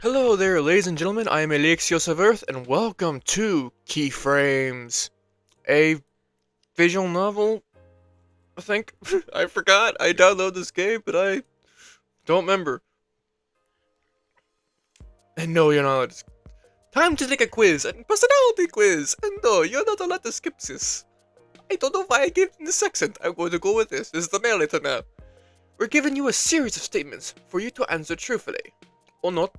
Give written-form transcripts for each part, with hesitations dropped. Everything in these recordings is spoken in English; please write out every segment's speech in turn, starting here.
Hello there, ladies and gentlemen. I am Alexios of Earth, and welcome to Keyframes, a visual novel. I think I forgot. I downloaded this game, but I don't remember. And no, you're not. It's time to take a quiz, a personality quiz. And no, you're not allowed to skip this. I don't know why I gave them this accent. I'm going to go with this. This is the narrator now. We're giving you a series of statements for you to answer truthfully, or not.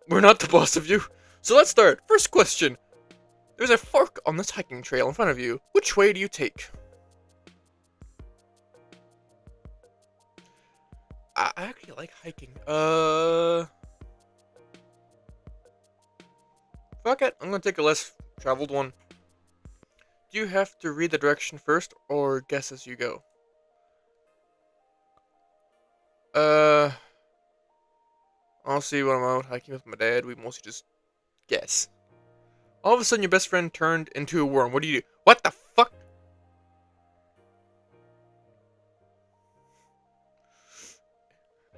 We're not the boss of you. So let's start. First question. There's a fork on this hiking trail in front of you. Which way do you take? I actually like hiking. Fuck it. I'm gonna take a less traveled one. Do you have to read the direction first or guess as you go? Uh, Honestly, when I'm out hiking with my dad, we mostly just guess. All of a sudden, your best friend turned into a worm. What do you do? What the fuck?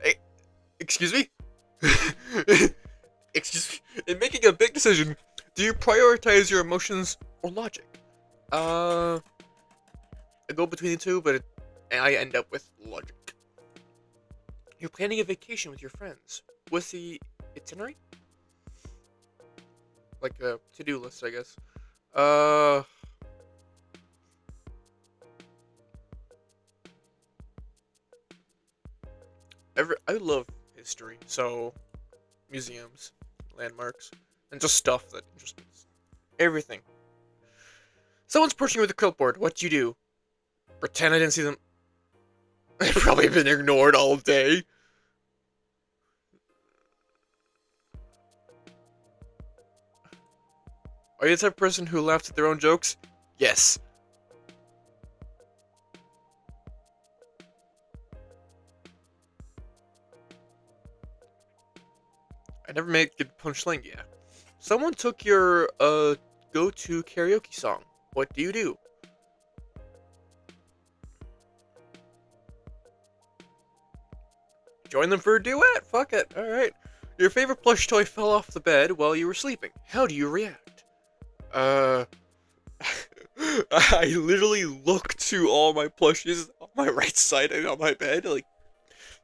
Hey, excuse me? Excuse me? In making a big decision, do you prioritize your emotions or logic? I go between the two, but I end up with logic. You're planning a vacation with your friends. What's the itinerary? Like a to-do list, I guess. Uh, I love history, so museums, landmarks, and just stuff that interests me. Everything. Someone's pushing you with a clipboard. What do you do? Pretend I didn't see them. They've probably been ignored all day. Are you the type of person who laughs at their own jokes? Yes. I never made good punchline. Yeah. Someone took your go-to karaoke song. What do you do? Join them for a duet. Fuck it. All right. Your favorite plush toy fell off the bed while you were sleeping. How do you react? Uh, I literally look to all my plushes on my right side and on my bed. Like,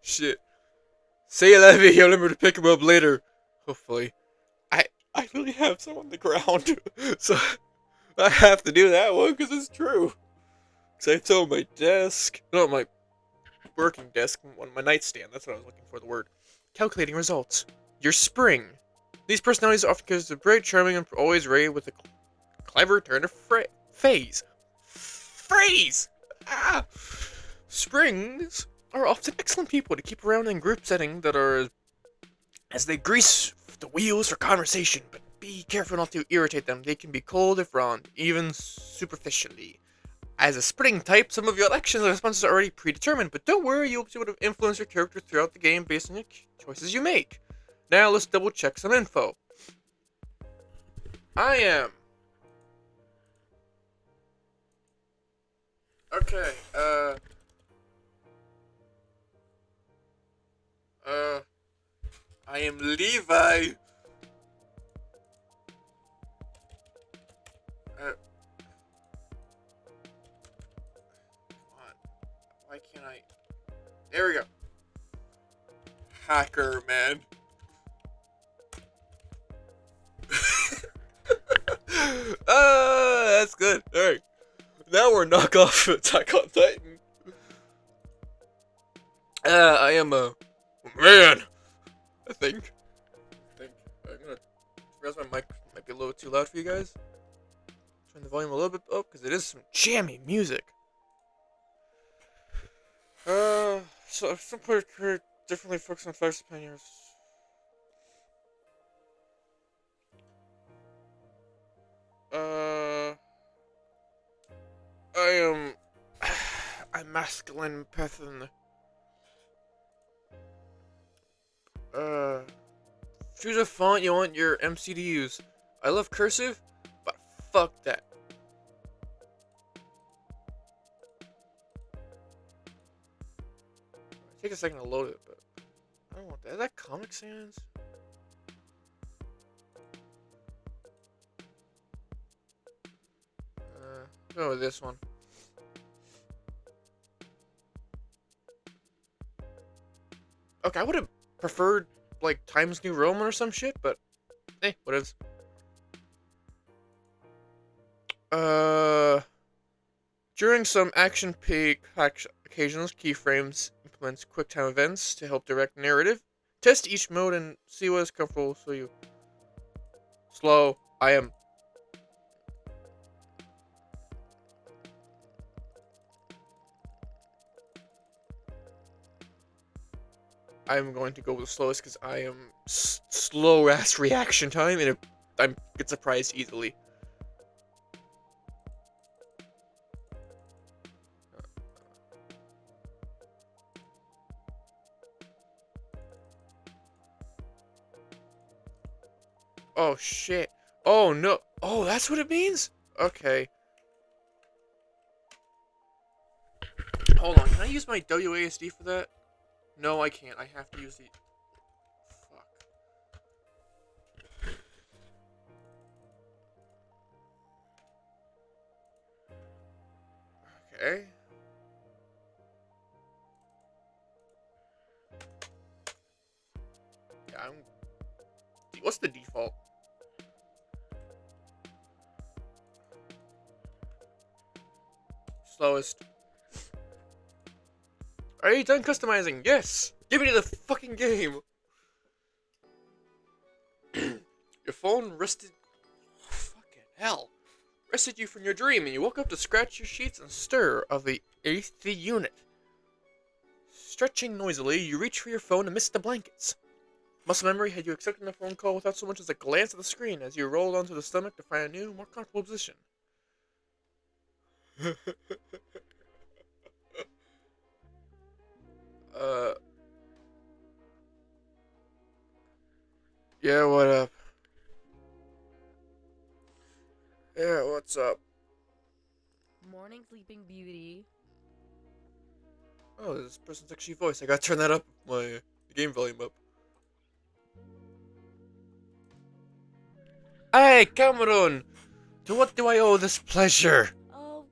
shit. Say you love me. I'll remember to pick him up later. Hopefully. I I really have some on the ground, so I have to do that one because it's true. Because I told my desk, not my working desk, on my nightstand. That's what I was looking for. The word. Calculating results. Your spring. These personalities are often considered bright, charming, and always ready with a clever turn of phase. Phrase. Ah. Springs are often excellent people to keep around in group setting that are as they grease the wheels for conversation, but be careful not to irritate them. They can be cold if wrong, even superficially. As a spring type, some of your actions and responses are already predetermined, but don't worry, you'll be able to influence your character throughout the game based on the choices you make. Now let's double check some info. I am. Okay, uh, I am Levi. Come on. Why can't I? There we go. Hacker, man. That's good. Alright. Now we're knockoff Attack on Titan. I am a man. I think. I'm gonna realize my mic might be a little too loud for you guys. Turn the volume a little bit up because it is some jammy music. So if some player career differently focused on 5 to 10 years. Uh, I am a masculine person. Uh, Choose a font you want your MC to use. I love cursive, but fuck that. Take a second to load it, but I don't want that. Is that Comic Sans? go with this one. Okay, I would have preferred, like, Times New Roman or some shit, but, hey, whatevs. During some action peak occasions, Keyframes implements QuickTime events to help direct narrative. Test each mode and see what is comfortable so you... Slow. I am going to go with the slowest because I am slow ass reaction time and I get surprised easily. Oh shit. Oh no. Oh, that's what it means? Okay. Hold on, can I use my WASD for that? No, I can't. I have to use the... Fuck. Okay. Yeah, what's the default? Slowest. Are you done customizing? Yes! Give me the fucking game! Your phone rested... Fucking hell. Rested you from your dream and you woke up to scratch your sheets and stir of the 8th unit. Stretching noisily, you reach for your phone amidst the blankets. Muscle memory had you accepting the phone call without so much as a glance at the screen as you rolled onto the stomach to find a new, more comfortable position. Yeah, what up? Yeah, what's up? Morning, Sleeping Beauty. Oh, this person's actually voice. I gotta turn that up, my game volume up. Hey, Cameron! To what do I owe this pleasure? Oh,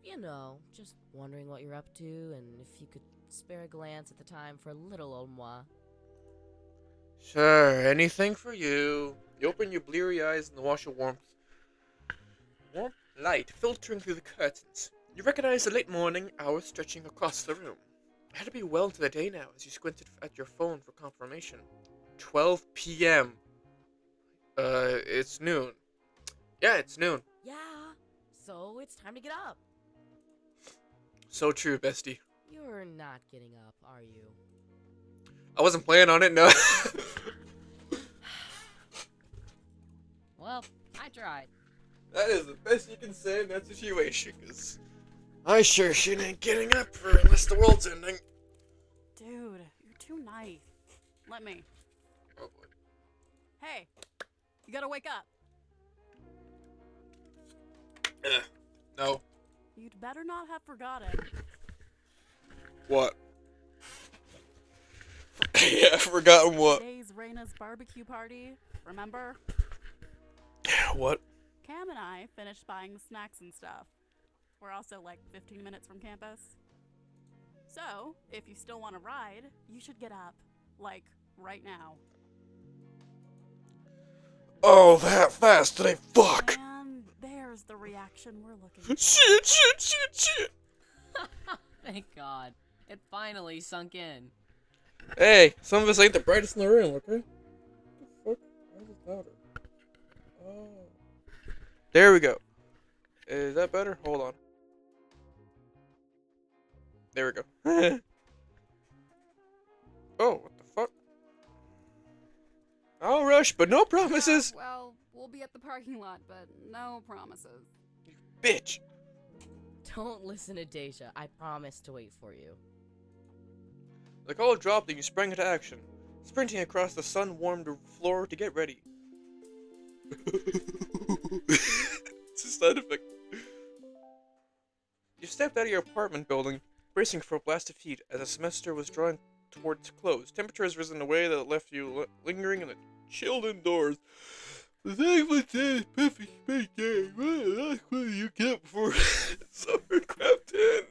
just wondering what you're up to, and if you could spare a glance at the time for a little au moi. Sure, anything for you. You open your bleary eyes in the wash of warmth. Warm light filtering through the curtains. You recognize the late morning hours stretching across the room. It had to be well into the day now as you squinted at your phone for confirmation. 12 p.m. It's noon. Yeah, it's noon. Yeah, so it's time to get up. So true, bestie. You're not getting up, are you? I wasn't planning on it, no. Well, I tried. That is the best you can say in that situation, because I sure shit ain't getting up for unless the world's ending. Dude, you're too nice. Let me. Oh boy. Hey, you gotta wake up. No. You'd better not have forgotten. What? Yeah, I've forgotten what. Today's Raina's barbecue party, remember? What? Cam and I finished buying the snacks and stuff. We're also like 15 minutes from campus. So, if you still want to ride, you should get up. Like, right now. Oh, that fast today, fuck! And there's the reaction we're looking for. Shit! Thank God. It finally sunk in. Hey, some of us ain't the brightest in the room, okay? What the fuck? Why is it louder? Oh. There we go. Is that better? Hold on. There we go. Oh, what the fuck? I'll rush, but no promises! Well, we'll be at the parking lot, but no promises. You bitch! Don't listen to Deja. I promise to wait for you. The call dropped and you sprang into action, sprinting across the sun-warmed floor to get ready. It's a sound effect. You stepped out of your apartment building, bracing for a blast of heat as the semester was drawing towards close. Temperature has risen in a way that left you lingering in the chilled indoors. Thanks for saying perfect space game. Well, that's what you get for summer crafting.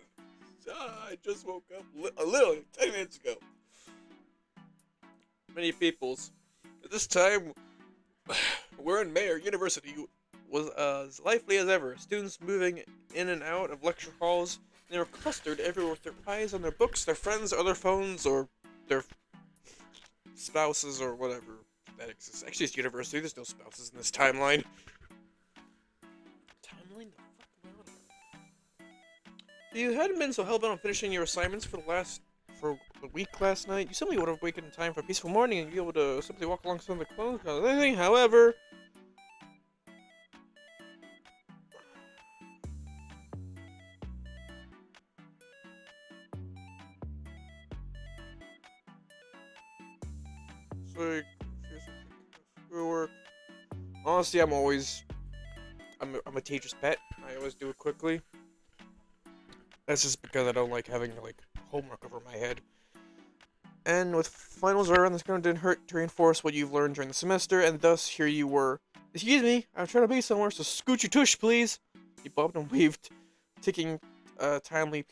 I just woke up literally 10 minutes ago. Many peoples. At this time, we're in Mayor University. Was as lively as ever. Students moving in and out of lecture halls. They were clustered everywhere with their eyes on their books, their friends, or their phones, or their spouses, or whatever that exists. Actually, it's university. There's no spouses in this timeline. Timeline? The fuck am I on about? If you hadn't been so hell-bent on finishing your assignments for the week last night, you simply would have wakened in time for a peaceful morning and be able to simply walk along some of the clothes. However, schoolwork. Honestly, I'm a teacher's pet. I always do it quickly. That's just because I don't like having like homework over my head. And with finals around, this going to hurt to reinforce what you've learned during the semester, and thus here you were. Excuse me, I'm trying to be somewhere, so scoot your tush, please. You bumped and weaved, taking timely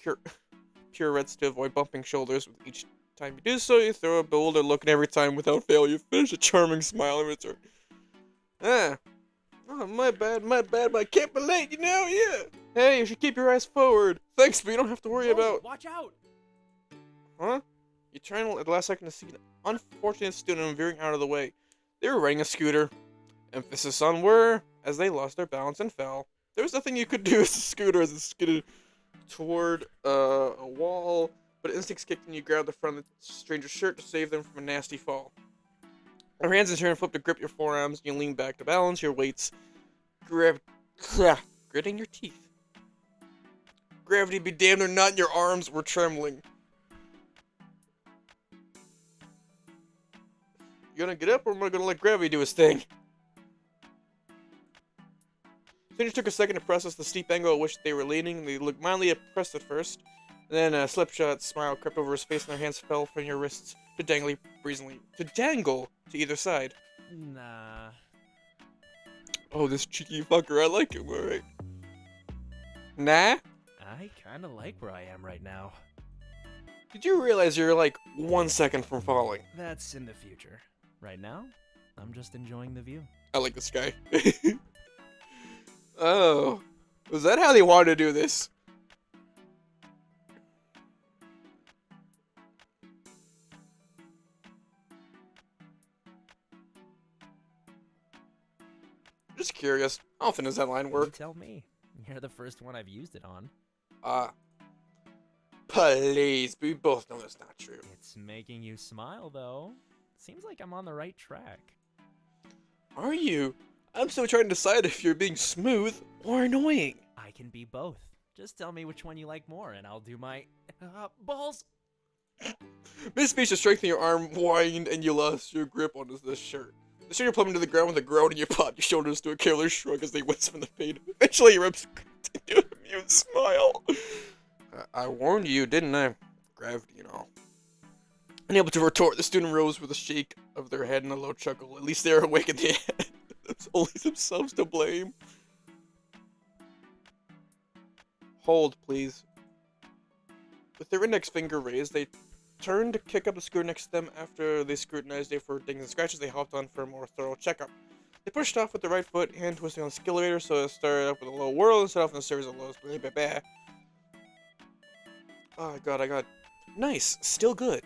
pirouettes to avoid bumping shoulders with each time you do so. You throw a bolder look, and every time without fail, you finish a charming smile in return. Oh, my bad, but I can't be late, you know, yeah. Hey, you should keep your eyes forward. Thanks, but you don't have to worry about... Watch out! Huh? You turn at the last second to see an unfortunate student veering out of the way. They were riding a scooter. Emphasis on were, as they lost their balance and fell. There was nothing you could do as a scooter as it skidded toward a wall, but instincts kicked and you grabbed the front of the stranger's shirt to save them from a nasty fall. Your hands in turn flip to grip your forearms, and you lean back to balance your weights, gritting your teeth. Gravity be damned or not, your arms were trembling. You gonna get up, or am I gonna let gravity do its thing? Stranger took a second to process the steep angle at which they were leaning. They looked mildly oppressed at first. Then a slipshod smile crept over his face, and their hands fell from your wrists to dangle to either side. Nah. Oh, this cheeky fucker, I like him, alright. Nah? I kinda like where I am right now. Did you realize you're like 1 second from falling? That's in the future. Right now, I'm just enjoying the view. I like this guy. Oh. Was that how they wanted to do this? Just curious. How often does that line You work? tell me. You're the first one I've used it on. Please. We both know that's not true. It's making you smile, though. Seems like I'm on the right track. Are you? I'm still trying to decide if you're being smooth or annoying. I can be both. Just tell me which one you like more, and I'll do my... balls! Misspeech to strengthen your arm whined, and you lost your grip on the shirt. The shirt plummeted to the ground with a groan, and you popped your shoulders to a careless shrug as they winced from the pain. Eventually, your lips continued a mute smile. I warned you, didn't I? Gravity and all. Unable to retort, the student rose with a shake of their head and a low chuckle. At least they are awake in the end. It's only themselves to blame. Hold, please. With their index finger raised, they turned to kick up the scooter next to them. After they scrutinized it for dings and scratches, they hopped on for a more thorough checkup. They pushed off with the right foot, hand twisting on the skelevator, so it started up with a low whirl and set off in a series of lows. Oh god, I got... Nice. Still good.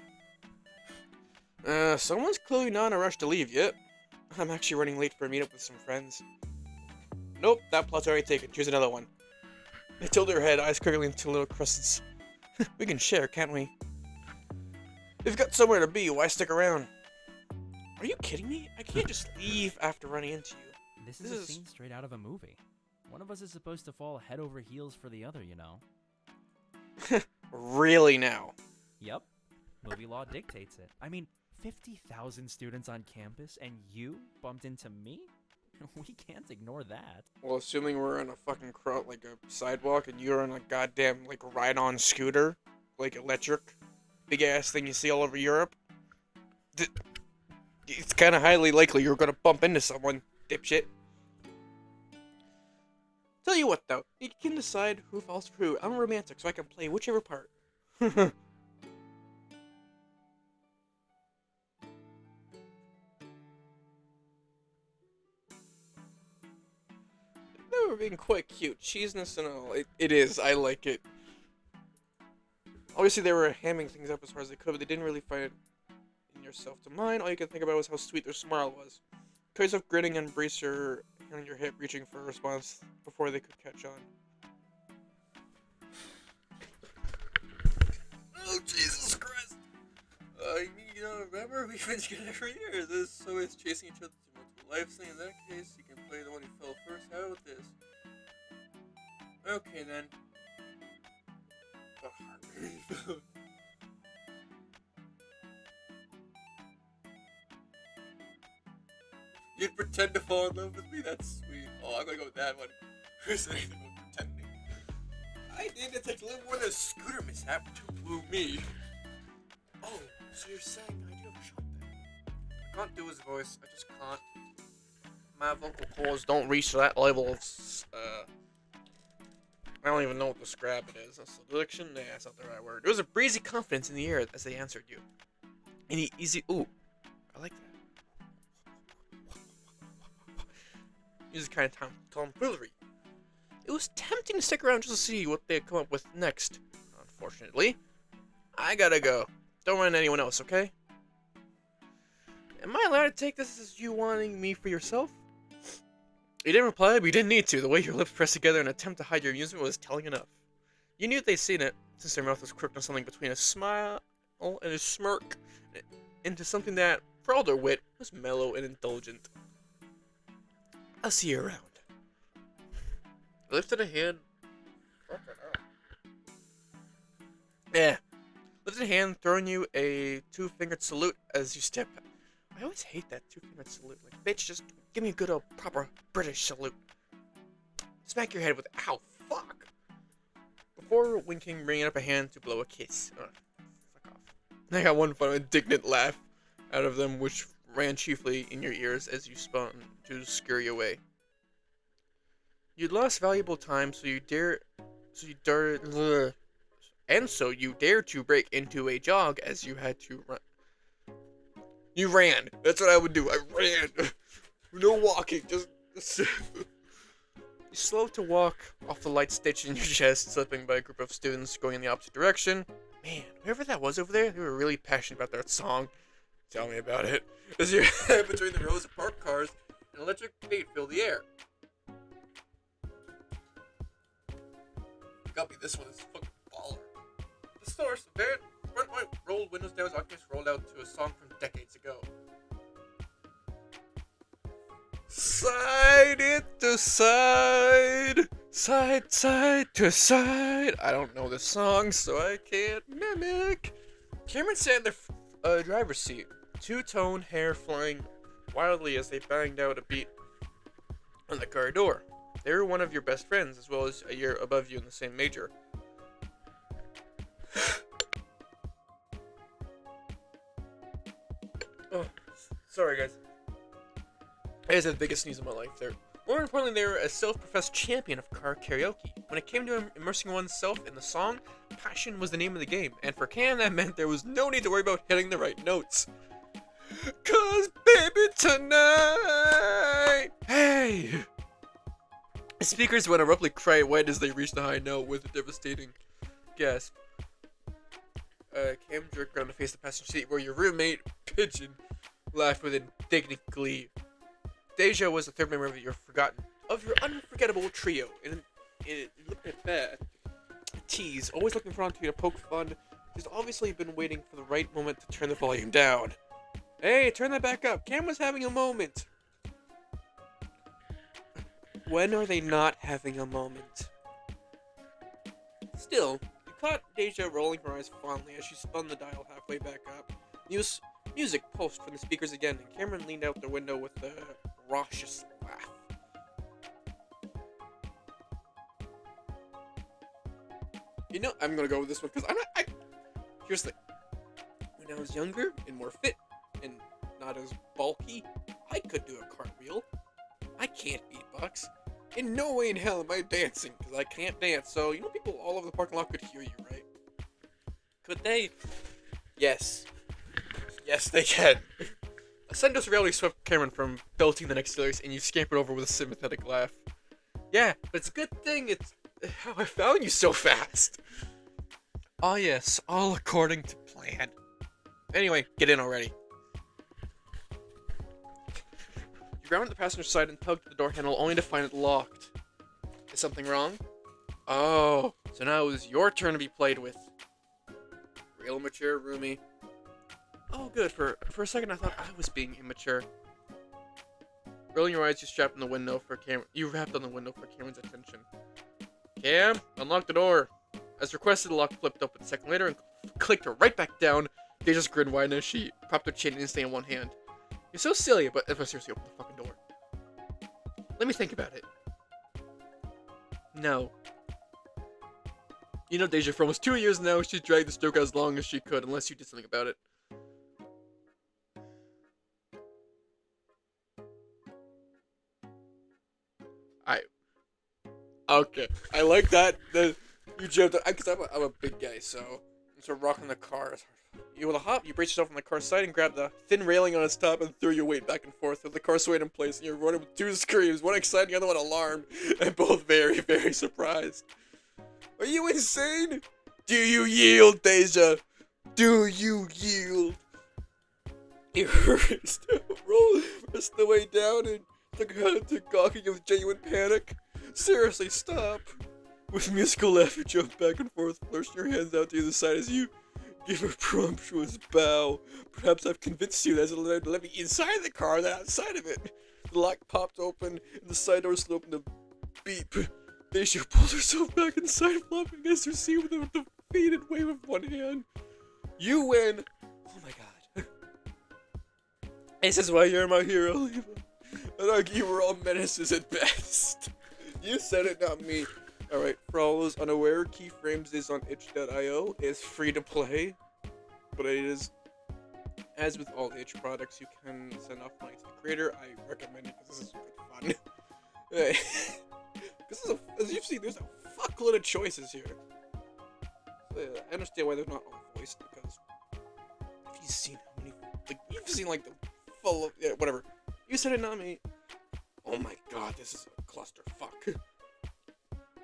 Someone's clearly not in a rush to leave yet. I'm actually running late for a meetup with some friends. Nope, that plot's already taken. Choose another one. They tilted her head, eyes crinkling into little crescents. We can share, can't we? If you've got somewhere to be, why stick around? Are you kidding me? I can't just leave after running into you. This is a scene straight out of a movie. One of us is supposed to fall head over heels for the other, you know. Really now? Yep. Movie law dictates it. I mean, 50,000 students on campus, and you bumped into me? We can't ignore that. Well, assuming we're on a fucking like a sidewalk, and you're on a goddamn, like, ride-on scooter, like electric, big-ass thing you see all over Europe, it's kind of highly likely you're gonna bump into someone. dipshit. Tell you what, though. You can decide who falls for who. I'm a romantic, so I can play whichever part. Never been quite cute. Cheesiness and all. It is. I like it. Obviously, they were hamming things up as far as they could, but they didn't really find it in yourself to mind. All you could think about was how sweet their smile was. Choice of grinning and brace your hand on your hip, reaching for a response before they could catch on. Oh, Jesus Christ! Remember, we've been together for years. This is always chasing each other to multiple lives. In that case, you can play the one who fell first. How about this? Okay, then. Oh, you'd pretend to fall in love with me? That's sweet. Oh, I'm gonna go with that one. Who said anything about pretending? I did. It takes a little more than a scooter mishap to woo me. Oh, so you're saying I do have a shot then? I can't do his voice. I just can't. My vocal cords don't reach to that level of, I don't even know what to describe it is. That's a diction? Nah, that's not the right word. There was a breezy confidence in the air as they answered you. Any easy... Ooh, I like that. Music kind of tomfoolery. It was tempting to stick around just to see what they'd come up with next. Unfortunately, I gotta go. Don't run into anyone else, okay? Am I allowed to take this as you wanting me for yourself? You didn't reply, but you didn't need to. The way your lips pressed together in an attempt to hide your amusement was telling enough. You knew they'd seen it, since their mouth was crooked on something between a smile and a smirk, into something that, for all their wit, was mellow and indulgent. I'll see you around. I lifted a hand. Lifted a hand, throwing you a two-fingered salute as you step. I always hate that two-fingered salute. Like, bitch, just give me a good old proper British salute. Smack your head with, ow, fuck! Before winking, bringing up a hand to blow a kiss. Fuck off. I got one fun, indignant laugh out of them, which ran chiefly in your ears as you spun to scurry away. You'd lost valuable time, so you dare to break into a jog as you had to run. You ran. That's what I would do. I ran. No walking. Just. You slowed to walk off the light stitch in your chest, slipping by a group of students going in the opposite direction. Man, whoever that was over there, they were really passionate about that song. Tell me about it. As you head between the rows of parked cars, an electric beat filled the air. Got me this one. This is fucking baller. The source, the front white rolled windows down as occupants rolled out to a song from decades ago. Side it to side, side to side. I don't know the song, so I can't mimic. Cameron sat in the driver's seat, two-tone hair flying wildly as they banged out a beat on the car door. They were one of your best friends, as well as a year above you in the same major. Oh, sorry guys. I just had the biggest sneeze of my life there. More importantly, they were a self-professed champion of car karaoke. When it came to immersing oneself in the song, passion was the name of the game, and for Cam that meant there was no need to worry about hitting the right notes. 'Cause baby tonight, hey! The speakers went abruptly cry wet as they reached the high note with a devastating gasp. Cam jerked around to face the passenger seat where your roommate, Pigeon, laughed with indignant glee. Deja was the third member of your unforgettable trio, and it looked at bad. Tease, always looking for opportunity to poke fun. She's obviously been waiting for the right moment to turn the volume down. Hey, turn that back up. Cam was having a moment. When are they not having a moment? Still, you caught Deja rolling her eyes fondly as she spun the dial halfway back up. Music pulsed from the speakers again, and Cameron leaned out the window with a raucous laugh. You know, I'm gonna go with this one because here's the thing. When I was younger and more fit and not as bulky, I could do a cartwheel. I can't beatbox. In no way in hell am I dancing, because I can't dance, so you know people all over the parking lot could hear you, right? Could they? Yes. Yes, they can. A Sendos reality swept Cameron from belting the next lyrics, and you scampered over with a sympathetic laugh. Yeah, but it's a good thing it's how I found you so fast. Oh yes, all according to plan. Anyway, get in already. You rounded the passenger side and tugged at the door handle only to find it locked. Is something wrong? Oh, so now it was your turn to be played with. Real mature, roomie. Oh, good. For a second, I thought I was being immature. Rolling your eyes, you strapped on the window for Cam. You wrapped on the window for Cameron's attention. Cam, unlock the door. As requested, the lock flipped open a second later and clicked her right back down. They just grinned wide as she propped her chin instantly in one hand. You're so silly, but seriously, open the fucking door. Let me think about it. No. You know, Deja, for almost 2 years now, she's dragged this joke as long as she could, unless you did something about it. Okay, I like that. You jumped, because I'm a big guy, so I'm sort of rocking the car. You with a hop, you brace yourself on the car's side and grab the thin railing on its top and throw your weight back and forth with the car swaying in place, and you're running with two screams, one excited, the other one alarmed, and both very, very surprised. Are you insane? Do you yield, Deja? Do you yield? You hurries to roll the way down and took gawking with genuine panic. Seriously, stop. With musical laughter, jump back and forth, flourishing your hands out to either side as you give a presumptuous bow. Perhaps I've convinced you that it'll let me inside the car than outside of it. The lock popped open, and the side door slid open to beep. Deja pulled herself back inside, flopping against her seat with a defeated wave of one hand. You win. Oh my god. This is why you're my hero, Leva. I'd argue you were all menaces at best. You said it, not me. Alright, for all those unaware, Keyframes is on itch.io. It's free to play, but it is, as with all itch products, you can send off money to the creator. I recommend it because this is good fun. As you've seen, there's a fuckload of choices here. So, I understand why they're not all voiced, because have you seen how many, you've seen the full of, whatever. You said it, not me. Oh my god, this is a clusterfuck.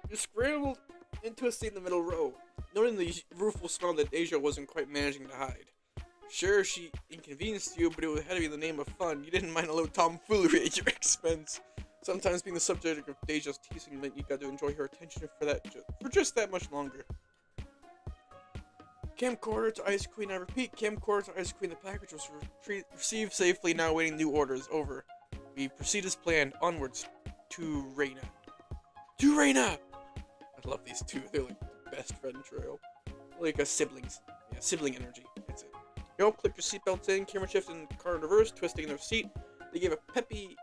You scrambled into a seat in the middle row, noting the rueful smile that Deja wasn't quite managing to hide. Sure, she inconvenienced you, but it had to be in the name of fun. You didn't mind a little tomfoolery at your expense. Sometimes being the subject of Deja's teasing meant you got to enjoy her attention for just that much longer. Camcorder to Ice Queen, I repeat, camcorder to Ice Queen. The package was received safely, now awaiting new orders. Over. We proceed as planned, onwards to Reina. To Reina! I love these two, they're like the best friend trio. Like a siblings. Yeah, sibling energy, that's it. You all clip your seatbelts in, camera shift in the car in reverse, twisting in their seat. They give a peppy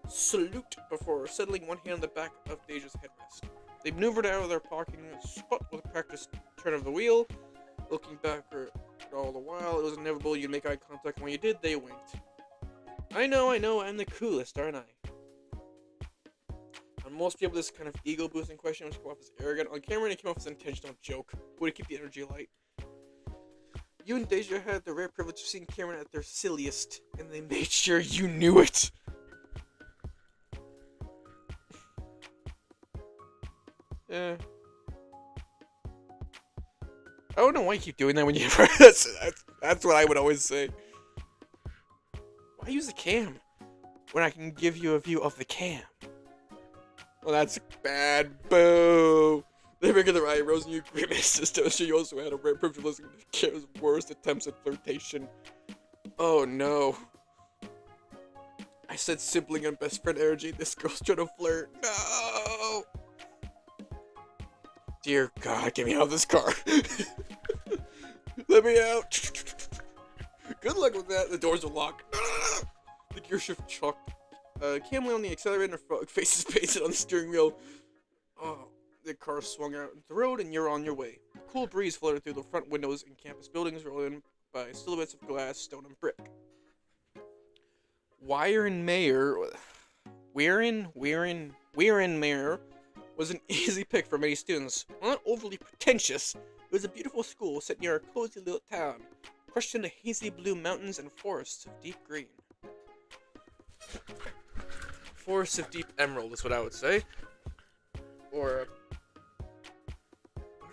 salute before settling one hand on the back of Deja's headrest. They maneuvered out of their parking spot with a practiced turn of the wheel. Looking backward all the while, it was inevitable you'd make eye contact, and when you did, they winked. I know, I'm the coolest, aren't I? On most people, this kind of ego-boosting question was come off as arrogant. On camera, it came off as an intentional joke. Way to keep the energy light. You and Deja had the rare privilege of seeing Cameron at their silliest, and they made sure you knew it. Yeah. I don't know why you keep doing that when you that's what I would always say. Why use the cam when I can give you a view of the cam? Well, that's bad. Boo. They bring their eyebrows and you grimace. To show you also had a rare privilege of listening to Cam's worst attempts at flirtation. Oh no. I said sibling and best friend energy. This girl's trying to flirt. No. Dear God, get me out of this car. Let me out. Good luck with that. The doors are locked. The gear shift chucked. Cam lay on the accelerator and her face is pasted on the steering wheel. Oh, the car swung out into the road and you're on your way. A cool breeze floated through the front windows in campus buildings, rolling by silhouettes of glass, stone, and brick. Wire and Mayer. Wearenmere was an easy pick for many students. While not overly pretentious, it was a beautiful school set near a cozy little town, crushed in the hazy blue mountains and forests of deep green. Forests of deep emerald is what I would say. Or,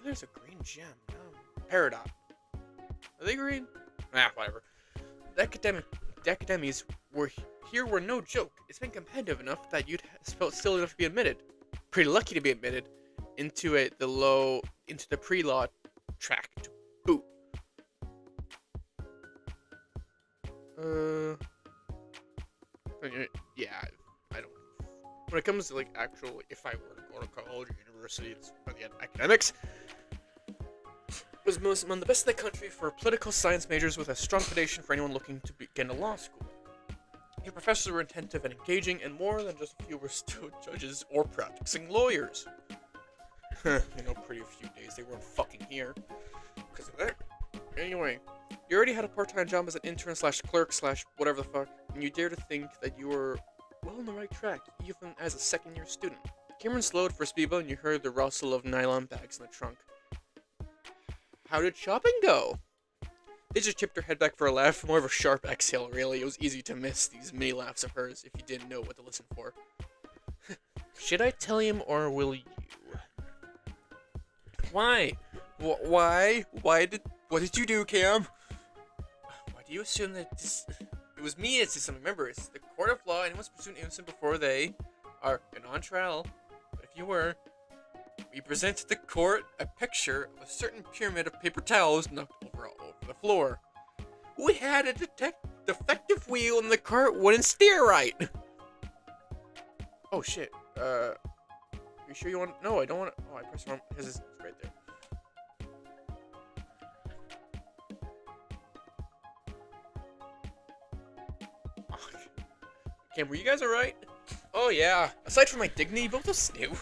there's a green gem. Peridot. Are they green? Whatever. The academies were no joke. It's been competitive enough that you'd still enough to be admitted. Pretty lucky to be admitted into the pre-law track to boot. Yeah, I don't. When it comes to like actual, if I were to go to college or university, it's about the academics. Was one of the best in the country for political science majors with a strong foundation for anyone looking to get into law school. Your professors were attentive and engaging, and more than just a few were still judges or practicing lawyers. Pretty few days they weren't fucking here because of that. Anyway, you already had a part-time job as an intern / clerk / whatever the fuck, and you dare to think that you were well on the right track, even as a second-year student. Cameron slowed for a speed bump, and you heard the rustle of nylon bags in the trunk. How did shopping go? They just tipped her head back for a laugh, more of a sharp exhale, really. It was easy to miss these mini laughs of hers if you didn't know what to listen for. Should I tell him, or will you? Why? Why? What did you do, Cam? Why do you assume that it was me that's something? Remember, it's the court of law. Anyone's presumed innocent before they are on trial. But if you were, we present to the court a picture of a certain pyramid of paper towels knocked over all over the floor. We had a defective wheel and the cart wouldn't steer right. Oh shit. You sure you want? No, I don't want. Oh, I pressed wrong because it's right there. Cam, were you guys alright? Oh yeah. Aside from my dignity, both of us knew.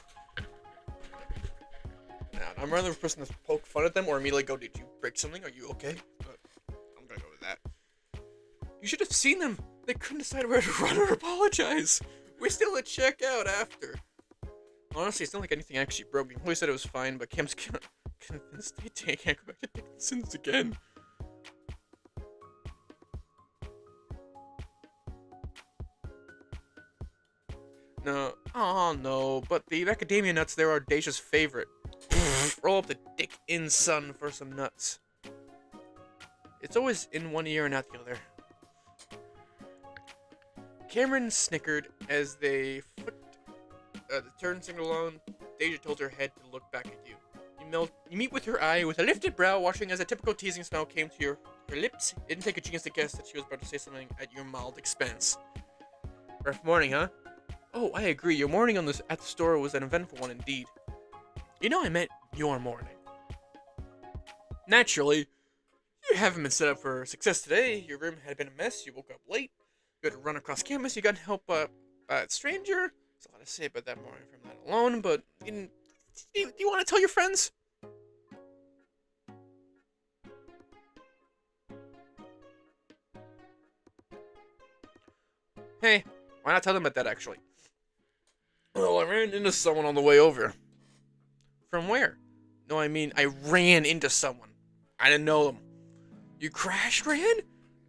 I'm rather the person to poke fun at them or immediately go, did you break something? Are you okay? But I'm gonna go with that. You should have seen them. They couldn't decide where to run or apologize. We still had to check out after. Honestly, it's not like anything actually broke. He said it was fine, but Cam's convinced they can't go back to Dickinson's again. No. Oh no, but the macadamia nuts there are Deja's favorite. Roll up the dick in sun for some nuts. It's always in one ear and out the other. Cameron snickered as they flicked the turn signal on. Deja told her head to look back at you. You meet with her eye with a lifted brow, watching as a typical teasing smile came to her lips. It didn't take a genius to guess that she was about to say something at your mild expense. Rough morning, huh? Oh, I agree. Your morning at the store was an eventful one indeed. You know I meant your morning. Naturally, you haven't been set up for success today. Your room had been a mess. You woke up late. You had to run across campus. You got help by a stranger. There's a lot to say about that morning from that alone, but do you want to tell your friends? Hey, why not tell them about that, actually? Well, I ran into someone on the way over. From where? No, I mean, I ran into someone. I didn't know them. You ran?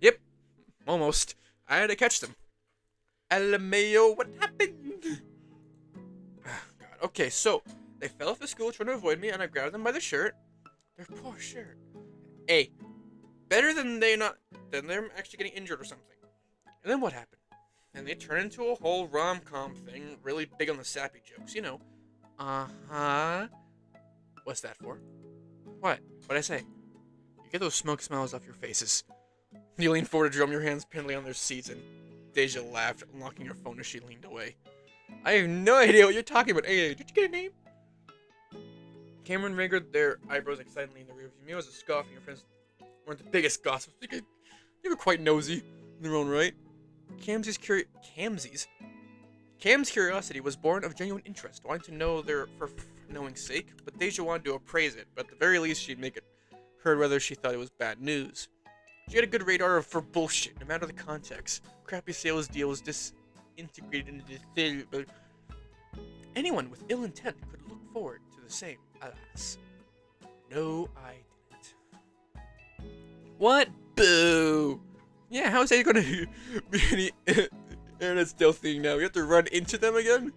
Yep, almost. I had to catch them. LMAO, what happened? God. Okay, so, they fell off the school trying to avoid me, and I grabbed them by the shirt. Their poor shirt. Hey, better than them actually getting injured or something. And then what happened? And they turned into a whole rom-com thing, really big on the sappy jokes, you know. Uh-huh. What's that for? What? What'd I say? You get those smoke smiles off your faces. You lean forward to drum your hands pinly on their seats, and Deja laughed, unlocking her phone as she leaned away. I have no idea what you're talking about. Hey, did you get a name? Cameron wrinkled their eyebrows excitedly in the rearview mirror as a scoff, and your friends weren't the biggest gossips. They were quite nosy in their own right. Cam's curiosity was born of genuine interest, wanting to know for knowing's sake, but Deja wanted to appraise it, but at the very least she'd make it heard whether she thought it was bad news. She had a good radar for bullshit, no matter the context. Crappy sales deals, integrated into the cell, but anyone with ill intent could look forward to the same. Alas, no, I didn't. What? Boo! Yeah, how's that gonna be any internet stealth thing now? You have to run into them again?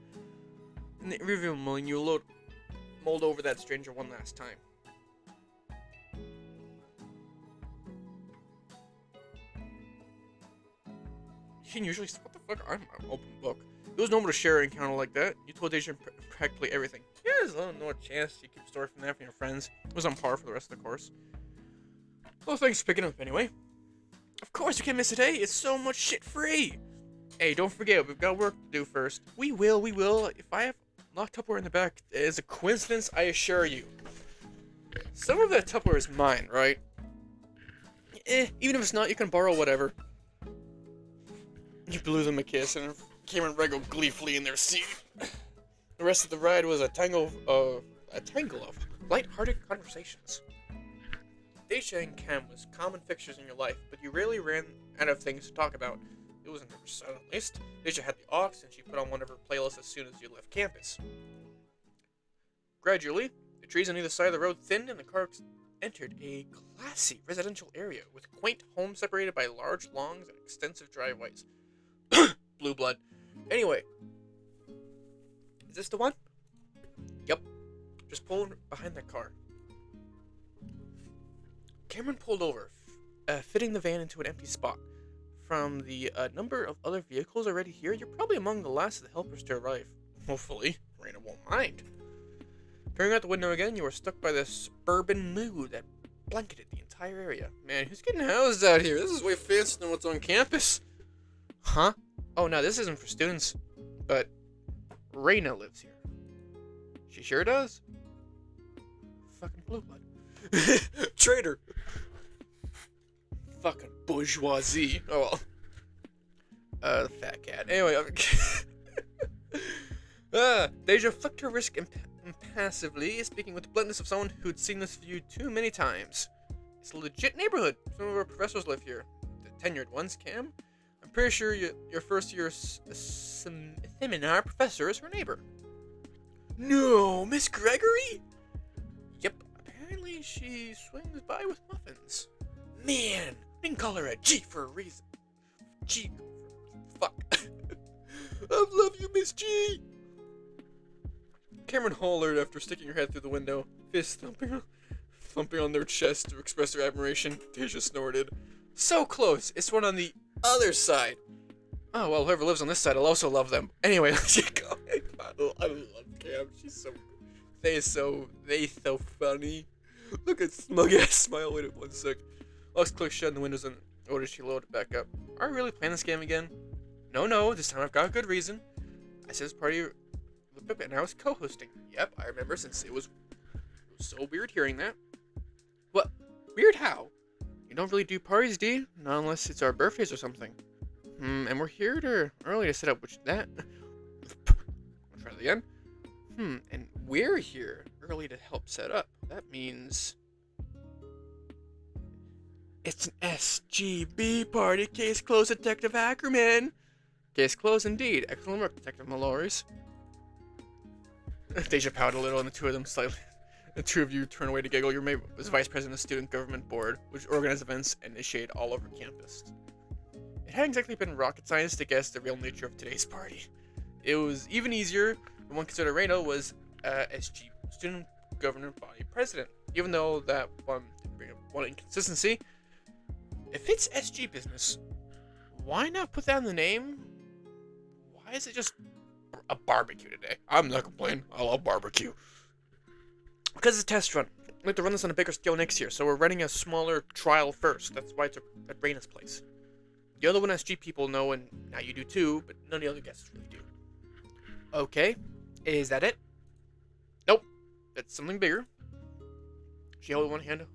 In the review mode, you mold over that stranger one last time. You can usually. What the fuck? I'm an open book. It was normal to share an encounter like that. You told Deja practically everything. Yeah, there's no chance you keep a story from that from your friends. It was on par for the rest of the course. Well, thanks for picking up anyway. Of course, you can't miss it, eh? It's so much shit free. Hey, don't forget, we've got work to do first. We will. If I have locked Tupperware in the back, it's a coincidence, I assure you. Some of that Tupperware is mine, right? Even if it's not, you can borrow whatever. You blew them a kiss, and Cameron wriggled gleefully in their seat. The rest of the ride was a tangle of light-hearted conversations. Deja and Cam was common fixtures in your life, but you rarely ran out of things to talk about. It wasn't her silent list. Deja had the aux, and she put on one of her playlists as soon as you left campus. Gradually, the trees on either side of the road thinned, and the car entered a classy residential area with quaint homes separated by large lawns and extensive driveways. Blue blood. Anyway, is this the one? Yep. Just pull behind that car. Cameron pulled over, fitting the van into an empty spot. From the number of other vehicles already here, you're probably among the last of the helpers to arrive. Hopefully, Raina won't mind. Peering out the window again, you were struck by the suburban mood that blanketed the entire area. Man, who's getting housed out here? This is way fancier than what's on campus. Huh? Oh, no, this isn't for students. But Raina lives here. She sure does. Fucking blue blood. Traitor. Fucking bourgeoisie. Oh well. Fat cat. Anyway, Deja flicked her wrist impassively, speaking with the bluntness of someone who'd seen this view too many times. It's a legit neighborhood. Some of our professors live here. The tenured ones, Cam. I'm pretty sure your first year seminar professor is her neighbor. No, Miss Gregory? Yep. Apparently she swings by with muffins. Man, we can call her a G for a reason. G. Fuck. I love you, Miss G. Cameron hollered after sticking her head through the window, fist thumping on their chest to express their admiration. Deja snorted. So close. It's one on the other side. Oh, well, whoever lives on this side will also love them. Anyway, let's get going. I love Cam. She's so... They so funny. Look at smug ass smile. Wait 1 sec. Lux clicked shut the windows and ordered she loaded back up. Are you really playing this game again? No, this time I've got a good reason. I said it's part of your flip and I was co-hosting. Yep, I remember since it was so weird hearing that. What? Weird how? You don't really do parties, do you? Not unless it's our birthdays or something. And we're here early to set up that. I'll try that again. And we're here early to help set up. That means it's an SGB party. Case closed, Detective Ackerman. Case closed indeed. Excellent work, Detective Mallory's. Deja pouted a little, and the two of you turn away to giggle. Your mate was vice president of the Student Government Board, which organized events and initiated all over campus. It hadn't exactly been rocket science to guess the real nature of today's party. It was even easier when one considered Reno was SG Student Government Body President, even though that one inconsistency. If it's SG business, why not put that in the name? Why is it just a barbecue today? I'm not complaining. I love barbecue. Because it's a test run. We have to run this on a bigger scale next year, so we're running a smaller trial first. That's why it's at Raina's place. The other one SG people know, and now you do too, but none of the other guests really do. Okay, is that it? Nope, that's something bigger. She held one hand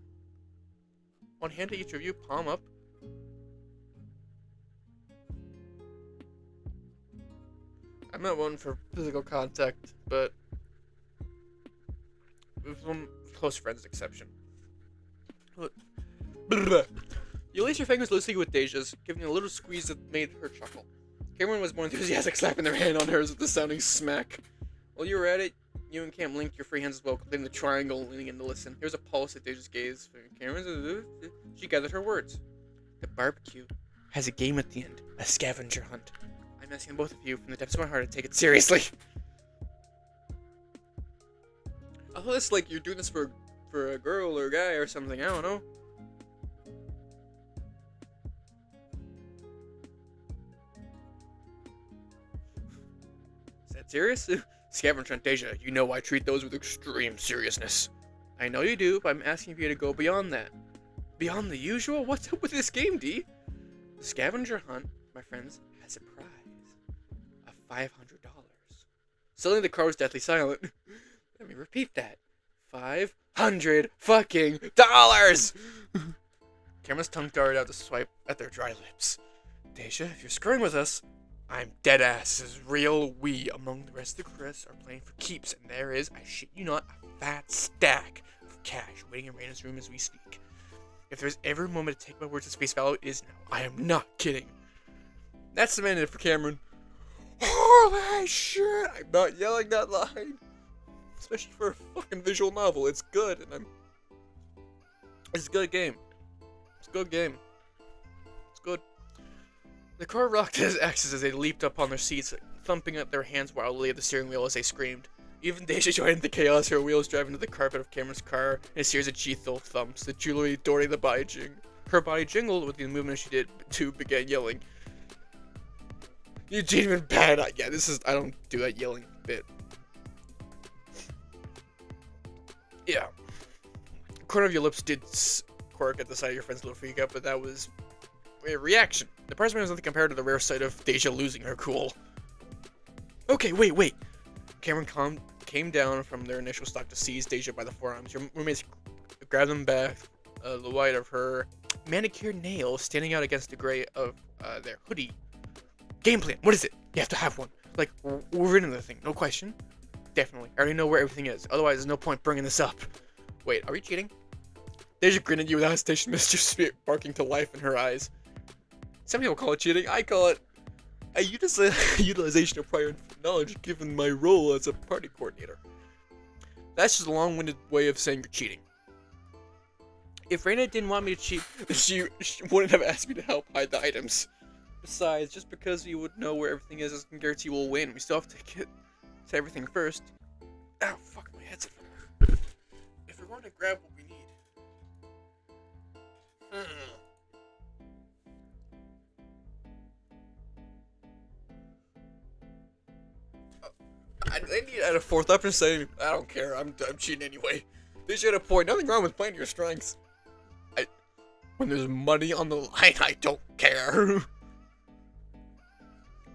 to each of you, palm up. I'm not one for physical contact, but with one close friend's exception. You lace your fingers loosely with Deja's, giving a little squeeze that made her chuckle. Cameron was more enthusiastic, slapping their hand on hers with the sounding smack. While you were at it, you and Cam linked your free hands as well, completing the triangle, leaning in to listen. Here's a pulse at Deja's gaze. Cameron, she gathered her words. The barbecue has a game at the end, a scavenger hunt. I'm asking both of you from the depths of my heart to take it seriously. I thought it's like you're doing this for a girl or a guy or something. I don't know. Is that serious? Scavenger hunt, Deja. You know I treat those with extreme seriousness. I know you do, but I'm asking you to go beyond that. Beyond the usual? What's up with this game, D? The scavenger hunt, my friends, has a prize of $500. Suddenly the car was deathly silent. Let me repeat that. $500 fucking dollars! Cameron's tongue darted out to swipe at their dry lips. Deja, if you're screwing with us, I'm dead ass. This is real. We, among the rest of the Chris, are playing for keeps, and there is, I shit you not, a fat stack of cash waiting in Raina's room as we speak. If there's ever a moment to take my words at face value, it is now. I am not kidding. That's the minute for Cameron. Holy shit! I'm not yelling that line. Especially for a fucking visual novel. It's good, and it's a good game. It's a good game. It's good. The car rocked his axis as they leaped up on their seats, thumping at their hands wildly at the steering wheel as they screamed. Even Deja joined the chaos, her wheels driving to the carpet of Cameron's car in a series of lethal thumps, the jewelry Dory the body her body jingled with the movement she did, too began yelling. Eugene been bad. Yeah, I don't do that yelling bit. Yeah. Corner of your lips did quirk at the sight of your friend's little freak out, but that was a reaction. The parchment was nothing compared to the rare sight of Deja losing her cool. Okay, wait. Cameron came down from their initial stalk to seize Deja by the forearms. Your roommates grabbed them back, the white of her manicured nails standing out against the gray of their hoodie. Game plan, what is it? You have to have one. Like, we're into the thing, no question. Definitely. I already know where everything is. Otherwise, there's no point bringing this up. Wait, are we cheating? Deja grinned at you without hesitation, Mr. Spirit barking to life in her eyes. Some people call it cheating. I call it a utilization of prior knowledge given my role as a party coordinator. That's just a long-winded way of saying you're cheating. If Raina didn't want me to cheat, she wouldn't have asked me to help hide the items. Besides, just because we would know where everything is doesn't guarantee we'll win. We still have to get to everything first. Ow, fuck, my head's up. If we're going to grab what we need. I need to add a fourth up and say, I don't care, I'm cheating anyway. They should have a point. Nothing wrong with playing your strengths. When there's money on the line, I don't care.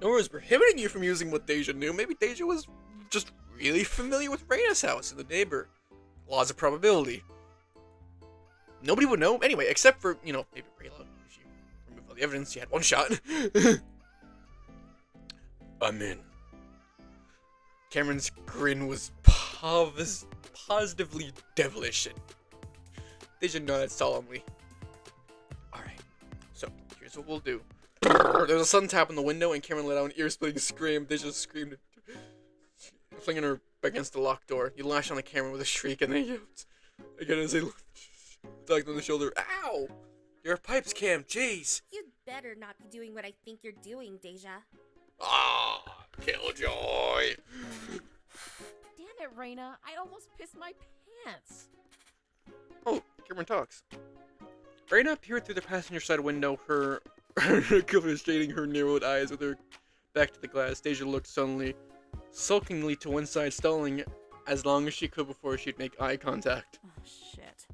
No one was prohibiting you from using what Deja knew. Maybe Deja was just really familiar with Raina's house and the neighbor. Laws of probability. Nobody would know anyway, except for, maybe Rayla. If you remove all the evidence, she had one shot. I'm in. Cameron's grin was positively devilish, and Deja nodded solemnly. Alright, so here's what we'll do. There was a sudden tap on the window, and Cameron let out an ear-splitting scream. Deja screamed, flinging her against the locked door. He lashed on the camera with a shriek, and they yelped again as they tugged on the shoulder. Ow! Your pipes, Cam, jeez! You'd better not be doing what I think you're doing, Deja. Ah, killjoy! Damn it, Raina. I almost pissed my pants. Oh, Cameron talks. Raina peered through the passenger side window, her shading her narrowed eyes with her back to the glass. Deja looked sulkingly to one side, stalling as long as she could before she'd make eye contact. Oh, shit.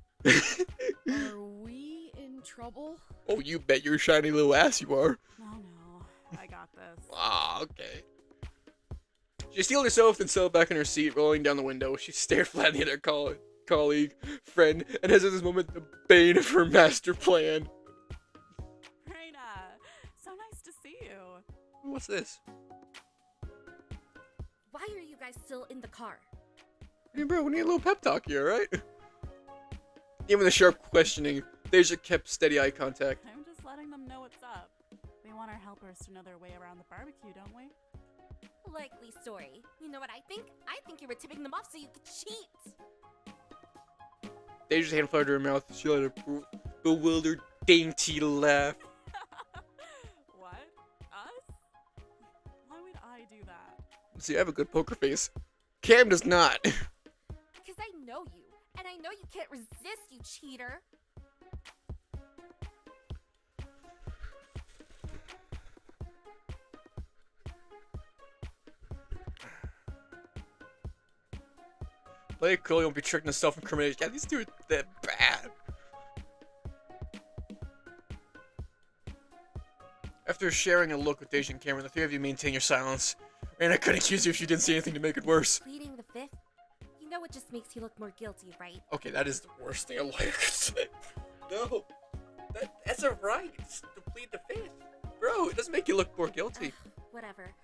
Are we in trouble? Oh, you bet your shiny little ass you are. Oh, no. I got this. Ah, okay. She steeled herself and settled back in her seat, rolling down the window. She stared flatly at her colleague, friend, and has at this moment the bane of her master plan. Raina, so nice to see you. What's this? Why are you guys still in the car? Hey, bro, we need a little pep talk here, right? Even the sharp questioning, Deja kept steady eye contact. I'm just letting them know what's up. They want our helpers to know their way around the barbecue, don't we? Likely story. You know what I think? I think you were tipping them off so you could cheat. Deja's hand fluttered to her mouth. She let a bewildered, dainty laugh. What? Us? Why would I do that? See, I have a good poker face. Cam does not. Because I know you, and I know you can't resist, you cheater. Play it cool, you won't be tricked into self-incrimination. Yeah, these two are that bad. After sharing a look with Deja and Cameron, the three of you maintain your silence. And I couldn't accuse you if you didn't say anything to make it worse. Pleading the fifth? You know it just makes you look more guilty, right? Okay, that is the worst thing a lawyer could say. No. That's a right to plead the fifth. Bro, it doesn't make you look more guilty. Whatever.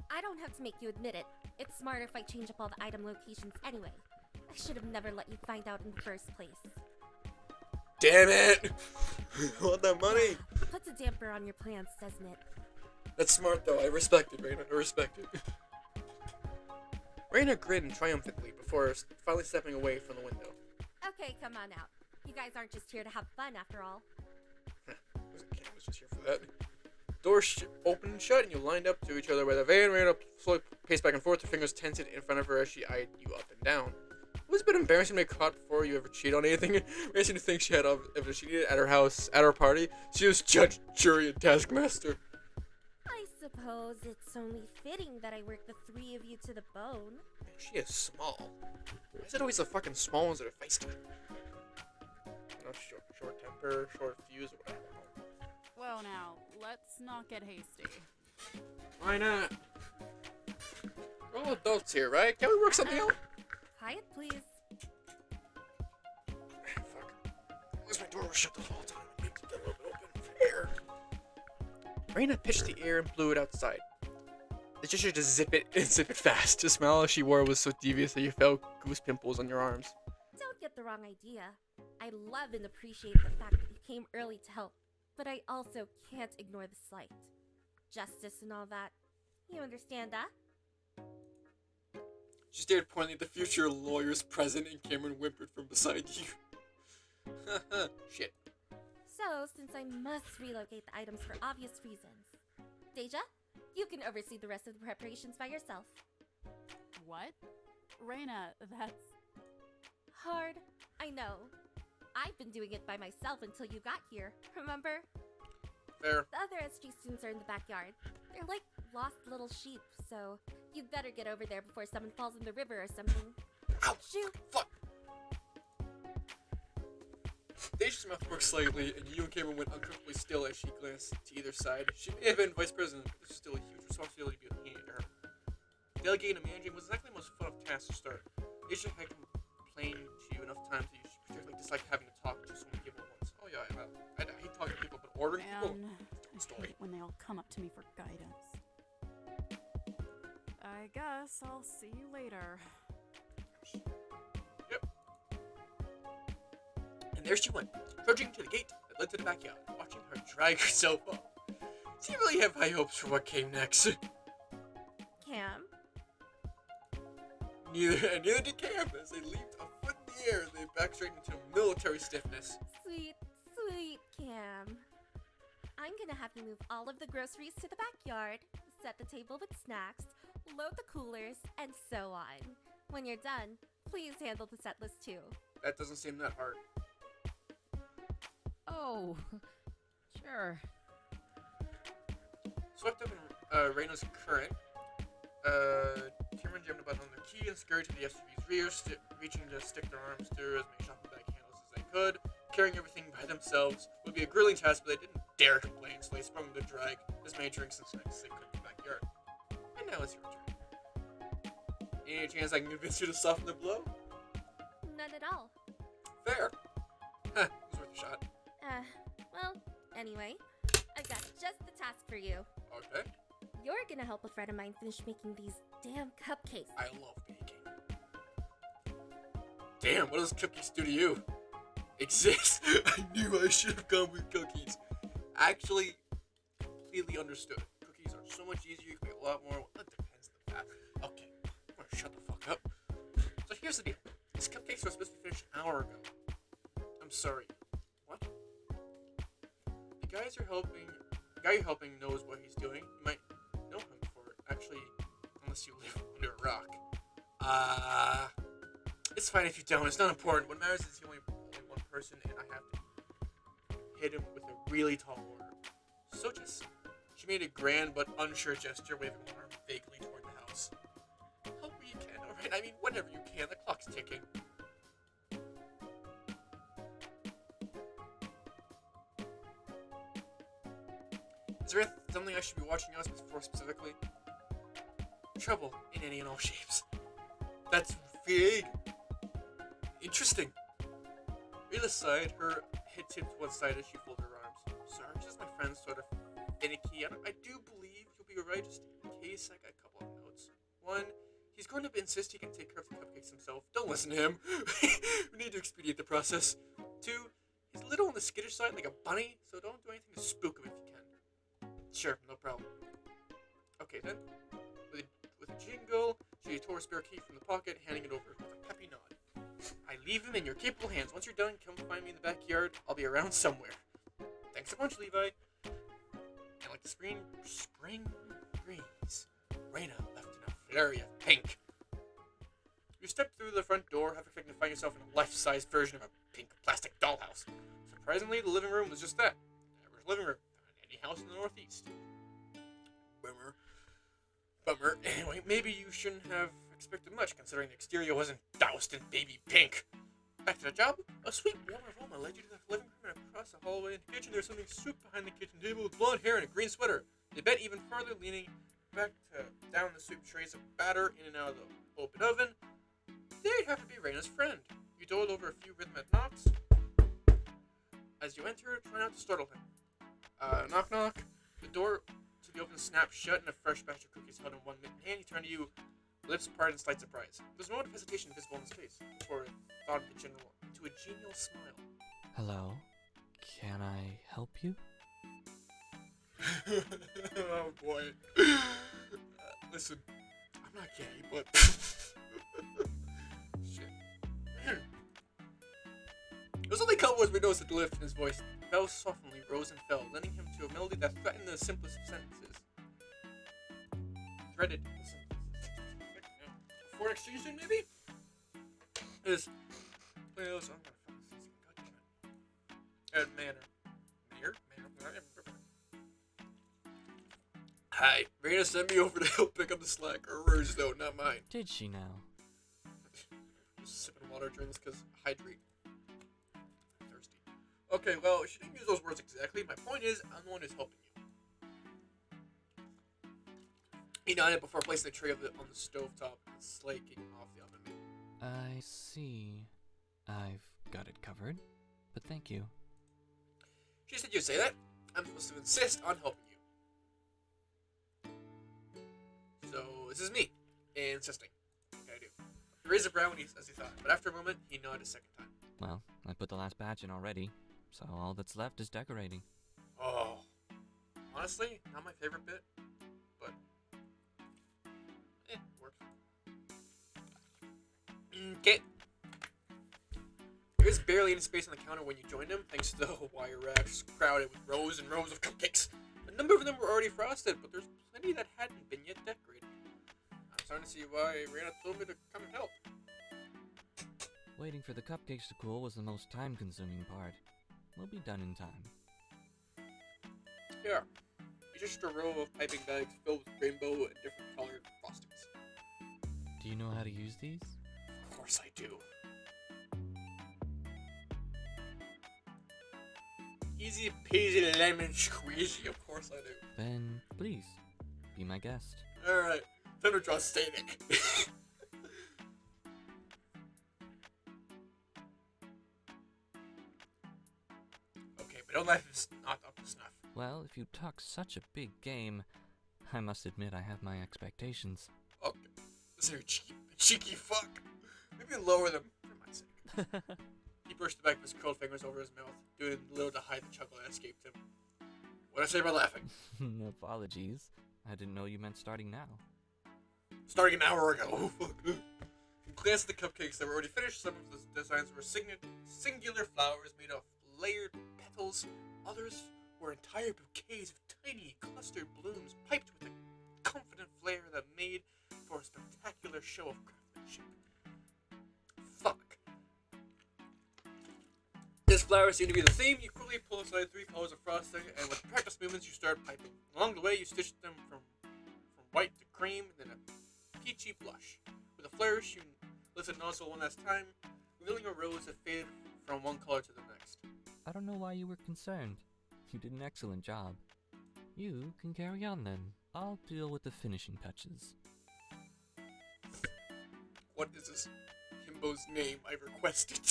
I don't have to make you admit it. It's smarter if I change up all the item locations anyway. I should have never let you find out in the first place. Damn it! I want that money! Puts a damper on your plans, doesn't it? That's smart though, I respect it, Raina. I respect it. Raina grinned triumphantly before finally stepping away from the window. Okay, come on out. You guys aren't just here to have fun after all. I was just here for that. Doors opened and shut, and you lined up to each other by the van. Raina slowly paced back and forth, her fingers tensed in front of her as she eyed you up and down. It was a bit embarrassing to be caught before you ever cheat on anything. Raina seemed to think she had evidence she needed at her house, at her party. She was judge, jury, and taskmaster. I suppose it's only fitting that I work the three of you to the bone. Man, she is small. Why is it always the fucking small ones that are feisty? No, short temper, short fuse, or whatever. Well, now, let's not get hasty. Why not? We're all adults here, right? Can we work something out? Quiet, please. Fuck. At least my door was shut the whole time. I need to get a little bit open for air. Raina pitched the air and blew it outside. The gesture to zip it fast. The smile she wore was so devious that you felt goose pimples on your arms. Don't get the wrong idea. I love and appreciate the fact that you came early to help, but I also can't ignore the slight. Justice and all that. You understand that? She stared pointedly at the future lawyers present, and Cameron whimpered from beside you. Shit. So, since I must relocate the items for obvious reasons, Deja, you can oversee the rest of the preparations by yourself. What? Raina, that's... Hard, I know. I've been doing it by myself until you got here, remember? Fair. The other SG students are in the backyard. They're like lost little sheep, so you'd better get over there before someone falls in the river or something. Ow! Shoot! Fuck! Deja's mouth worked slightly, and you and Cameron went uncomfortably still as she glanced to either side. She may have been vice president, but this is still a huge responsibility to be handed to her. Delegating and managing was exactly the most fun of tasks to start. Deja had complained to you enough times that you particularly disliked having to talk to so many people at once. Oh yeah, I hate talking to people, but ordering people? And I Story. hate when they all come up to me for guidance. I guess I'll see you later. Yep. And there she went, trudging to the gate that led to the backyard, watching her drag herself up. So you really have high hopes for what came next. Cam? Neither did Cam, as they leaped a foot in the air and they back straight into military stiffness. Sweet, sweet Cam. I'm gonna have you move all of the groceries to the backyard, set the table with snacks, load the coolers, and so on. When you're done, please handle the set list too. That doesn't seem that hard. Oh, sure. Swept up in Raina's current, Cameron jammed a button on the key and scurried to the SUV's rear, reaching to stick their arms through as many shopping bag handles as they could. Carrying everything by themselves would be a grueling task, but they didn't dare complain, so they sprung the drag as many drinks and snacks as they could in the backyard. And now it's your turn. Any chance I can convince you to soften the blow? None at all. Fair. Huh, it was worth a shot. Well, anyway, I've got just the task for you. Okay. You're gonna help a friend of mine finish making these damn cupcakes. I love baking. Damn, what does cookies do to you? Exist. I knew I should have gone with cookies. Actually, completely understood. Cookies are so much easier. You can make a lot more. Well, it depends on the fat. Okay, I'm gonna shut the fuck up. So here's the deal. These cupcakes were supposed to be finished an hour ago. I'm sorry. What? The guy you're helping knows what he's doing. You might know him for actually, unless you live under a rock. It's fine if you don't. It's not important. What matters is only one person, and I have to hit him with a really tall order. So she made a grand but unsure gesture, waving one arm vaguely toward the house. Help me you can, alright? I mean, whenever you can. The clock's ticking. Is there something I should be watching out for specifically? Trouble in any and all shapes. That's vague. Interesting. Rayla's sighed, her head tipped to one side as she folded her arms. Sorry, just my friend's sort of finicky. I do believe you'll be alright, just in case. I got a couple of notes. One, he's going to insist he can take care of the cupcakes himself. Don't listen to him. We need to expedite the process. Two, he's a little on the skittish side, like a bunny, so don't do anything to spook him if you can. Sure, no problem. Okay then. With a jingle, she tore a spare key from the pocket, handing it over with a peppy nod. I leave him in your capable hands. Once you're done, come find me in the backyard. I'll be around somewhere. Thanks a bunch, Levi. And like the spring breeze, Raina left in a flurry of pink. You step through the front door, half expecting to find yourself in a life-size version of a pink plastic dollhouse. Surprisingly, the living room was just that. Average living room. Any house in the Northeast. Bummer. Anyway, maybe you shouldn't have expected much, considering the exterior wasn't doused in baby pink. Back to the job. A sweet warm aroma led you to the living room and across the hallway. In the kitchen, there's something swoop behind the kitchen table with blonde hair and a green sweater. They bent even further, leaning back to down the soup trays of batter in and out of the open oven. They'd have to be Raina's friend. You doled over a few rhythmic knocks. As you enter, try not to startle him. Knock knock. The door to the oven snapped shut, and a fresh batch of cookies held in one mittened hand. He turned to you, lips apart in slight surprise. There's no hesitation visible in his face, before it thawed into a genial smile. Hello? Can I help you? Oh boy. Listen, I'm not gay, but... Shit. It was only a couple words we noticed the lift in his voice. The bell softly rose and fell, lending him to a melody that threatened the simplest of sentences. Dreaded. Foreign exchange thing, maybe? Is... Well, I'm gonna fuck this. Goddammit. Manor. Hi. Raina sent me over to help pick up the slack. Her words, though, not mine. Did she now? Just sipping water during this because hydrate. I'm thirsty. Okay, well, she didn't use those words exactly. My point is, I'm the one who's helping you. He nodded before placing the tray on the stovetop and slaking off the oven mitt. I see. I've got it covered, but thank you. She said you'd say that. I'm supposed to insist on helping you. So, this is me, insisting. Okay, I do. He raised a brow as he thought, but after a moment, he nodded a second time. Well, I put the last batch in already, so all that's left is decorating. Oh. Honestly, not my favorite bit, but... works. Okay. There was barely any space on the counter when you joined him, thanks to the wire racks crowded with rows and rows of cupcakes. A number of them were already frosted, but there's plenty that hadn't been yet decorated. I'm starting to see why Raina told me to come and help. Waiting for the cupcakes to cool was the most time-consuming part. We'll be done in time. Here, it's just a row of piping bags filled with rainbow and different colored frostings. Do you know how to use these? Of course I do. Easy peasy lemon squeezy, of course I do. Then, please, be my guest. Alright, time to draw Static. Okay, but don't let him not up to snuff. Well, if you talk such a big game, I must admit I have my expectations. Okay, this is a cheeky fuck. Maybe lower them, for my sake. He brushed the back of his curled fingers over his mouth, doing little to hide the chuckle that escaped him. What did I say about laughing? Apologies. I didn't know you meant starting now. Starting an hour ago. Oh, fuck. You glanced at the cupcakes that were already finished. Some of the designs were singular flowers made of layered petals. Others were entire bouquets of tiny clustered blooms piped with a confident flair that made for a spectacular show of craftsmanship. Fuck. This flower seemed to be the theme. You quickly pull aside 3 colors of frosting, and with practice movements, you start piping. Along the way, you stitched them from white to cream, then a peachy blush. With a flourish, you lifted the nozzle one last time, revealing a rose that faded from one color to the next. I don't know why you were concerned. You did an excellent job. You can carry on then. I'll deal with the finishing touches. What is this himbo's name I requested?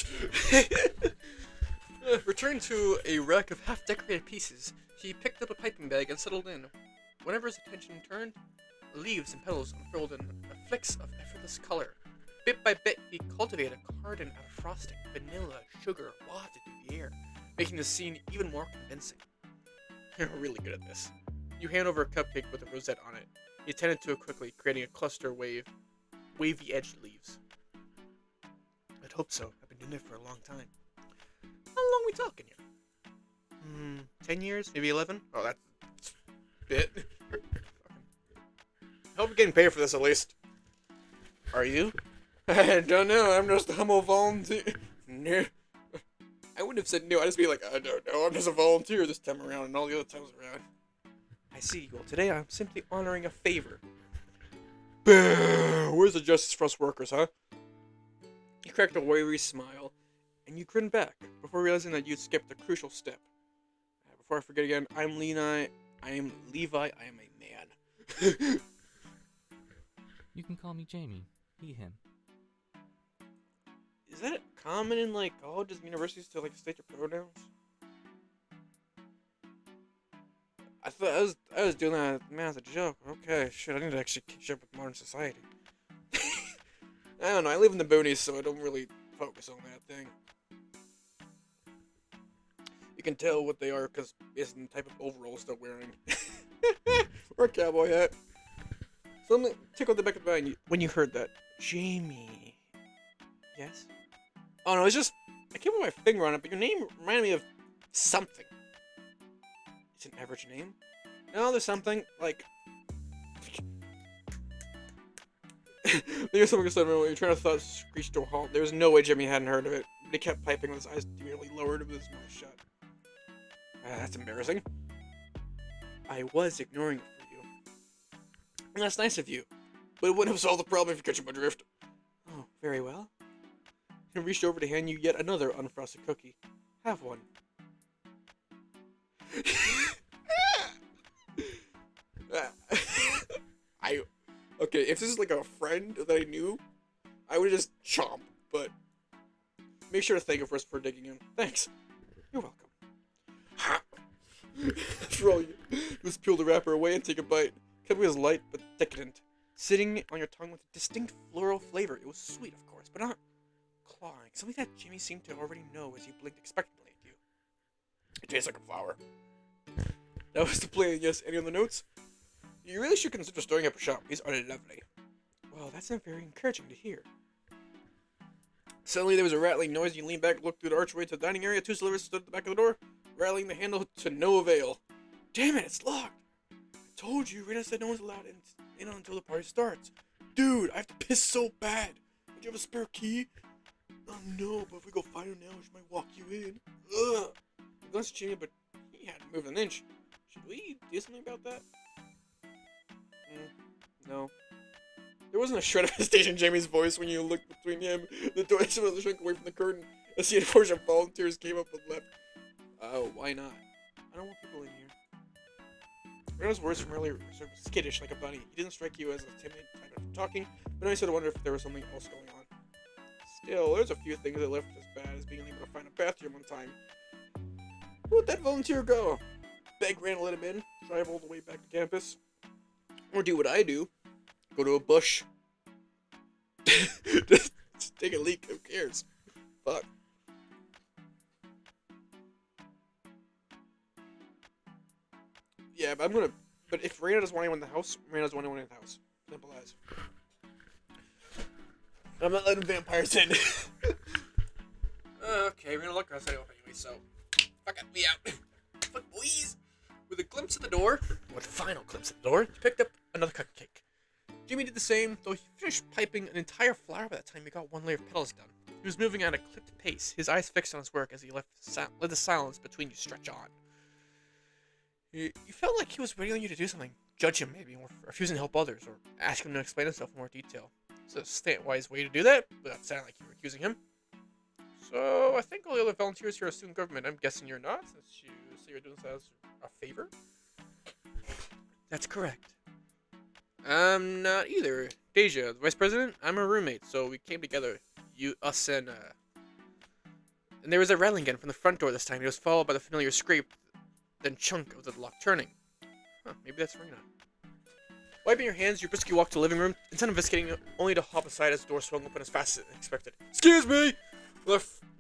Returned to a rack of half-decorated pieces, he picked up a piping bag and settled in. Whenever his attention turned, leaves and petals unfurled in flecks of effortless color. Bit by bit, he cultivated a garden out of frosting, vanilla, sugar wafted through the air, making the scene even more convincing. You're really good at this. You hand over a cupcake with a rosette on it. He attended to it quickly, creating a cluster of wavy-edged leaves. I'd hope so. I've been doing it for a long time. How long are we talking here? 10 years? Maybe 11? Oh, that's a bit. I hope you're getting paid for this at least. Are you? I don't know. I'm just a humble volunteer. No. I wouldn't have said no. I'd just be like, I don't know. I'm just a volunteer this time around and all the other times around. I see. Well, today I'm simply honoring a favor. Where's the justice for us workers, huh? You cracked a watery smile, and you grinned back, before realizing that you'd skipped a crucial step. Before I forget again, I'm Levi, I am a man. You can call me Jamie. He, him. Is that common in, like, colleges and universities to, like, state your pronouns? I thought I was doing that, man, as a joke. Okay, shit, I need to actually catch up with modern society. I don't know, I live in the boonies, so I don't really focus on that thing. You can tell what they are, because it's the type of overalls they're wearing. Or a cowboy hat. Something tickled the back of the mind when you heard that. Jamie. Yes? Oh no, it's just, I can't put my finger on it, but your name reminded me of something. It's an average name? No, there's something, like... There's something sudden when you're trying to thought screeched to a halt. There was no way Jimmy hadn't heard of it, but he kept piping with his eyes nearly lowered with his mouth shut. That's embarrassing. I was ignoring it for you. And that's nice of you, but it wouldn't have solved the problem if you catch my drift. Oh, very well. He reached over to hand you yet another unfrosted cookie. Have one. Okay, if this is like a friend that I knew, I would just chomp, but make sure to thank him first for digging in. Thanks. You're welcome. After all, you just peel the wrapper away and take a bite. Cookie was light but decadent, sitting on your tongue with a distinct floral flavor. It was sweet, of course, but not clawing. Something that Jimmy seemed to already know as he blinked expectantly at you. It tastes like a flower. That was the plan, yes. Any other notes? You really should consider storing up a shop. These are lovely. Well, that's not very encouraging to hear. Suddenly, there was a rattling noise. You leaned back, looked through the archway to the dining area. 2 servants stood at the back of the door, rattling the handle to no avail. Damn it, it's locked. I told you, Rita said no one's allowed in until the party starts. Dude, I have to piss so bad. Do you have a spare key? Oh no, but if we go find her now, she might walk you in. Ugh. I glanced at Jimmy, but he hadn't moved an inch. Should we do something about that? No. There wasn't a shred of hesitation in Jamie's voice when you looked between him and the door. Someone shrank away from the curtain as he and a portion of volunteers came up and left. Oh, why not? I don't want people in here. Rena's words from earlier were sort of skittish like a bunny. He didn't strike you as a timid type of talking, but now you sort of wonder if there was something else going on. Still, there's a few things that left as bad as being unable to find a bathroom on time. Where'd that volunteer go? Beg Rand to let him in, drive all the way back to campus. Or do what I do. Go to a bush. just take a leak, who cares? Fuck. Yeah, but I'm gonna. But if Reina doesn't want anyone in the house, Reina doesn't want anyone in the house. Simple as. I'm not letting vampires in. Okay, we're gonna look outside anyway, so. Fuck it, we out. Fuck boys. With a glimpse of the door, what final glimpse of the door, he picked up another cupcake. Jimmy did the same, though he finished piping an entire flower by the time he got one layer of petals done. He was moving at a clipped pace, his eyes fixed on his work as he let the silence between you stretch on. You felt like he was waiting on you to do something. Judge him, maybe, or refusing to help others, or ask him to explain himself in more detail. It's a stand-wise way to do that, without sounding like you were accusing him. So, I think all the other volunteers here are student government. I'm guessing you're not, since you say you're doing this as a favor? That's correct. I'm not either. Deja, the vice president, I'm her roommate, so we came together. Us, and there was a rattling again from the front door this time. It was followed by the familiar scrape, then chunk of the lock turning. Huh, maybe that's Rena. Wiping your hands, you briskly walked to the living room, instead of investigating, only to hop aside as the door swung open as fast as expected. Excuse me!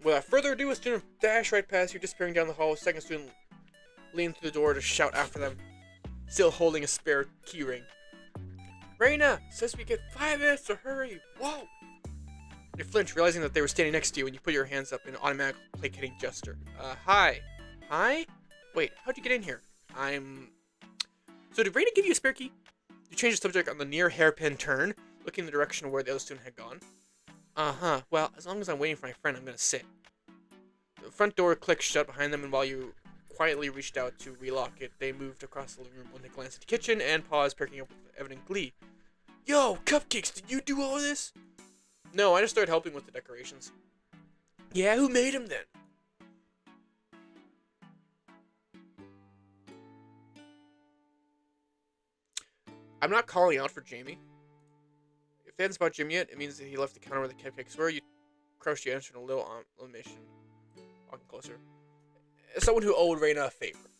Without further ado, a student dashed right past you, disappearing down the hall. A second student leaned through the door to shout after them, still holding a spare keyring. Reina! Says we get 5 minutes to hurry! Whoa! You flinched, realizing that they were standing next to you, and you put your hands up in an automatic placating gesture. Hi. Hi? Wait, how'd you get in here? So did Reina give you a spare key? You changed the subject on the near hairpin turn, looking in the direction where the other student had gone. Uh-huh. Well, as long as I'm waiting for my friend, I'm gonna sit. The front door clicked shut behind them, and while you quietly reached out to relock it, they moved across the living room when they glanced at the kitchen and paused, perking up with evident glee. Yo, cupcakes, did you do all of this? No, I just started helping with the decorations. Yeah, who made them then? I'm not calling out for Jamie. If they hadn't spotted Jim yet, it means that he left the counter where the cupcakes were. You crouched your answer in a little mission. Walking closer. As someone who owed Reina a favor.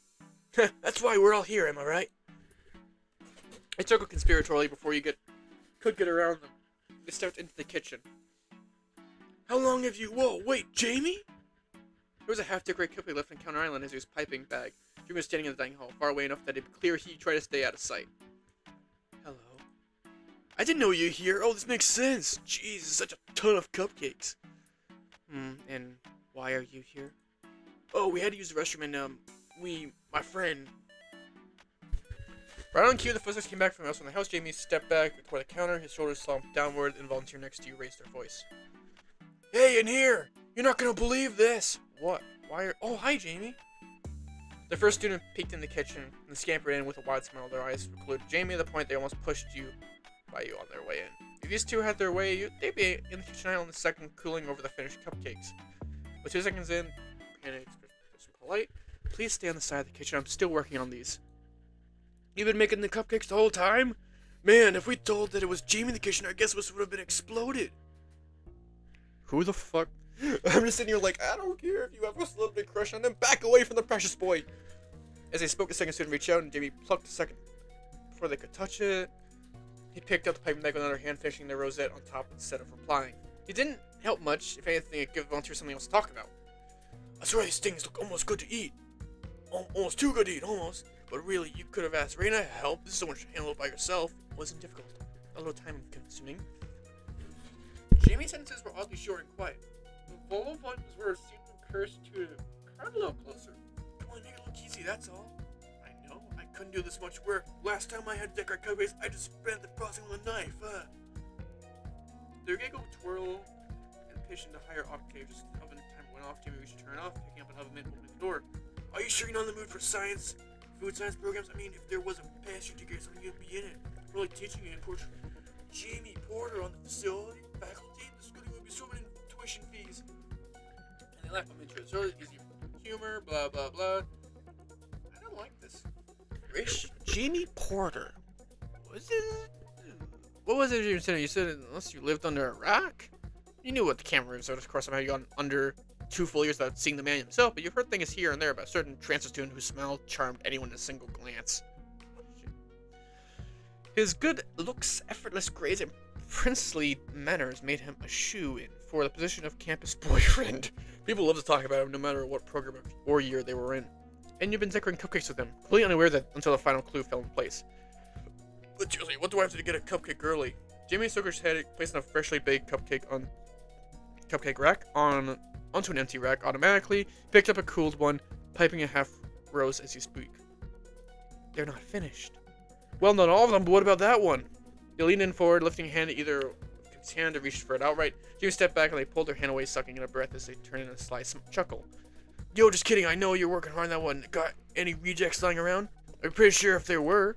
That's why we're all here, am I right? It took a conspiratorially before you could get around them. They stepped into the kitchen. How long have you... Whoa, wait, Jamie? There was a half-decorated cupcake left on Counter Island as he was piping back. Jimmy was standing in the dining hall, far away enough that it would be clear he tried to stay out of sight. Hello. I didn't know you were here. Oh, this makes sense. Jeez, such a ton of cupcakes. And why are you here? Oh, we had to use the restroom and, my friend... Right on cue, the footsteps came back from the house. When the house, Jamie stepped back toward the counter, his shoulders slumped downward, and the volunteer next to you raised their voice. Hey, in here! You're not gonna believe this! What? Why are... Oh, hi, Jamie! The first student peeked in the kitchen and scampered in with a wide smile. Their eyes glued to Jamie at the point they almost pushed you on their way in. If these two had their way, they'd be in the kitchen aisle in a second, cooling over the finished cupcakes. But 2 seconds in, panic, polite. Please stay on the side of the kitchen. I'm still working on these. You've been making the cupcakes the whole time? Man, if we told that it was Jamie in the kitchen, our guest list would have been exploded. Who the fuck? I'm just sitting here like, I don't care if you have a celebrity crush on them. Back away from the precious boy. As they spoke, the second student reached out, and Jamie plucked the second before they could touch it. He picked up the piping bag with another hand, finishing the rosette on top instead of replying. He didn't help much. If anything, it gave the volunteer something else to talk about. I swear these things look almost good to eat. Almost too good to eat, almost. But really, you could have asked Reina to help. This is so much to handle it by yourself. It wasn't difficult. A little time consuming. Jamie's sentences were oddly short and quiet. The Volo point was where it seemed to encourage you to crowd a little closer. Only make it look easy, that's all. I know. I couldn't do this much work. Last time I had to decorate cupcakes, I just spent the frosting on the knife. Their giggle twirl and pitch into higher octave. Just oven time went off. Jamie reached to turn it off, picking up an oven mitt and opening the door. Are you sure you're not in the mood for science? Food science programs? I mean, if there was a pastry degree or something, you'd be in it. Really teaching you in portrait. Jamie Porter on the facility, faculty, the school would be so many tuition fees. And they laughed at me too. It's really easy humor, blah blah blah. I don't like this. Jamie Porter. What was it you said? You said unless you lived under a rock? You knew what the camera is, so of course somehow you got under 2 full years without seeing the man himself, but you've heard things here and there about a certain transfer student whose smile charmed anyone in a single glance. His good looks, effortless grace, and princely manners made him a shoo-in for the position of campus boyfriend. People love to talk about him no matter what program or year they were in. and you've been decorating cupcakes with them, completely unaware that until the final clue fell in place. But seriously, what do I have to get a cupcake early? Jamie shook his head, placing a freshly baked cupcake rack onto an empty rack automatically, picked up a cooled one, piping a half rose as he spoke. They're not finished. Well, not all of them, but what about that one? They leaned in forward, lifting a hand to either his hand to reach for it outright. Jamie stepped back and they pulled their hand away, sucking in a breath as they turned in a sly chuckle. Yo, just kidding, I know you're working hard on that one. Got any rejects lying around? I'm pretty sure if there were.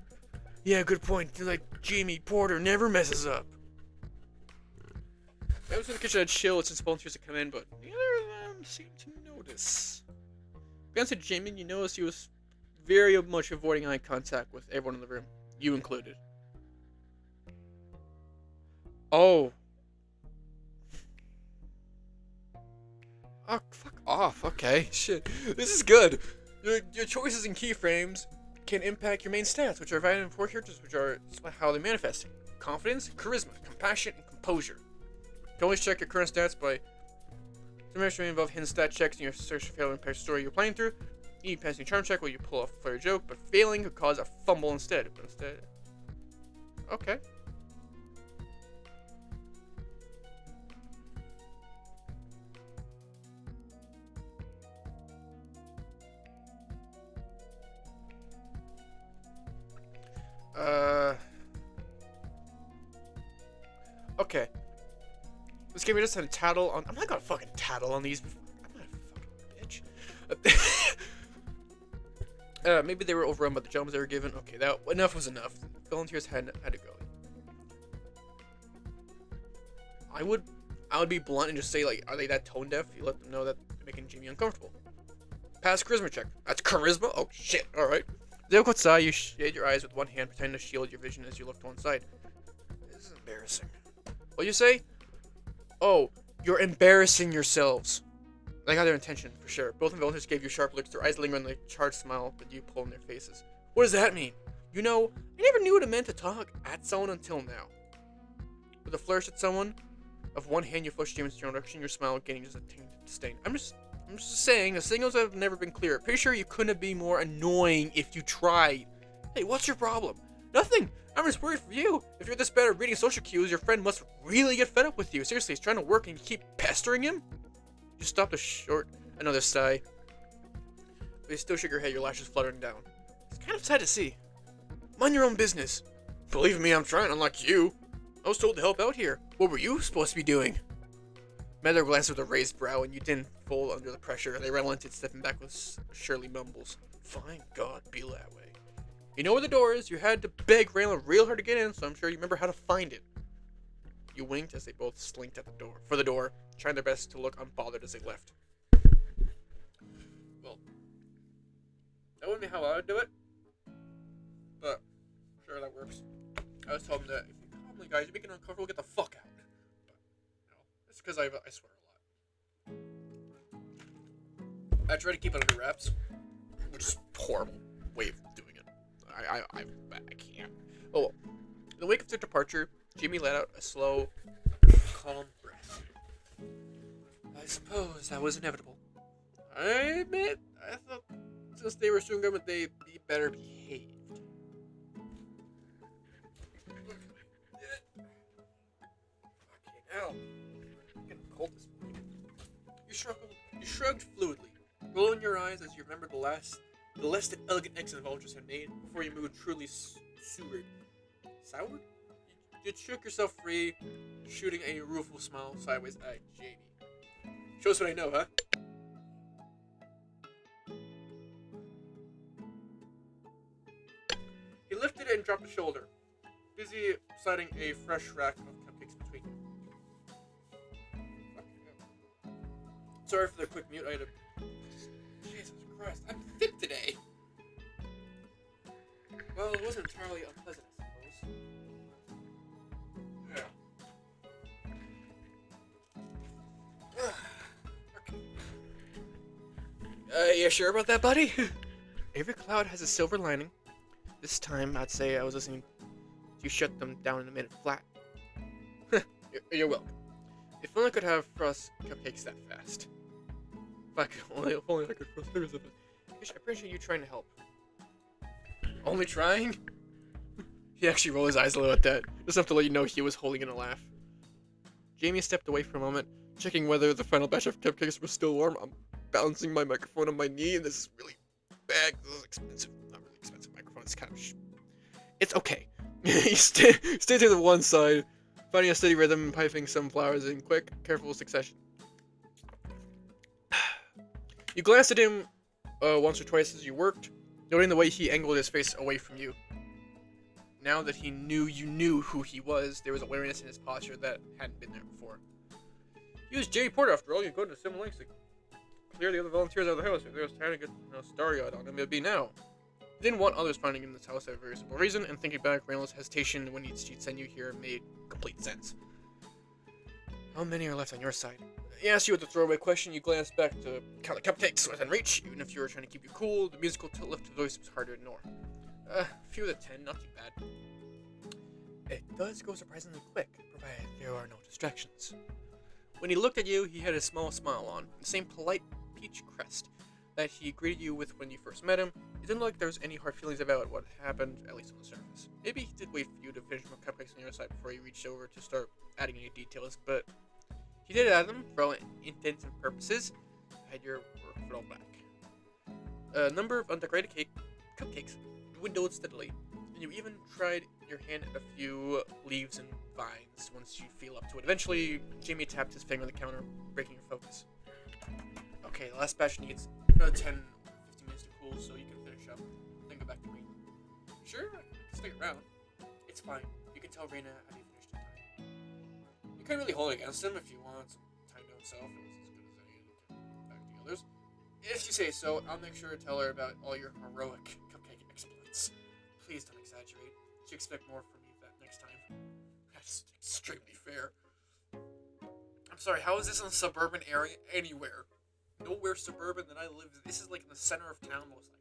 Yeah, good point. Like Jamie Porter never messes up. I was in the kitchen had chilled since volunteers had come in, but neither of them seemed to notice. Glanced at Jamie, you noticed he was very much avoiding eye contact with everyone in the room, you included. Oh. Oh, fuck off. Okay, shit. This is good. Your choices in keyframes can impact your main stats, which are divided into 4 characters, which are how they manifest. Confidence, charisma, compassion, and composure. You can always check your current stats by may involve hidden stat checks in your search for failing impact story you're playing through. You need passing charm check where you pull off a flare joke, but failing could cause a fumble instead. But instead, okay. Okay. This game just had a tattle on. I'm not gonna fucking tattle on these. I'm not a fucking bitch. Maybe they were overrun by the jumps they were given. Okay, that enough was enough. Volunteers had to go. I would be blunt and just say, like, are they that tone deaf? You let them know that they're making Jamie uncomfortable. Pass charisma check. That's charisma? Oh shit! All right. Zayokotsa, you shade your eyes with one hand, pretending to shield your vision as you look to one side. This is embarrassing. What'd you say? Oh, you're embarrassing yourselves. I got their intention, for sure. Both volunteers gave you sharp looks, their eyes lingering on the charred smile that you pulled in their faces. What does that mean? You know, I never knew what it meant to talk at someone until now. With a flourish at someone, of one hand you flush James in your own direction, your smile gaining just a tinge of disdain. I'm just saying, the signals have never been clear. Pretty sure you couldn't be more annoying if you tried. Hey, what's your problem? Nothing! I'm just worried for you. If you're this bad at reading social cues, your friend must really get fed up with you. Seriously, he's trying to work and you keep pestering him? You stopped a short, another sigh. But you still shook your head, your lashes fluttering down. It's kind of sad to see. Mind your own business. Believe me, I'm trying, unlike you. I was told to help out here. What were you supposed to be doing? Mather glanced with a raised brow, and you didn't fold under the pressure. They relented, stepping back with Shirley mumbles. Fine God, be that way. You know where the door is. You had to beg Raylan real hard to get in, so I'm sure you remember how to find it. You winked as they both slinked at the door, trying their best to look unbothered as they left. Well, that wouldn't be how I would do it, but sure, that works. I was told him that if you calmly, guys, you're making it uncomfortable, get the fuck out. But, you know, it's because I swear a lot. I try to keep it under wraps, which is a horrible way of doing it. I can't. Oh well. In the wake of their departure, Jamie let out a slow, calm breath. I suppose that was inevitable. I admit, I thought since they were student government, they'd be better behaved. Okay, now. I'm getting cold this morning. You shrugged fluidly, rolling your eyes as you remembered the less than elegant exit the vultures had made before you moved truly soured. Soured? You shook yourself free, shooting a rueful smile sideways at Jamie. Shows what I know, huh? He lifted it and dropped a shoulder, busy sliding a fresh rack of cupcakes between you. Sorry for the quick mute item. Jesus Christ, I'm thick today. Well, it wasn't entirely unpleasant, I suppose. Yeah. Okay. You sure about that, buddy? Every cloud has a silver lining. This time, I'd say I was listening. You shut them down in a minute flat. You're welcome. If only I could have frost cupcakes that fast. If only I could frost fingers of it. I appreciate you trying to help. Only trying? He actually rolled his eyes a little at that, just enough to let you know he was holding in a laugh. Jamie stepped away for a moment, checking whether the final batch of cupcakes was still warm. I'm balancing my microphone on my knee, and this is really bad. This is expensive. Not really expensive microphone. It's kind of it's okay. He stayed to the one side, finding a steady rhythm and piping some flowers in quick, careful succession. You glanced at him once or twice as you worked, noting the way he angled his face away from you. Now that he knew you knew who he was, there was a wariness in his posture that hadn't been there before. He was Jerry Porter, after all. You go to some lengths to clear the other volunteers out of the house. If they was trying to get starry-eyed on him, it'd be now. He didn't want others finding him in this house for a very simple reason, and thinking back, Reynolds' hesitation when she'd send you here made complete sense. How many are left on your side? He asked you with a throwaway question. You glanced back to count the cupcakes within reach. Even if you were trying to keep you cool, the musical lift of voice was hard to ignore. Few of the 10, not too bad. It does go surprisingly quick, provided there are no distractions. When he looked at you, he had a small smile on, the same polite peach crest that he greeted you with when you first met him. It didn't look like there was any hard feelings about what happened, at least on the surface. Maybe he did wait for you to finish more cupcakes on your side before he reached over to start adding any details, but he did add them for all intents and purposes. Had your workflow back. A number of undecorated cupcakes dwindled steadily, and you even tried your hand at a few leaves and vines once you feel up to it. Eventually, Jamie tapped his finger on the counter, breaking your focus. Okay, the last batch needs another 10-15 minutes to cool, so you can finish up. Then go back to me. Sure, I can stick around. It's fine. You can tell Reina how you finished in time. You can't really hold it against him if you want some time to himself. It was as good as any who can back the others. If you say so, I'll make sure to tell her about all your heroic cupcake exploits. Please don't exaggerate. She expect more from me that next time. That's extremely fair. I'm sorry, how is this in a suburban area anywhere? Nowhere suburban that I live. This is like in the center of town, most likely.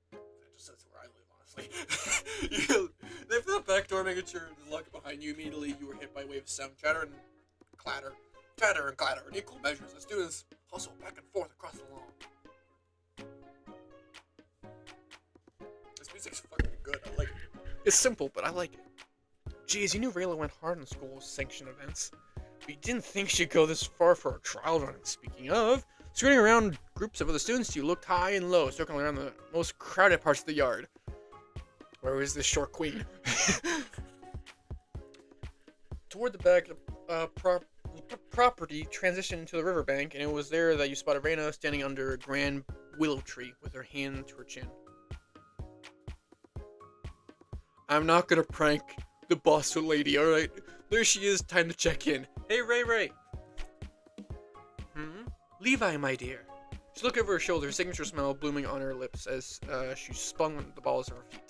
That just says where I live, honestly. They opened the back door, making sure to lock it behind you. Immediately, you were hit by a wave of sound, chatter and clatter. Chatter and clatter in equal measures. The students hustle back and forth across the lawn. This music's fucking good. I like it. It's simple, but I like it. Geez, you knew Rayla went hard on school's sanctioned events. But you didn't think she'd go this far for a trial run. Speaking of, skirting around groups of other students, you looked high and low, circling around the most crowded parts of the yard. Where was this short queen? Toward the back, property transitioned into the riverbank, and it was there that you spotted Reina standing under a grand willow tree with her hand to her chin. I'm not gonna prank the boss lady, alright? There she is, time to check in. Hey, Ray. Levi, my dear. She looked over her shoulder, her signature smile blooming on her lips as she spun the balls of her feet.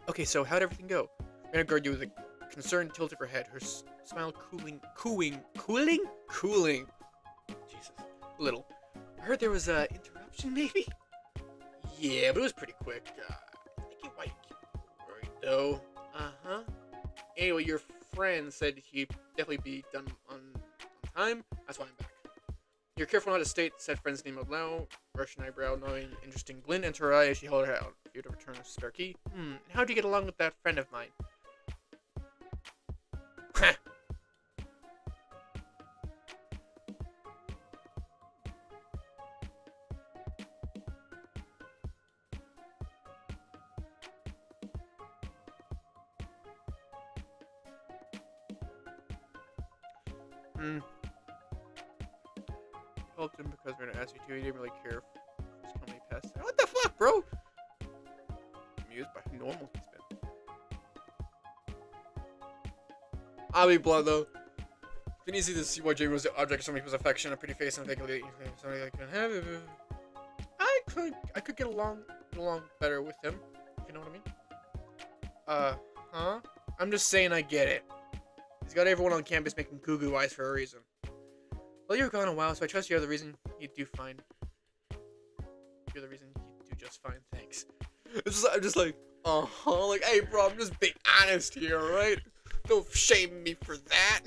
Okay, so how'd everything go? Reina regarded you with a concerned tilt of her head, her smile cooling? Jesus, a little. I heard there was a interruption, maybe? Yeah, but it was pretty quick. I think you might keep worried, though. Uh-huh. Anyway, your friend said he'd definitely be done on time. That's why I'm back. You're careful not to state said friend's name out loud. Russian eyebrow, knowing interesting glint into her eye as she held her out for you to return a spare key. How'd you get along with that friend of mine? Helped him because we're gonna ask you to. He didn't really care if his company passed. What the fuck, bro? Amused by how normal he's been. I'll be blunt though. It's easy to see why Jamie was the object of so many people's affection. A pretty face and vaguely something I can have. I could get along better with him. If you know what I mean? I'm just saying I get it. He's got everyone on campus making goo-goo eyes for a reason. Well, you're gone a while, so I trust you're the reason he'd do fine. You're the reason he'd do just fine, thanks. I'm just like, like, hey bro, I'm just being honest here, right? Don't shame me for that.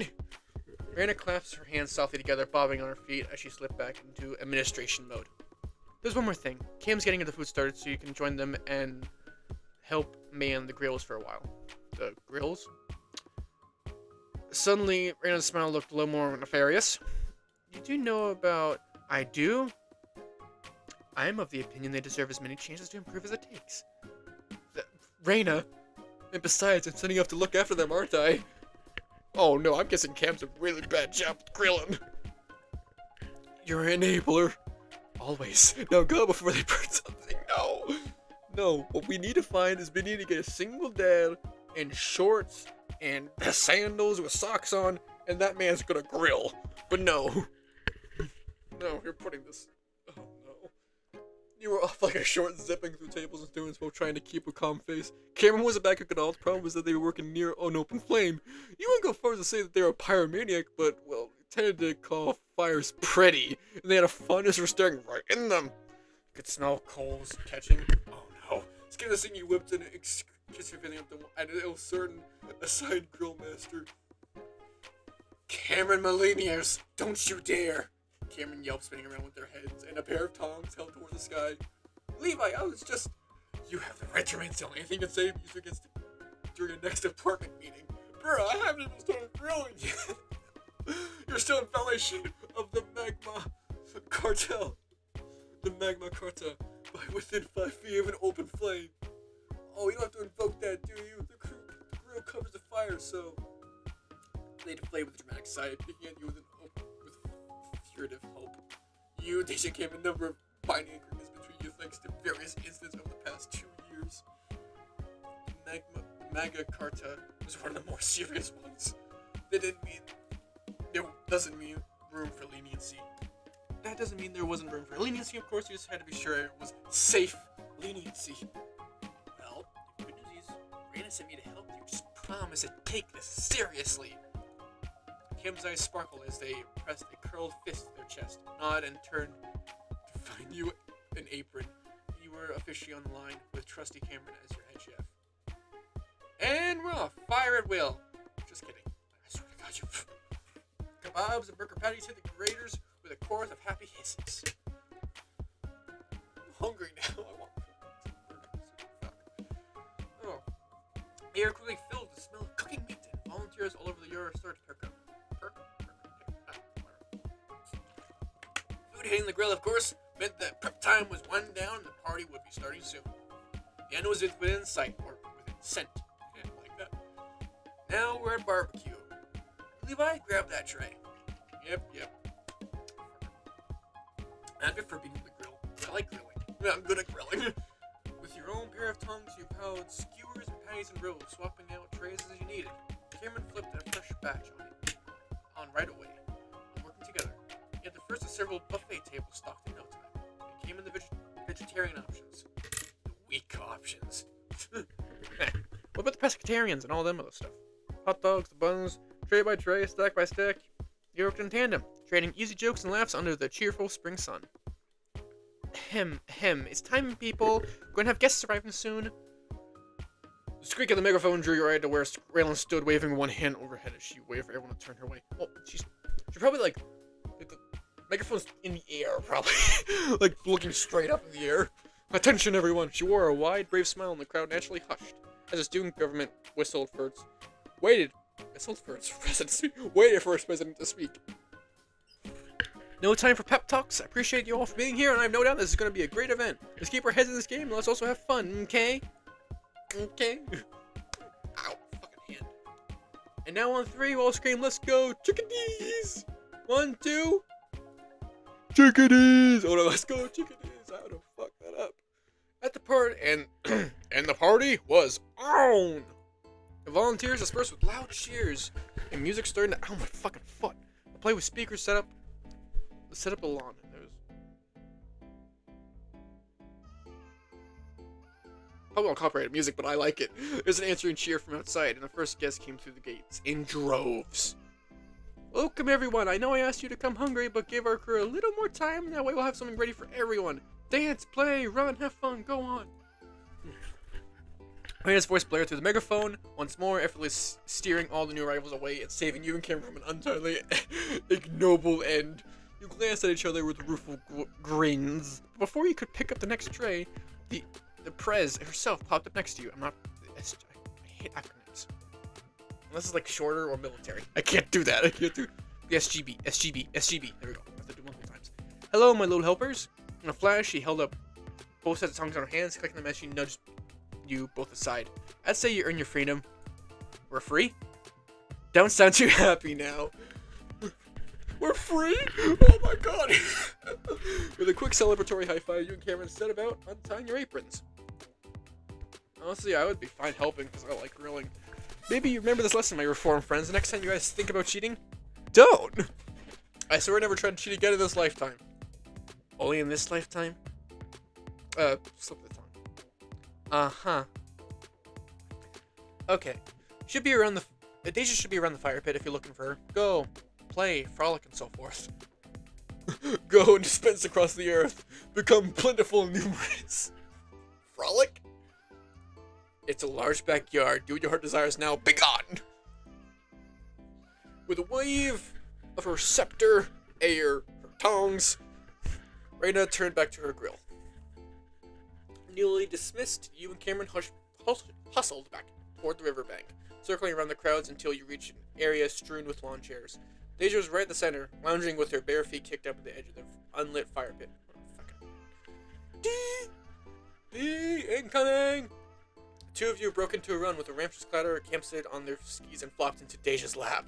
Raina claps her hands softly together, bobbing on her feet as she slipped back into administration mode. There's one more thing. Cam's getting the food started so you can join them and help man the grills for a while. The grills? Suddenly, Raina's smile looked a little more nefarious. You do know about... I do? I am of the opinion they deserve as many chances to improve as it takes. Raina? And besides, I'm sending you off to look after them, aren't I? Oh no, I'm guessing Cam's a really bad job with grilling. You're an enabler. Always. Now go before they burn something. No. No, what we need to find is we need to get a single dad in shorts and sandals with socks on, and that man's gonna grill. But no. No, you're putting this... Oh no. You were off like a short, zipping through tables and students while trying to keep a calm face. Cameron wasn't back at all. The problem was that they were working near an open flame. You wouldn't go far as to say that they were a pyromaniac, but, well, tended to call fires pretty, and they had a fondness for staring right in them. You could smell coals catching. Oh no. Skin the thing you whipped and just everything up and it was certain assigned grill master. Cameron Malenius, don't you dare! Cameron yelped, spinning around with their heads, and a pair of tongs held toward the sky. Levi, I was just... You have the right to remain still. Anything to say you against during your next department meeting. Bruh, I haven't even started grilling yet. You're still in violation of the Magma Cartel. The Magma Cartel. By within 5 feet of an open flame. Oh, you don't have to invoke that, do you? The grill covers the fire, so... They deflate with a dramatic sigh, picking at you with furtive hope. You came a number of binding agreements between you thanks to various incidents over the past 2 years. The Magma Carta was one of the more serious ones. That doesn't mean room for leniency. That doesn't mean there wasn't room for leniency, of course, you just had to be sure it was safe leniency. Well, the good news is, Raina sent me to help you. Just promise to take this seriously. Kim's eyes sparkled as they pressed a curled fist to their chest, nod, and turned to find you an apron. You were officially on the line with Trusty Cameron as your head chef. And we're off. Fire at will. Just kidding. I swear to God, you... Kebabs and burger patties hit the graters with a chorus of happy hisses. I'm hungry now. I want burgers. Oh. The air quickly filled with the smell of cooking meat, and volunteers all over the yard started to perk up. Food hitting the grill, of course, meant that prep time was one down and the party would be starting soon. The end was within sight, or within scent. Yeah, like that. Now we're at barbecue. Levi, grab that tray. Yep. I'm good for being on the grill. I like grilling. I'm good at grilling. With your own pair of tongs, you piled skewers and patties in rows, swapping out trays as you needed. Cameron flipped a fresh batch on right away. Working together, you had the first of several buffet tables stocked in no time. It came in the vegetarian options. The weak options. What about the pescatarians and all them other stuff? Hot dogs, the buns, tray by tray, stack by stack. You worked in tandem, trading easy jokes and laughs under the cheerful spring sun. It's time, people. We're going to have guests arriving soon. The squeak of the megaphone drew your eye to where Raylan stood, waving one hand overhead as she waved for everyone to turn her way. Oh, she's probably like the megaphone's in the air, probably. Like looking straight up in the air. Attention, everyone. She wore a wide, brave smile, and the crowd naturally hushed as the student government waited for its president to speak. No time for pep talks. I appreciate you all for being here, and I have no doubt this is going to be a great event. Let's keep our heads in this game, and let's also have fun, okay? Okay. Ow, fucking hand. And now on 3, we'll all scream, let's go, chickadees! 1, 2. Chickadees! Oh no, let's go, chickadees! I would have fucked that up. At the party, and the party was on! The volunteers dispersed with loud cheers, and music starting to, ow my fucking foot. The play with speakers set up a lawn. Probably won't copyright music, but I like it. There's an answering cheer from outside, and the first guest came through the gates in droves. Welcome, everyone. I know I asked you to come hungry, but give our crew a little more time, and that way we'll have something ready for everyone. Dance, play, run, have fun, go on. Reina's voice blared through the megaphone, once more, effortlessly steering all the new arrivals away and saving you and Cameron from an entirely ignoble end. You glanced at each other with rueful grins. Before you could pick up the next tray, the Prez herself popped up next to you. I hate acronyms. Unless it's like shorter or military. I can't do that. I can't do the SGB. There we go. I have to do multiple times. Hello, my little helpers. In a flash, she held up both sets of tongues on her hands, clicking them as she nudged you both aside. I'd say you earned your freedom. We're free? Don't sound too happy now. We're free? Oh my god! With a quick celebratory high five, you and Cameron set about untying your aprons. Honestly, I would be fine helping because I like grilling. Maybe you remember this lesson, my reformed friends. The next time you guys think about cheating, don't! I swear I never tried to cheat again in this lifetime. Only in this lifetime? Slip the tongue. Uh-huh. Okay. Should be around the Deja should be around the fire pit if you're looking for her. Go. Play, frolic, and so forth. Go and dispense across the earth. Become plentiful and numerous. Frolic? It's a large backyard. Do what your heart desires now. Begone! With a wave of her scepter, her tongs, Reina turned back to her grill. Newly dismissed, you and Cameron hustled back toward the riverbank, circling around the crowds until you reach an area strewn with lawn chairs. Deja was right at the center, lounging with her bare feet kicked up at the edge of the unlit fire pit. Incoming! The two of you broke into a run with a ramparts clatter, campsite on their skis, and flopped into Deja's lap.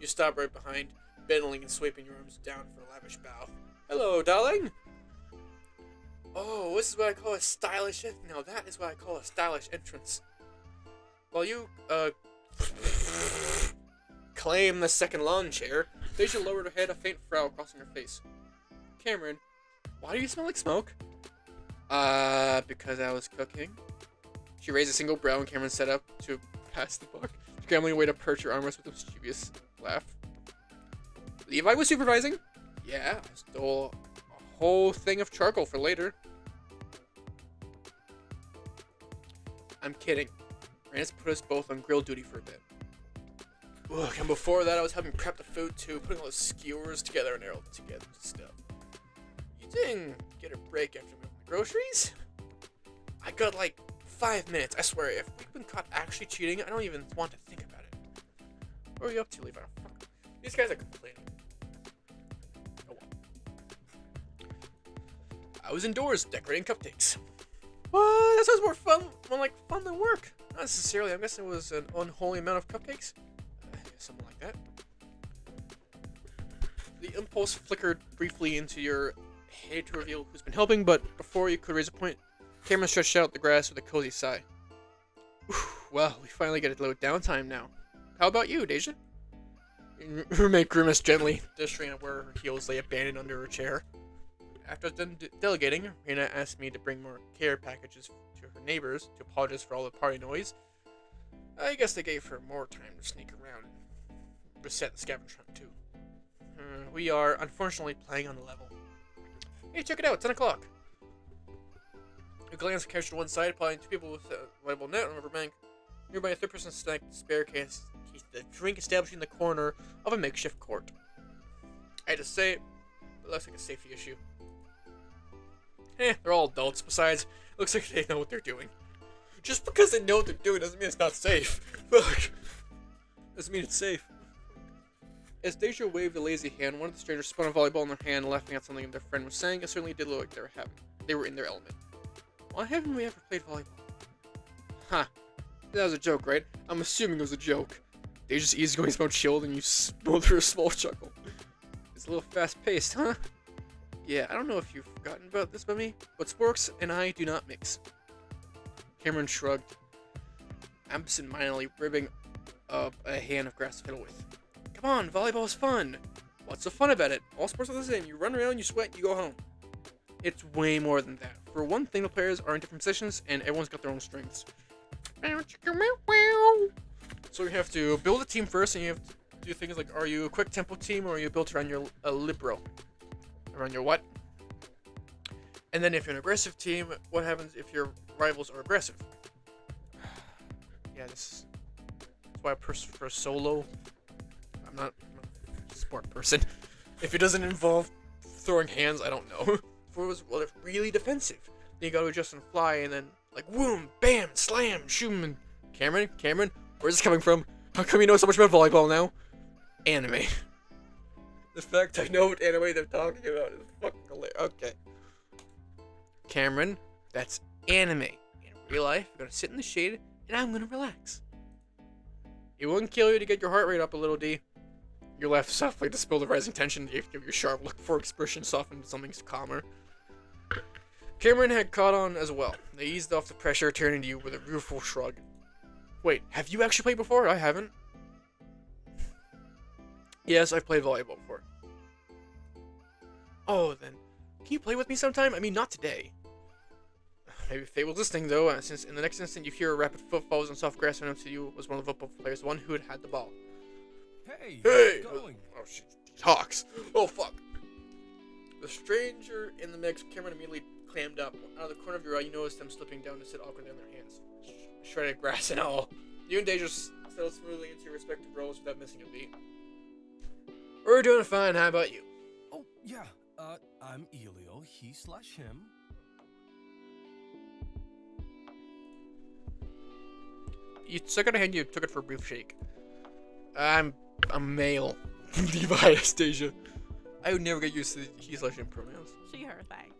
You stopped right behind, bending and sweeping your arms down for a lavish bow. Hello, darling! Oh, this is what I call a stylish... Now that is what I call a stylish entrance. While you, claim the second lawn chair, Deja lowered her head, a faint frown crossing her face. Cameron, why do you smell like smoke? Because I was cooking. She raised a single brow and Cameron set up to pass the buck, scrambling away to perch her armrest with a mischievous laugh. Levi was supervising? Yeah, I stole a whole thing of charcoal for later. I'm kidding. Rance put us both on grill duty for a bit. Ugh, and before that, I was helping prep the food too, putting all the skewers together and all together stuff. You didn't get a break after moving the groceries? I got like 5 minutes. I swear, if we've been caught actually cheating, I don't even want to think about it. What are you up to, Levi? Fuck. These guys are complaining. Oh well. I was indoors decorating cupcakes. What? That sounds more fun than work. Not necessarily. I'm guessing it was an unholy amount of cupcakes. Something like that. The impulse flickered briefly into your head to reveal who's been helping, but before you could raise a point, Cameron stretched out the grass with a cozy sigh. Well, we finally get a little downtime now. How about you, Deja? Your roommate grimaced gently, gesturing at where her heels lay abandoned under her chair. After done delegating, Reina asked me to bring more care packages to her neighbors to apologize for all the party noise. I guess they gave her more time to sneak around and reset the scavenger hunt too. We are unfortunately playing on the level. Hey, check it out, 10 o'clock. A glance couched to one side, applying two people with a reliable net on the riverbank. Nearby, a third person snagged the spare case, the drink established in the corner of a makeshift court. I had to say, it looks like a safety issue. They're all adults. Besides, it looks like they know what they're doing. Just because they know what they're doing doesn't mean it's not safe. Fuck. Doesn't mean it's safe. As Deja waved a lazy hand, one of the strangers spun a volleyball in their hand, laughing at something their friend was saying. It certainly did look like they were in their element. Why haven't we ever played volleyball? Huh. That was a joke, right? I'm assuming it was a joke. Deja's easygoing smelled chilled, and you smolder a small chuckle. It's a little fast-paced, huh? Yeah, I don't know if you've forgotten about this by me, but sporks and I do not mix. Cameron shrugged, absent-mindedly ribbing up a hand of grass to fiddle with. Come on, volleyball's fun. What's so fun about it? All sports are the same. You run around, you sweat, you go home. It's way more than that. For one thing, the players are in different positions, and everyone's got their own strengths. So you have to build a team first, and you have to do things like, are you a quick tempo team, or are you built around your libero? Around your what? And then if you're an aggressive team, what happens if your rivals are aggressive? that's why I prefer solo. I'm not a sport person. If it doesn't involve throwing hands, I don't know. If it was really defensive, then you gotta adjust and fly, and then like whoom, bam, slam, shoot, and Cameron, where's this coming from? How come you know so much about volleyball now? Anime. The fact I know what anime they're talking about is fucking hilarious. Okay. Cameron, that's anime. In real life, you're gonna sit in the shade, and I'm gonna relax. It wouldn't kill you to get your heart rate up a little, D. Your laugh softly to spill the rising tension. You give your sharp look for expression softened to something calmer. Cameron had caught on as well. They eased off the pressure, turning to you with a rueful shrug. Wait, have you actually played before? I haven't. Yes, I've played volleyball before. Oh, then, can you play with me sometime? I mean, not today. Maybe Faye was listening, though, since in the next instant you hear rapid footfalls and soft grass running up to you was one of the football players, the one who had the ball. Hey! Hey! How's it going? Oh, shit. He talks. Oh, fuck. The stranger in the mix, Cameron immediately clammed up. Out of the corner of your eye, you noticed them slipping down to sit awkwardly on their hands. Shredded grass and all. You and Deja settled smoothly into your respective roles without missing a beat. We're doing fine. How about you? Oh, yeah. I'm Elio, he/him. You took it a hand, you took it for a brief shake. I'm a male. Levi Anastasia. I would never get used to the he/him pronouns. She, her, thanks.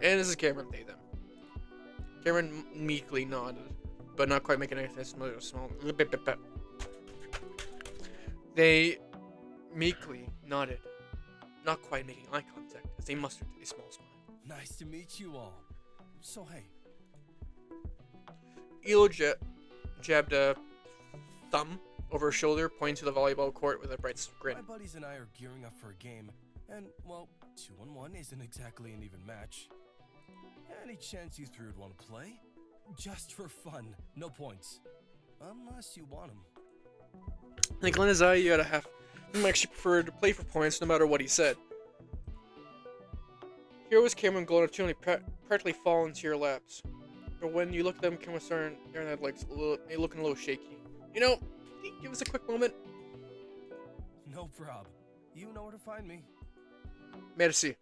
And this is Cameron, they, them. Cameron meekly nodded, but not quite making anything small. They meekly nodded, not quite making eye contact, as they mustered a small smile. Nice to meet you all. So, hey, Elo jabbed a thumb over her shoulder, pointing to the volleyball court with a bright grin. my buddies and I are gearing up for a game, and, well, 2-on-1 isn't exactly an even match. Any chance you three would want to play? Just for fun, no points. Unless you want them. I think Glenn is you gotta have him actually prefer to play for points no matter what he said. Here was Cameron going opportunely practically fall into your laps. But when you look at them, Cameron starting their legs looking a little shaky. You know, give us a quick moment. No prob. You know where to find me. Merci.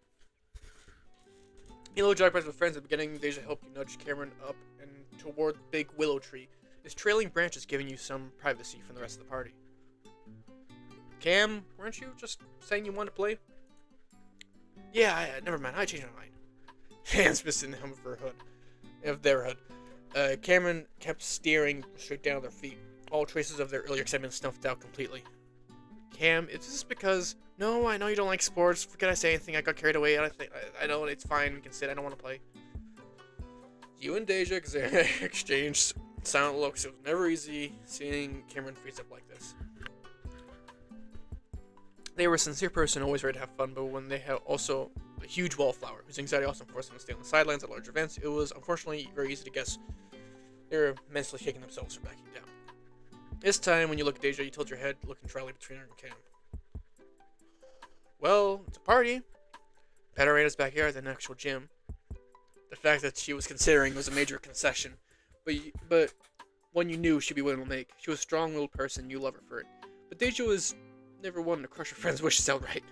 Elo jogged past with friends at the beginning. Deja helped you nudge Cameron up and toward the big willow tree, its trailing branches giving you some privacy from the rest of the party. Cam, weren't you just saying you wanted to play? Yeah, never mind. I changed my mind. Hands missing the helm of their hood. Cameron kept staring straight down at their feet. All traces of their earlier excitement snuffed out completely. Cam, is this because... No, I know you don't like sports. Forget I say anything. I got carried away. I know it's fine. We can sit. I don't want to play. You and Deja exchanged silent looks. It was never easy seeing Cameron freeze up like this. They were a sincere person, always ready to have fun, but when they had also a huge wallflower, whose anxiety often forced them to stay on the sidelines at large events, it was unfortunately very easy to guess they were mentally shaking themselves for backing down. This time, when you look at Deja, you tilt your head, looking dryly between her and Cam. Well, it's a party. Better in his backyard than an actual gym. The fact that she was considering was a major concession, but one you knew she'd be willing to make. She was a strong-willed person, you love her for it. But Deja was never one to crush her friend's wishes outright.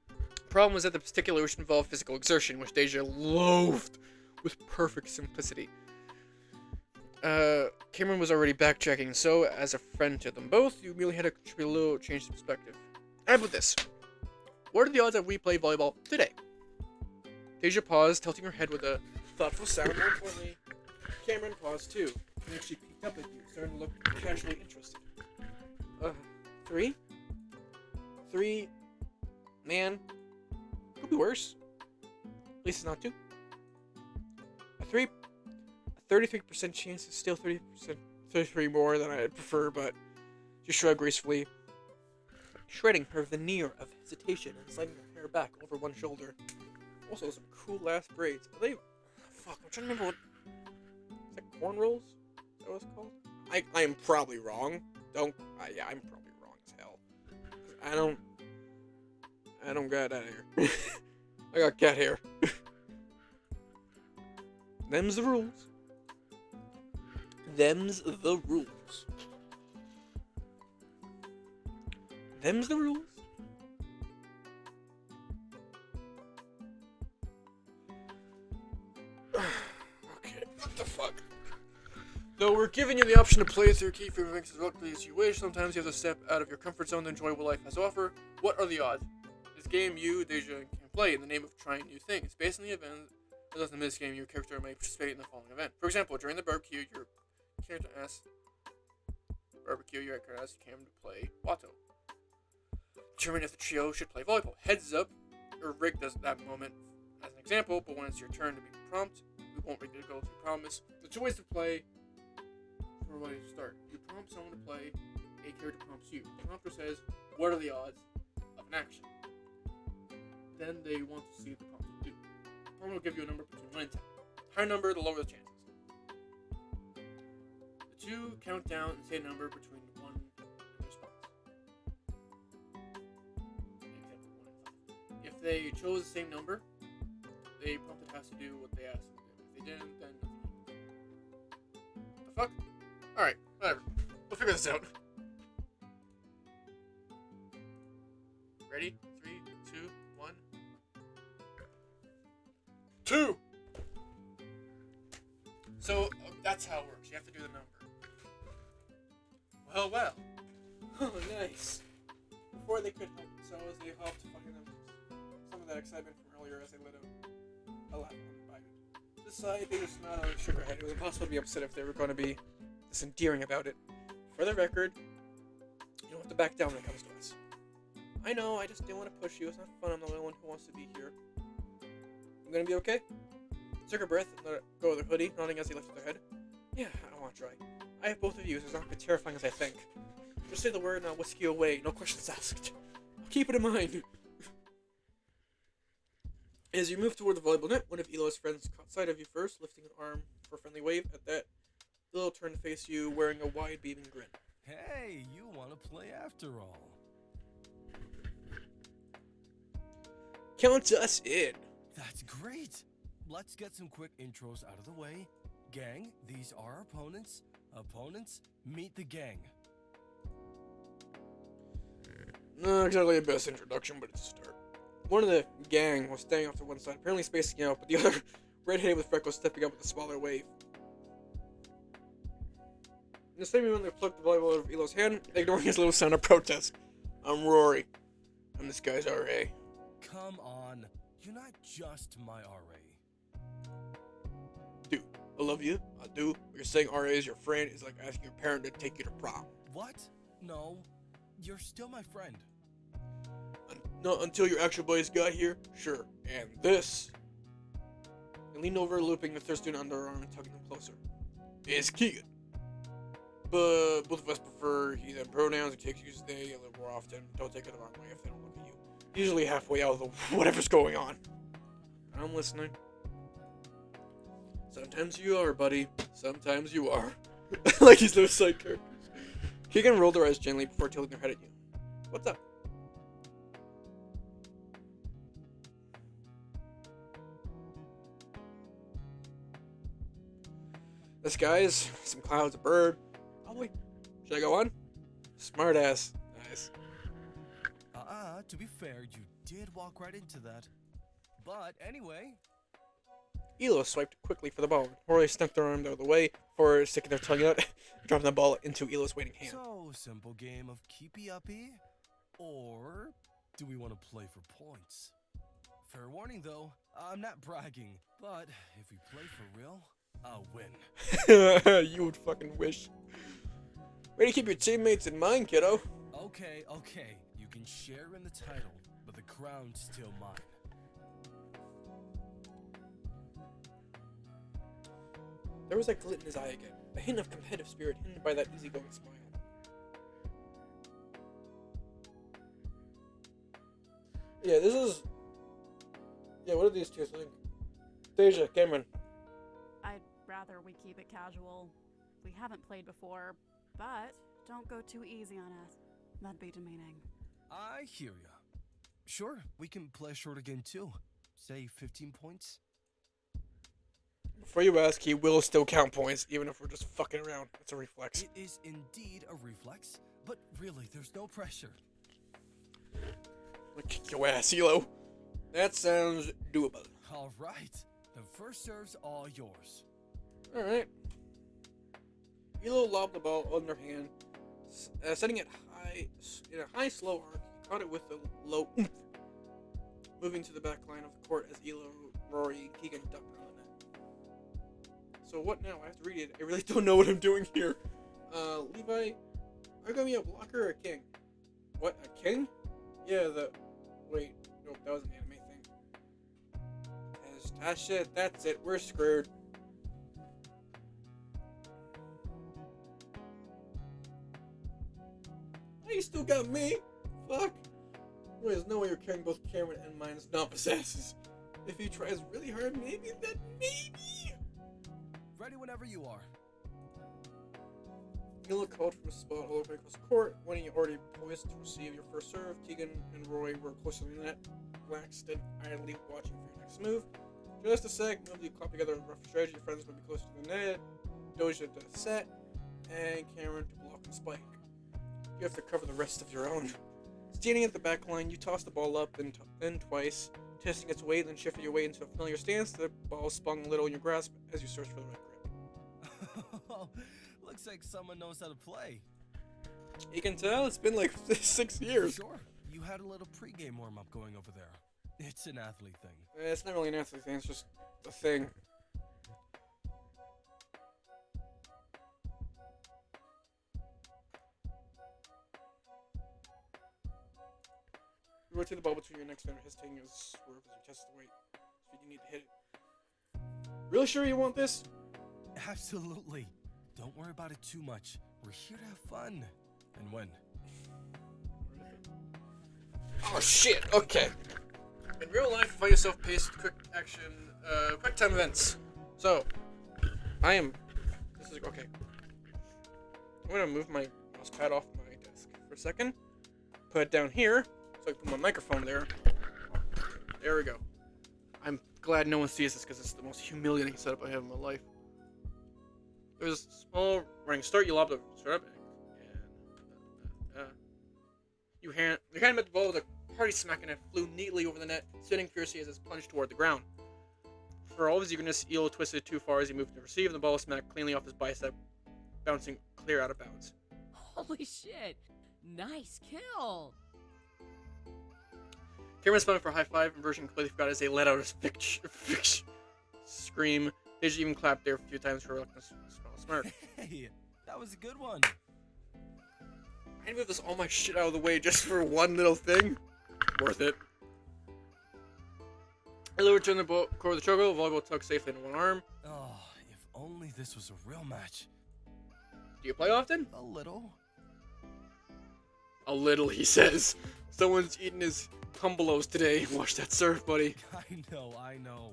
The problem was that the particular wish involved physical exertion, which Deja loathed with perfect simplicity. Cameron was already backtracking, so as a friend to them both, you merely had to contribute a little change of perspective. How about this? What are the odds that we play volleyball today? Deja paused, tilting her head with a thoughtful sound. More importantly, Cameron paused too, and actually peeked up at you, starting to look casually interested. 3? 3? Man, could be worse. At least it's not 2. A 33% chance is still 33 more than I'd prefer, but she shrugged gracefully, shredding her veneer of hesitation and sliding her hair back over one shoulder. Also, some cool ass braids. Are they? Fuck, I'm trying to remember what. Is that cornrows? Is that what it's called? I am probably wrong. Yeah, I'm probably wrong as hell. I don't got that hair. I got cat hair. Them's the rules. Them's the rules. Them's the rules. Okay, what the fuck? Though we're giving you the option to play through Keyframe links as locally as you wish, sometimes you have to step out of your comfort zone to enjoy what life has to offer. What are the odds? This game you, Deja, can play in the name of trying new things. Based on the event, as in this game, your character may participate in the following event. For example, during the barbecue, your character asks Cam to play Watto. Determine if the trio should play volleyball. Heads up, or Rick does that moment as an example, but when it's your turn to be prompt, we won't read the goal to promise. The two ways to play for when you start. You prompt someone to play, a character prompts you. The prompter says, what are the odds of an action? Then they want to see the prompt do. The prompt will give you a number between 1 and 10. Higher number, the lower the chances. The two count down and say a number between 1 and the response. Example 1 and 5. If they chose the same number, the prompted has to do what they asked them to do. If they didn't, then nothing. The fuck? Alright, whatever. We'll figure this out. Ready? 3, 2, 1. 2! So, that's how it works. You have to do the number. Well. Oh, nice. Before they could help themselves, they helped fucking them. Some of that excitement from earlier as they lit a lap on the bike. Decide they just not on a sugarhead. It was impossible to be upset if they were going to be this endearing about it. For the record, you don't have to back down when it comes to us. I know, I just didn't want to push you. It's not fun. I'm the only one who wants to be here. I'm gonna be okay? Took a breath and let go of the hoodie, nodding as he lifted their head. Yeah, I want to try. I have both of you, so it's not as terrifying as I think. Just say the word and I'll whisk you away. No questions asked. I'll keep it in mind. As you move toward the volleyball net, one of Elo's friends caught sight of you first, lifting an arm for a friendly wave. At that, Elo turned to face you, wearing a wide, beaming grin. Hey, you want to play after all. Count us in. That's great. Let's get some quick intros out of the way. Gang, these are our opponents. Opponents, meet the gang. Not exactly the best introduction, but it's a start. One of the gang was staying off to one side, apparently spacing out, but the other, red-headed with freckles, stepping up with a smaller wave. In the same moment, they plucked the volleyball out of Elo's hand, ignoring his little sound of protest. I'm Rory. I'm this guy's RA. Come on, you're not just my RA. Dude, I love you. I do. But you're saying RA is your friend is like asking your parent to take you to prom. What? No, you're still my friend. Not until your actual boys got here? Sure. And this. And leaned over, looping the third student under her arm and tugging him closer. Is Keegan. But both of us prefer he them pronouns. It takes use they a little more often. Don't take it the wrong way if they don't look at you. Usually halfway out of the whatever's going on. I'm listening. Sometimes you are, buddy. Sometimes you are. Like he's no side characters. Keegan rolled her eyes gently before tilting her head at you. What's up? The skies, some clouds, a bird. Probably. Should I go on? Smart ass. Nice. To be fair, you did walk right into that. But anyway. Elo swiped quickly for the ball. Rory stuck their arm out of the way before sticking their tongue out and dropping the ball into Elo's waiting hand. So, simple game of keepy-uppy? Or do we want to play for points? Fair warning though, I'm not bragging, but if we play for real, I'll win. You would fucking wish. Way to keep your teammates in mind, kiddo. Okay. You can share in the title, but the crown's still mine. There was a glint in his eye again, a hint of competitive spirit hinted by that easygoing smile. Yeah, this is... Yeah, what do these two think? Deja, Cameron. I'd rather we keep it casual. We haven't played before, but don't go too easy on us. That'd be demeaning. I hear ya. Sure, we can play short again too. Say 15 points. Before you ask, he will still count points, even if we're just fucking around. It's a reflex. It is indeed a reflex, but really, there's no pressure. I'm gonna kick your ass, Elo. That sounds doable. All right, the first serve's all yours. Alright. Elo lobbed the ball underhand, setting it high in a high slow arc. He caught it with a low oomph, moving to the back line of the court as Elo, Rory, and Keegan ducked on the net. So what now? I have to read it. I really don't know what I'm doing here. Levi, are you gonna be a blocker or a king? What, a king? Yeah, wait, nope, that was an anime thing. Shit, that's it, we're screwed. Oh, you still got me? Fuck. Well, there's no way you're carrying both Cameron and mine's not possesses. If he tries really hard, maybe. Ready whenever you are. Mila called from a spot all the way across the court. When he already poised to receive your first serve, Keegan and Roy were close to the net. Black stood idly watching for your next move. Just a sec, nobody clapped together a rough strategy. Your friends would be close to the net. Doja to set, and Cameron to block and spike. You have to cover the rest of your own. Standing at the back line, you toss the ball up then twice, testing its weight, then shifted your weight into a familiar stance. The ball spun a little in your grasp as you searched for the right grip. Looks like someone knows how to play. You can tell it's been like 6 years. Sure, you had a little pregame warm-up going over there. It's an athlete thing. It's not really an athlete thing, it's just a thing. You rotate the ball between your next finger, hesitating as swerve as you test the weight. So you need to hit it. Really sure you want this? Absolutely. Don't worry about it too much. We're here to have fun. And win. Oh shit, okay. In real life, fight yourself paced, quick action, quick time events. So, this is, okay. I'm gonna move my mouse pad off my desk for a second. Put it down here, so I can put my microphone there. There we go. I'm glad no one sees this because it's the most humiliating setup I have in my life. There's a small running start, you lob the start up, and you hand met the ball with a hearty smack and it flew neatly over the net, spinning fiercely as it plunged toward the ground. For all of his eagerness, Elo twisted too far as he moved to receive, and the ball smacked cleanly off his bicep, bouncing clear out of bounds. Holy shit! Nice kill! Cameron spun for a high five, and Version completely forgot as they let out a scream. They just even clapped there a few times for a small smirk. Hey, that was a good one. I move this all my shit out of the way just for one little thing. Worth it. Elo returned the ball core of the choco. Volleyball tucked safely in one arm. Oh, if only this was a real match. Do you play often? A little. A little, he says. Someone's eating his humbulos today. Watch that serve, buddy. I know.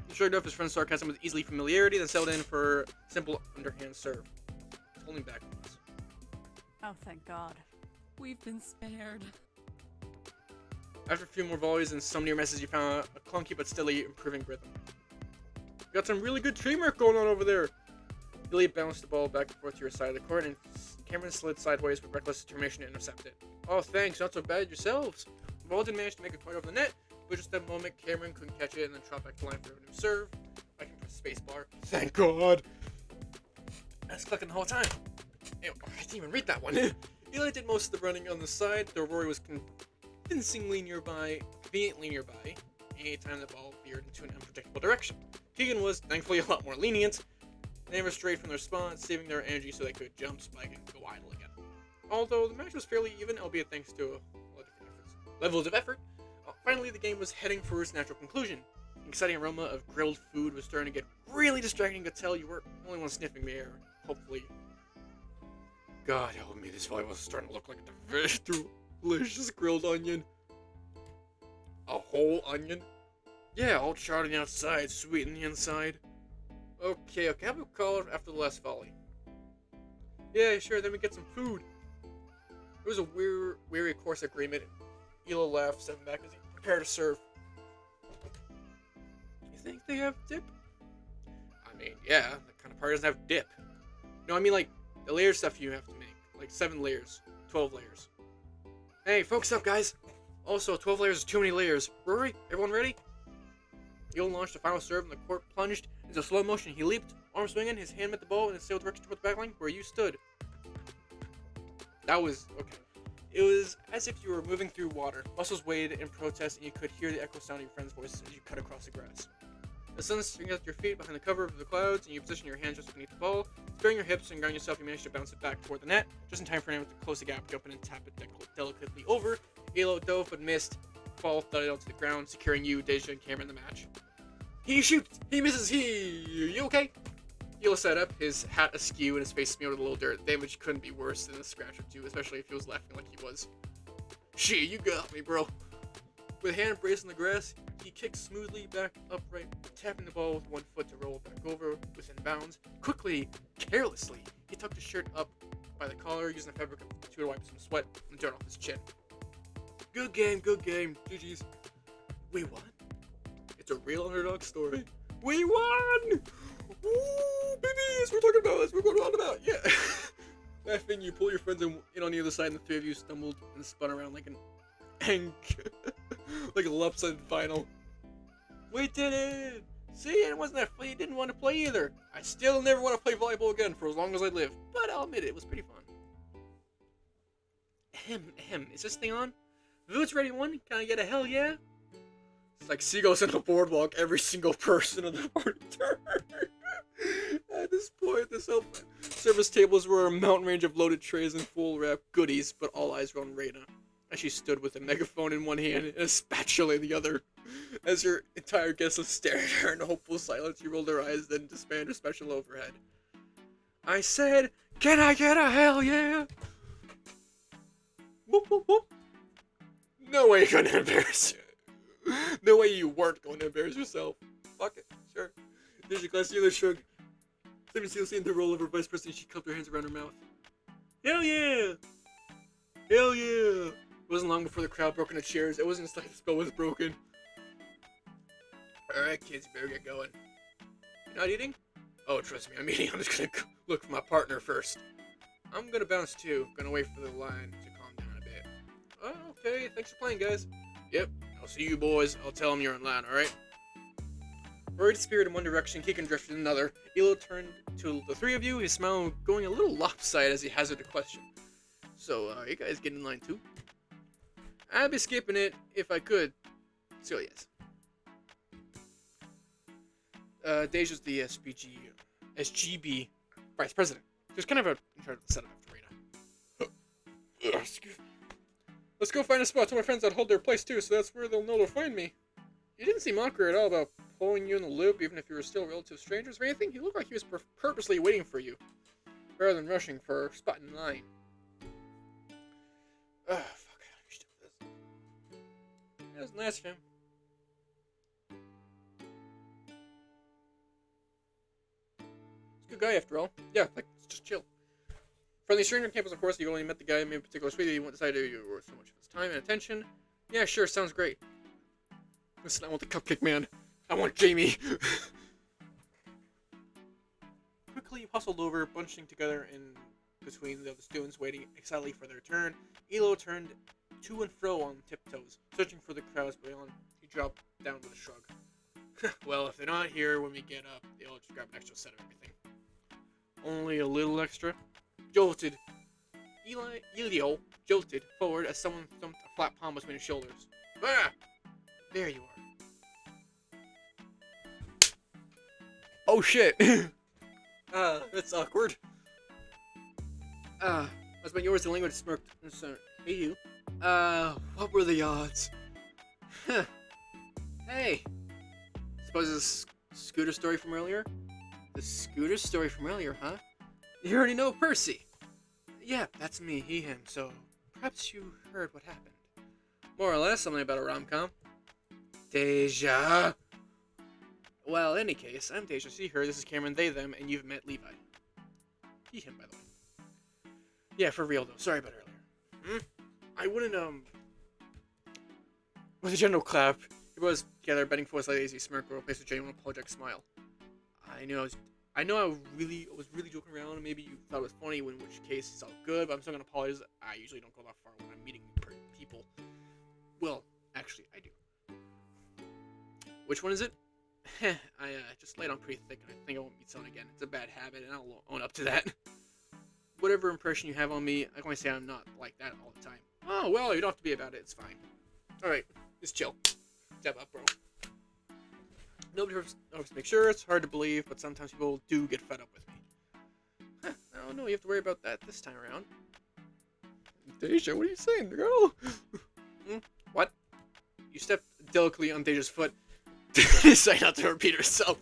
He shrugged off his friend's sarcasm with easy familiarity, then settled in for simple underhand serve. Holding back. Oh, thank God. We've been spared. After a few more volleys and some near misses, you found a clunky but steadily improving rhythm. You got some really good teamwork going on over there. Billy bounced the ball back and forth to your side of the court, and Cameron slid sideways with reckless determination to intercept it. Oh, thanks, not so bad yourselves. The ball didn't manage to make it quite over the net, but just that moment, Cameron couldn't catch it and then dropped back to line for a new serve. I can press spacebar. Thank God. I was clicking the whole time. Ew, I didn't even read that one. Eli did most of the running on the side, though Rory was convincingly conveniently nearby, anytime the ball veered into an unpredictable direction. Keegan was, thankfully, a lot more lenient. They never strayed from their spot, saving their energy so they could jump, spike, and go idle again. Although the match was fairly even, albeit thanks to a lot of different levels of effort, finally the game was heading for its natural conclusion. An exciting aroma of grilled food was starting to get really distracting. You could tell you were the only one sniffing the air. Hopefully. God help me, this volleyball was starting to look like a very delicious grilled onion. A whole onion? Yeah, all charred on the outside, sweet on the inside. Okay, how about we call it after the last volley? Yeah, sure, then we get some food. It was a weary course agreement. Elo laughed, stepping back as he prepared to serve. You think they have dip? I mean, yeah, that kind of party doesn't have dip. No, I mean like the layer stuff you have to make. Like 7 layers, 12 layers. Hey, focus up, guys. Also, 12 layers is too many layers. Rory, everyone ready? Eel launched the final serve and the court plunged into slow motion. He leaped, arm swinging, his hand met the ball and sailed direction toward the backline where you stood. That was okay. It was as if you were moving through water. Muscles weighed in protest, and you could hear the echo sound of your friend's voice as you cut across the grass. The sun swings out your feet behind the cover of the clouds, and you position your hands just beneath the ball. Sparing your hips and grounding yourself, you manage to bounce it back toward the net, just in time for him to close the gap, open and tap it delicately over. Elo dove but missed. Ball thudded onto the ground, securing you, Deja, and Cameron in the match. He shoots! He misses! You okay? Elo sat up, his hat askew and his face smeared with a little dirt. Damage couldn't be worse than a scratch or two, especially if he was laughing like he was. Shit, you got me, bro. With a hand braced in the grass, he kicked smoothly back upright, tapping the ball with one foot to roll back over within bounds. Quickly, carelessly, he tucked his shirt up by the collar, using the fabric of the to wipe some sweat and dirt off his chin. Good game, GG's. We won. It's a real underdog story. We won! Woo, babies! We're talking about this. We're going on about, yeah. Laughing, you pull your friends in on the other side, and the three of you stumbled and spun around like like a lopsided final. We did it! See, it wasn't that fun. You didn't want to play either. I still never want to play volleyball again for as long as I live, but I'll admit it was pretty fun. Is this thing on? Vood's ready one? Can I get a hell yeah? It's like seagulls on the boardwalk. Every single person on the board turned. At this point, the self-service tables were a mountain range of loaded trays and full-wrap goodies, but all eyes were on Reina, as she stood with a megaphone in one hand and a spatula in the other. As her entire guest list stared at her in hopeful silence, she rolled her eyes, then disbanded her spatula overhead. I said, can I get a hell yeah? Whoop, whoop, whoop. No way you're gonna embarrass you. No way you weren't going to embarrass yourself. Fuck it, sure. There's your class dealer shrug. Steven Seal seemed to roll over Vice President. She cupped her hands around her mouth. Hell yeah! Hell yeah! It wasn't long before the crowd broke into cheers. It wasn't just like the spell was broken. Alright, kids, you better get going. You're not eating? Oh, trust me, I'm eating. I'm just gonna look for my partner first. I'm gonna bounce too. Gonna wait for the line to calm down a bit. Oh, okay. Thanks for playing, guys. Yep. I'll see you boys. I'll tell them you're in line, alright? Rory disappeared in one direction, Keegan drifted in another. Elo turned to the three of you, his smile going a little lopsided as he hazarded a question. So, are you guys getting in line too? I'd be skipping it if I could. So, yes. Deja's the SGB Vice President. There's kind of in charge of the setup after Reina. Let's go find a spot. Tell my friends I'd hold their place too, so that's where they'll know to find me. You didn't seem awkward at all about pulling you in the loop, even if you were still relative strangers or anything. He looked like he was purposely waiting for you, rather than rushing for a spot in line. Fuck, I used to do this. That was nice of him. He's a good guy after all. Yeah, like, just chill. Friendly stranger on campus, of course. You only met the guy in particular sweetie. You won't decide you were so much of his time and attention. Yeah, sure, sounds great. Listen, I want the cupcake man. I want Jamie. Quickly, you hustled over, bunching together in between the other students, waiting excitedly for their turn. Elo turned to and fro on tiptoes, searching for the crowds beyond. He dropped down with a shrug. Well, if they're not here when we get up, they'll just grab an extra set of everything. Only a little extra? Jolted. Elio jolted forward as someone thumped a flat palm between his shoulders. Ah! There you are. Oh shit! That's awkward. That's been yours, the language smirked. Hey you. What were the odds? Hey! Suppose this scooter story from earlier? The scooter story from earlier, huh? You already know Percy! Yeah, that's me, he, him, so perhaps you heard what happened. More or less, something about a rom-com. Deja! Well, in any case, I'm Deja, see her, this is Cameron, they, them, and you've met Levi. He, him, by the way. Yeah, for real, though, sorry about earlier. I wouldn't, With a general clap, It was together, bending forward slightly as he smirked or replaced with a genuine apologetic smile. I know I was really joking around, and maybe you thought it was funny, in which case it's all good, but I'm still gonna apologize. I usually don't go that far when I'm meeting people. Well, actually, I do. Which one is it? I just laid on pretty thick, and I think I won't meet someone again. It's a bad habit, and I'll own up to that. Whatever impression you have on me, I can only say I'm not like that all the time. Oh, well, you don't have to be about it. It's fine. Alright, just chill. Step up, bro. Nobody always makes sure. It's hard to believe, but sometimes people do get fed up with me. Huh, I don't know. You have to worry about that this time around. Deja, what are you saying, girl? What? You stepped delicately on Deja's foot. Decided not to repeat herself.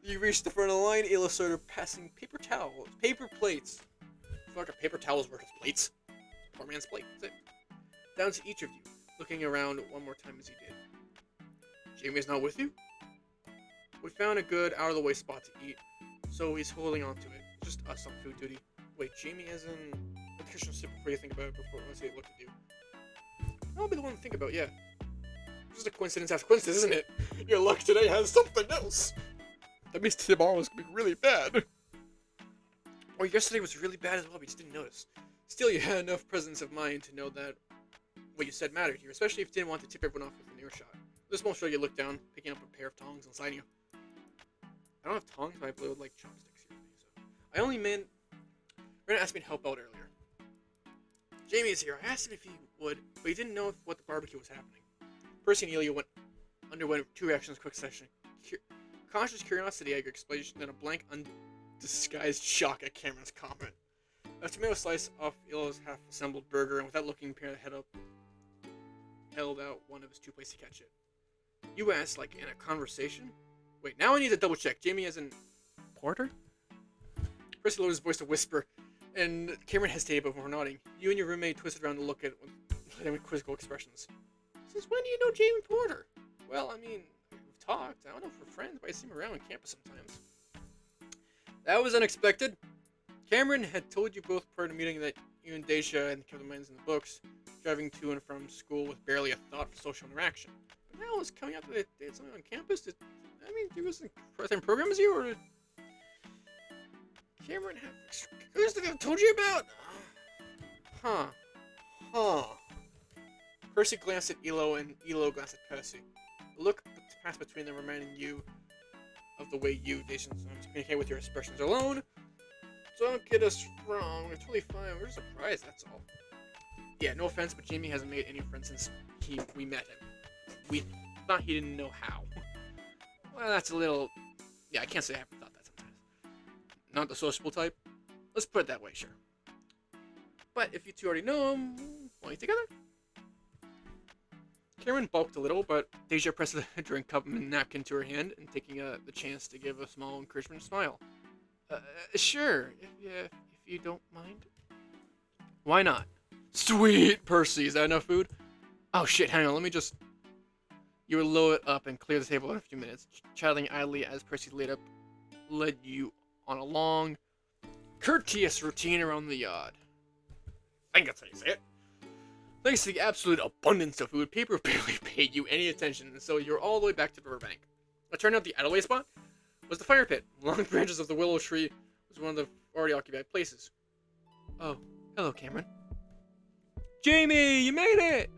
You reached the front of the line. Ayla started passing paper towels, paper plates. Fuck, a paper towels versus plates. Poor man's plate. That's it. Down to each of you, looking around one more time as he did. Jamie is not with you? We found a good out-of-the-way spot to eat, so he's holding on to it. Just us on food duty. Wait, Jamie as in... Let the kitchen sit before you think about it before I say what to do. I'll be the one to think about, yeah. Just a coincidence after coincidence, isn't it? Your luck today has something else. That means tomorrow's gonna be really bad. Or yesterday was really bad as well, but you just didn't notice. Still, you had enough presence of mind to know that what you said mattered here, especially if you didn't want to tip everyone off with an earshot. This small show you look down, picking up a pair of tongs and sliding you. I don't have tongs, but I play with like chopsticks usually, so. I only meant... Brandon asked me to help out earlier. Jamie is here. I asked him if he would, but he didn't know what the barbecue was happening. Percy and Elia underwent two reactions in quick session. Conscious curiosity at your explanation, then a blank, undisguised shock at Cameron's comment. A tomato slice off Elia's half-assembled burger, and without looking, Pierre held out one of his two plates to catch it. You asked, like, in a conversation? Wait, now I need to double-check. Jamie as in... Porter? Percy lowered his voice to whisper, and Cameron hesitated before nodding. You and your roommate twisted around to look at him with quizzical expressions. Since when do you know Jamie Porter? Well, I mean, we've talked. I don't know if we're friends, but I see him around on campus sometimes. That was unexpected. Cameron had told you both prior to meeting that you and Deja and kept the minds in the books, driving to and from school with barely a thought for social interaction. But now it's coming out that they did something on campus. Did he was in the same program as you, or did Cameron have exclusives that I've told you about? Huh. Percy glanced at Elo, and Elo glanced at Percy. The look passed between them, reminding you of the way you, Deja, communicate with your expressions alone. Don't get us wrong, we're totally fine. We're just surprised, that's all. Yeah, no offense, but Jamie hasn't made any friends since we met him. We thought he didn't know how. Well, that's a little... Yeah, I can't say I haven't thought that sometimes. Not the sociable type. Let's put it that way, sure. But if you two already know him, want you together? Cameron balked a little, but Deja pressed a drink cup and napkin to her hand, and taking the chance to give a small encouragement smile. Sure, if you don't mind. Why not? Sweet, Percy, is that enough food? Oh shit, hang on, let me just... You would load it up and clear the table in a few minutes, chatting idly as Percy led you on a long, courteous routine around the yard. I think that's how you say it. Thanks to the absolute abundance of food, Paper barely paid you any attention, and so you're all the way back to the riverbank. It turned out the Adelaide spot was the fire pit. Long branches of the willow tree was one of the already occupied places. Oh, hello, Cameron. Jamie, you made it!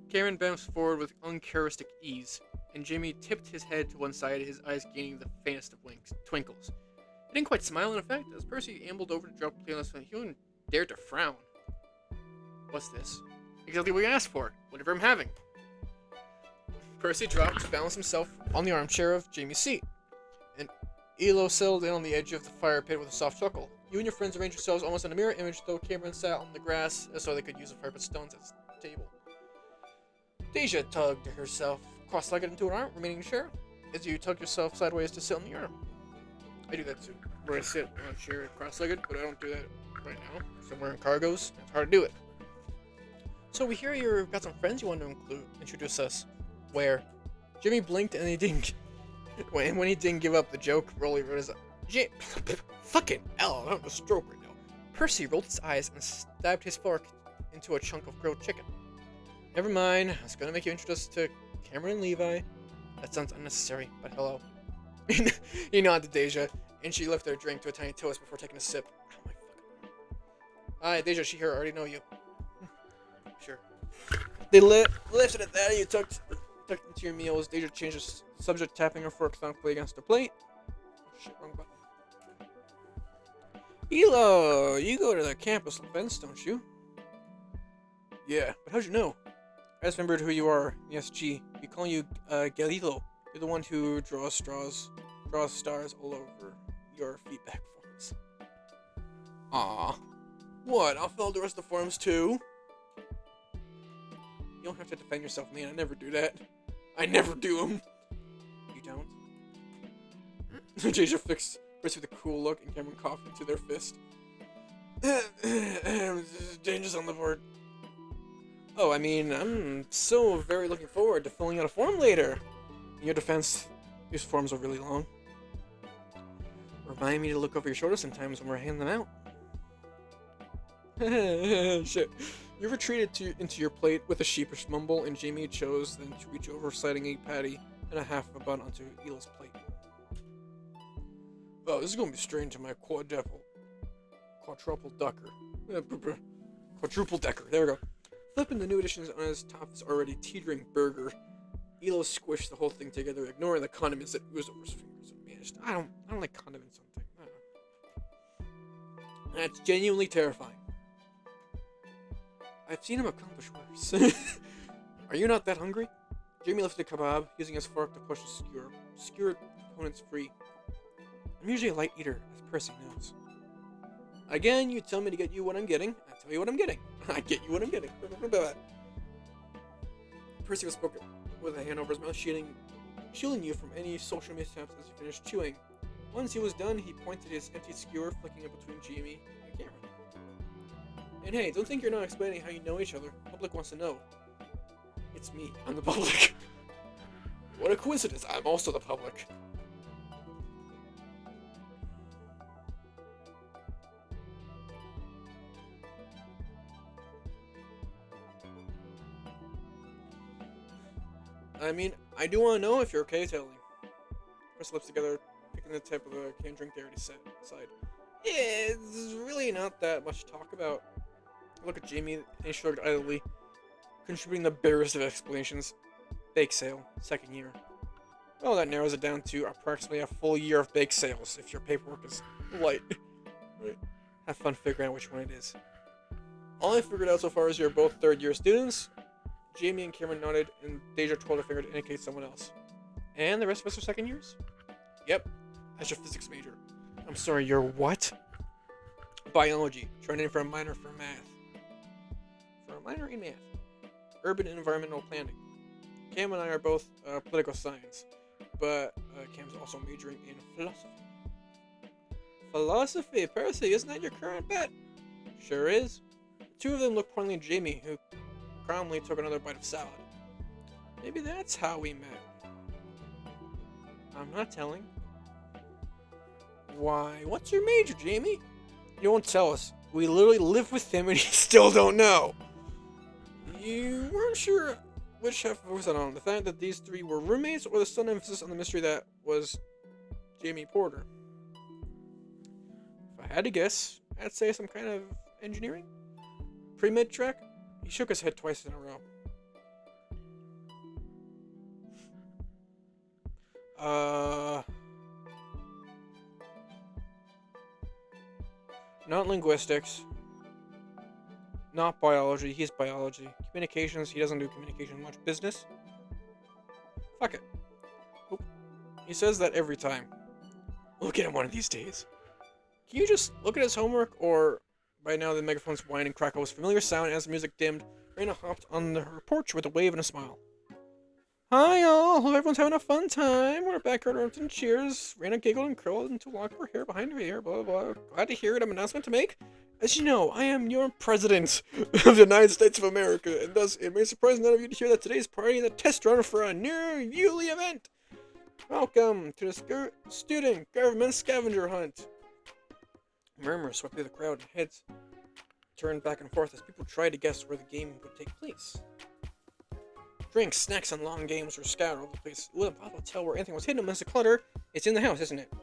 Cameron bounced forward with uncharacteristic ease, and Jamie tipped his head to one side, his eyes gaining the faintest of twinkles. He didn't quite smile, in effect, as Percy ambled over to drop the plate on his phone. He even dared to frown. What's this? Exactly what you asked for. Whatever I'm having. Percy dropped to balance himself on the armchair of Jamie's seat, and Elo settled in on the edge of the fire pit with a soft chuckle. You and your friends arranged yourselves almost in a mirror image, though Cameron sat on the grass so they could use the fire pit stones as a table. Deja tugged herself cross-legged into an arm, remaining in a chair, as you tug yourself sideways to sit on the arm. I do that too, where I sit on a chair cross-legged, but I don't do that right now, because I'm wearing cargos. It's hard to do it. So we hear you've got some friends you want to introduce us. Where? Jimmy blinked and he didn't. When he didn't give up the joke, Rolly wrote his fucking hell, I'm having a stroke right now. Percy rolled his eyes and stabbed his fork into a chunk of grilled chicken. Never mind. I was gonna make you introduce to Cameron and Levi. That sounds unnecessary, but hello. He nodded to Deja, and she lifted her drink to a tiny toast before taking a sip. Oh my fucking. Hi, Deja, Shihiro, I already know you. Sure. They lifted at that, and you tucked into your meals. Deja changed the subject, tapping her fork thoughtfully against the plate. Shit, wrong button. Elo, you go to the campus events, don't you? Yeah, but how'd you know? I just remembered who you are in the SG. We call you Galilo. You're the one who draws stars all over your feedback forms. Aw. What? I'll fill out the rest of the forms too? You don't have to defend yourself, man. I never do that. I never do them. You don't? Deja fixed Chris with a cool look, and Cameron coughed into their fist. Danger's on the board. Oh, I mean, I'm so very looking forward to filling out a form later. In your defense, these forms are really long. Remind me to look over your shoulder sometimes when we're handing them out. Shit. You retreated into your plate with a sheepish mumble, and Jamie chose then to reach over, sliding a patty and a half of a bun onto Elo's plate. Oh, this is gonna be strange to my quadruple decker. Quadruple decker. There we go. Flipping the new additions on his top his already teetering burger, Elo squished the whole thing together, ignoring the condiments that oozed over his fingers and vanished. I don't like condiments on things. I don't know. That's genuinely terrifying. I've seen him accomplish worse. Are you not that hungry? Jamie lifted a kebab, using his fork to push the skewered components free. I'm usually a light eater, as Percy knows. Again, you tell me to get you what I'm getting. I tell you what I'm getting. I get you what I'm getting. Percy was spoken with a hand over his mouth, shielding you from any social mishaps as he finished chewing. Once he was done, he pointed his empty skewer, flicking it between Jamie and Cameron. And hey, don't think you're not explaining how you know each other. The public wants to know. It's me. I'm the public. What a coincidence. I'm also the public. I mean, I do want to know if you're okay telling. Press lips together, picking the tip of the canned drink they already set aside. Yeah, it's really not that much to talk about. I look at Jamie, and he shrugged idly, contributing the barest of explanations. Bake sale, second year. Well, that narrows it down to approximately a full year of bake sales, if your paperwork is light. Right? Have fun figuring out which one it is. All I figured out so far is you're both third-year students. Jamie and Cameron nodded, and Deja twirled her finger to indicate someone else. And the rest of us are second years? Yep. Astrophysics major. I'm sorry, you're what? Biology. Trying in for a minor for math. For a minor in math. Urban and environmental planning. Cam and I are both political science, but Cam's also majoring in philosophy. Philosophy? Percy, isn't that your current bet? Sure is. The two of them looked pointedly at Jamie, who calmly took another bite of salad. Maybe that's how we met. I'm not telling. Why, what's your major, Jamie? You won't tell us. We literally live with him and he still don't know. You weren't sure which half was it on, the fact that these three were roommates or the sudden emphasis on the mystery that was Jamie Porter? If I had to guess, I'd say some kind of engineering? Pre-med track? He shook his head twice in a row. Not linguistics. Not biology. He's biology. Communications. He doesn't do communication much. Business. Fuck it. Oop. He says that every time. We'll get him one of these days. Can you just look at his homework, or... By now, the megaphone's whine and crackle was a familiar sound as the music dimmed. Raina hopped on her porch with a wave and a smile. Hi, all. Hope everyone's having a fun time. We're back at Orton. Cheers. Raina giggled and curled into a lock of her hair behind her ear. Blah, blah, blah. Glad to hear it. I have an announcement to make. As you know, I am your president of the United States of America, and thus it may surprise none of you to hear that today's party is a test run for a new yearly event. Welcome to the student government scavenger hunt. Murmurs swept through the crowd, and heads turned back and forth as people tried to guess where the game would take place. Drinks, snacks, and long games were scattered over the place. It was impossible to tell where anything was hidden amidst the clutter. It's in the house, isn't it?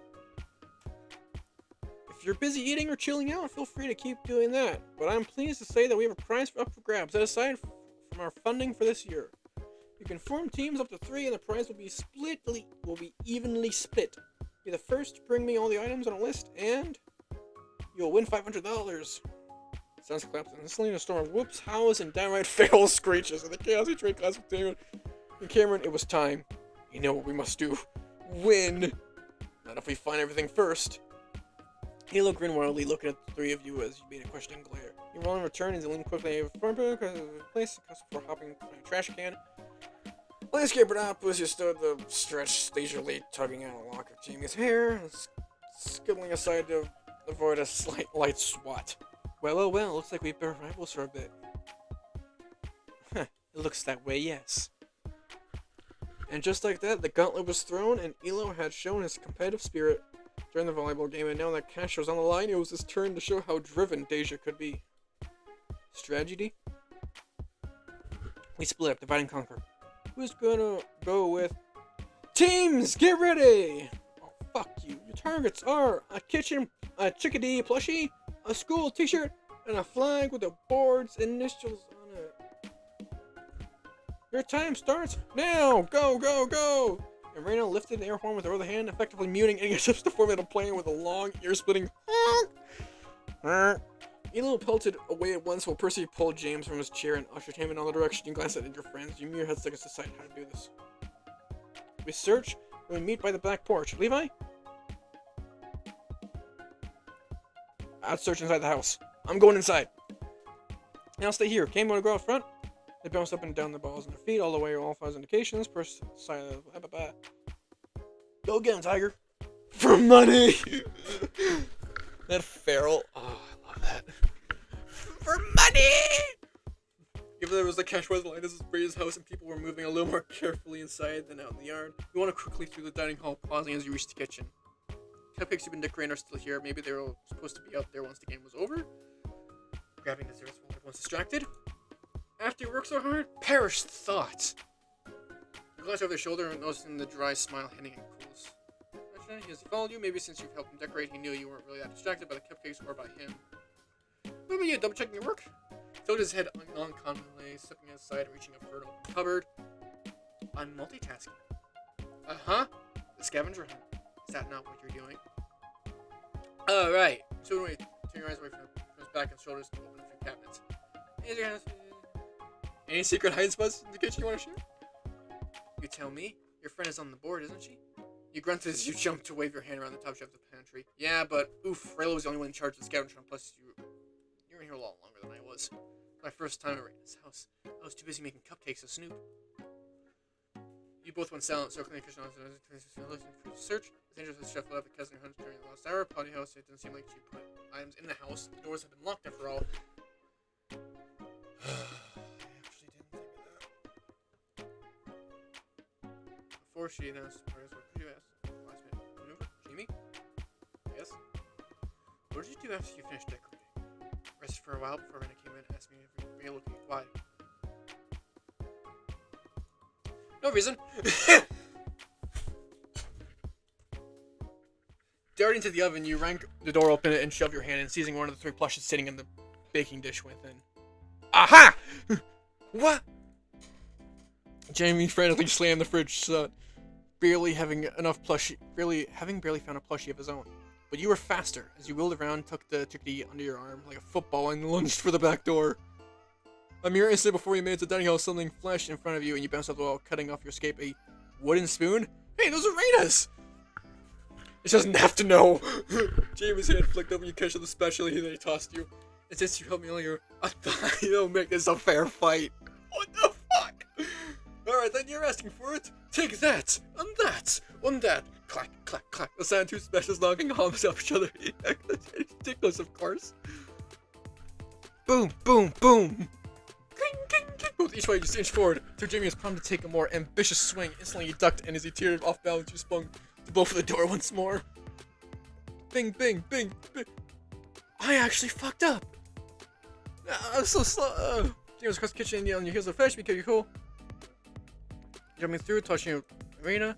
If you're busy eating or chilling out, feel free to keep doing that. But I'm pleased to say that we have a prize up for grabs set aside from our funding for this year. You can form teams up to 3, and the prize will be evenly split. Be the first to bring me all the items on a list, and you'll win $500. Sounds collapsed instantly in a storm of whoops, howls, and downright feral screeches. And the chaos trade class with Damon and Cameron, it was time. You know what we must do. Win! Not if we find everything first. Halo grinned wildly, looking at the 3 of you as you made a questioning glare. You roll in return and lean quickly from the place before hopping behind a trash can. Landscaper up as you stood the stretch, leisurely tugging at a lock of Jamie's hair and skibbling aside to avoid a slight light swat. Well, oh well, looks like we've been rivals for a bit. It looks that way, yes. And just like that, the gauntlet was thrown, and Elo had shown his competitive spirit during the volleyball game, and now that cash was on the line, it was his turn to show how driven Deja could be. Strategy? We split up, divide and conquer. Who's gonna go with... Teams, get ready! Oh, fuck you. Your targets are a chickadee plushie, a school t-shirt, and a flag with the board's initials on it. Your time starts now! Go, go, go! And Reyna lifted an air horn with her other hand, effectively muting any attempts to form a plane with a long, ear-splitting honk. Elo pelted away at once while Percy pulled James from his chair and ushered him in another direction. You glance at your friends. You mere had seconds to decide how to do this. We search, and we meet by the back porch. Levi? I'd search inside the house. I'm going inside. And I'll stay here. Cam, want to go out front? They bounced up and down the balls on their feet, all the way, all 5 indications. Percy sighed. Go get him, Tiger. For money! That feral. Oh, I love that. For money! Even though there was a cash was line, this is Brady's house and people were moving a little more carefully inside than out in the yard. You want to quickly through the dining hall, pausing as you reach the kitchen. Cupcakes you've been decorating are still here. Maybe they were supposed to be out there once the game was over. Grabbing desserts while everyone's distracted. After you work so hard, perished thought. You glance over their shoulder and noticing the dry smile hitting in cools. As he followed you, maybe since you've helped him decorate, he knew you weren't really that distracted by the cupcakes or by him. What about you, double-checking your work? He tilted his head non-confidently, stepping aside and reaching up for an open cupboard. I'm multitasking. Uh-huh. The scavenger hunt. Is that not what you're doing? Oh, right. So anyway, turn your eyes away from his back and shoulders to open a few cabinets. Any secret hiding spots in the kitchen you want to share? You tell me. Your friend is on the board, isn't she? You grunted as you jumped to wave your hand around the top shelf of the pantry. Yeah, but oof, Rayla was the only one in charge of the scavenger hunt, plus you were here a lot longer than I was. My first time at Rayna's house. I was too busy making cupcakes to Snoop. You both went silent, circling the kitchen for the search. As Angel has shuffled up because of your hunch during the last hour. Potty house, it didn't seem like she put items in the house. The doors had been locked after all. I actually didn't think of that. Before she announced what could you ask? Last minute maneuver? Jamie? Yes? What did you do after you finished decorating? Rested for a while before Rena came in and asked me if we were looking. Why? No reason. Darting to the oven, you rang the door open and shoved your hand in, seizing one of the 3 plushes sitting in the baking dish within. Aha! What? Jamie frantically slammed the fridge shut, barely having found a plushie of his own. But you were faster, as you wheeled around, took the chickadee under your arm like a football, and lunged for the back door. A mere instant before you made it to the dining hall, something flashed in front of you, and you bounced up the wall, cutting off your escape. A wooden spoon? Hey, those are Reyna's! It doesn't have to know! Jamie's hand flicked over, and you catch the specialty that he tossed you. And since you helped me earlier, I thought you don't make this a fair fight. What the fuck? Alright, then you're asking for it. Take that, and that, and that. Clack, clack, clack. The sound 2 specials knocking arms off each other. Ridiculous, of course. Boom, boom, boom. Both each way you inch forward. Till Jamie was prompted to take a more ambitious swing. Instantly he ducked, and as he teetered off balance, you spun to blow for the door once more. Bing, bing, bing, bing. I actually fucked up. I was so slow. Jamie was across the kitchen, and your heels are fresh because you're cool. jumping through, touching Arena.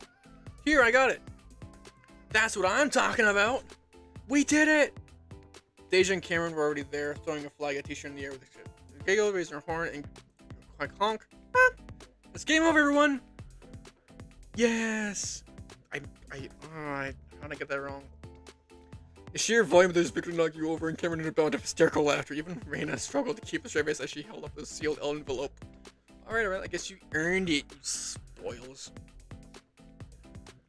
Here, I got it. That's what I'm talking about. We did it. Deja and Cameron were already there, throwing a flag at T-shirt in the air with a giggle, raising her horn, and quite honk. Ah, it's game over, everyone. Yes. How did I get that wrong? The sheer volume of this victory knocked you over, and Cameron in a bout of hysterical laughter. Even Reina struggled to keep a straight face as she held up the sealed envelope. Alright, I guess you earned it, you spoils.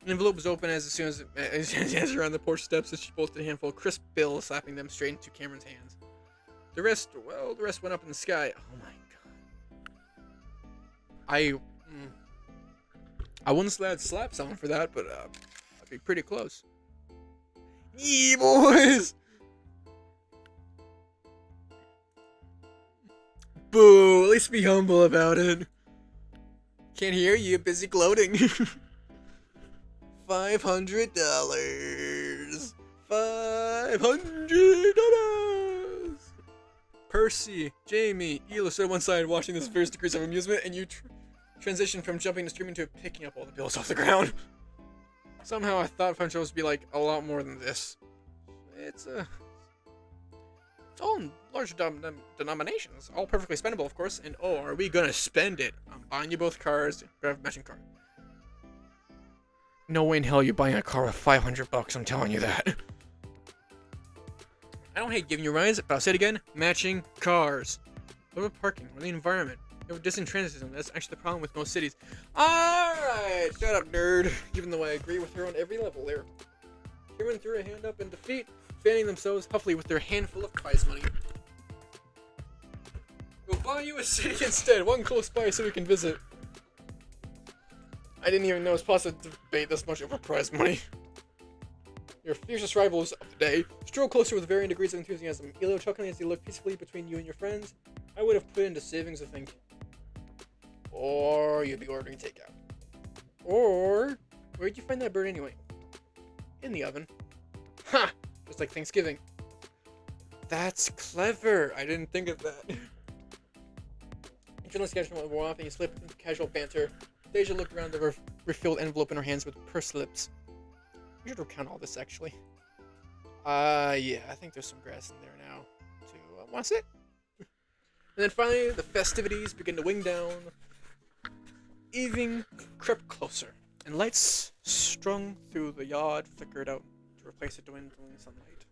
The envelope was open as soon as she ran the porch steps, and she bolted a handful of crisp bills, slapping them straight into Cameron's hands. The rest went up in the sky. Oh my god. I wouldn't slap someone for that, but I'd be pretty close. Yeah, boys! Boo! At least be humble about it. Can't hear you, busy gloating. $500. $500. Percy, Jamie, Ela stood on one side watching this various degrees of amusement, and you transitioned from jumping to screaming to picking up all the bills off the ground. Somehow I thought $500 would be like a lot more than this. It's all in large denominations, all perfectly spendable, of course. And oh, are we gonna spend it? I'm buying you both cars. Grab a matching car. No way in hell you're buying a car with $500. I'm telling you that. I don't hate giving you rides, but I'll say it again: matching cars. What about parking or the environment? You have a distant transit system. That's actually the problem with most cities. Alright, shut up, nerd. Even though I agree with her on every level there. Cameron threw a hand up in defeat, fanning themselves huffily with their handful of prize money. We'll buy you a city instead, one close by so we can visit. I didn't even know it's possible to debate this much over prize money. Your fiercest rivals of the day stroll closer with varying degrees of enthusiasm. Elo chuckling as they look peacefully between you and your friends. I would have put into savings, I think. Or you'd be ordering takeout. Or where'd you find that bird anyway? In the oven. Ha! Just like Thanksgiving. That's clever. I didn't think of that. Internal schedule wore off and you slipped into casual banter. Deja looked around the refilled envelope in her hands with pursed lips. We should recount all this, actually. Yeah, I think there's some grass in there now. Want to sit? And then finally, the festivities begin to wing down. Evening crept closer, and lights strung through the yard flickered out to replace the dwindling sunlight.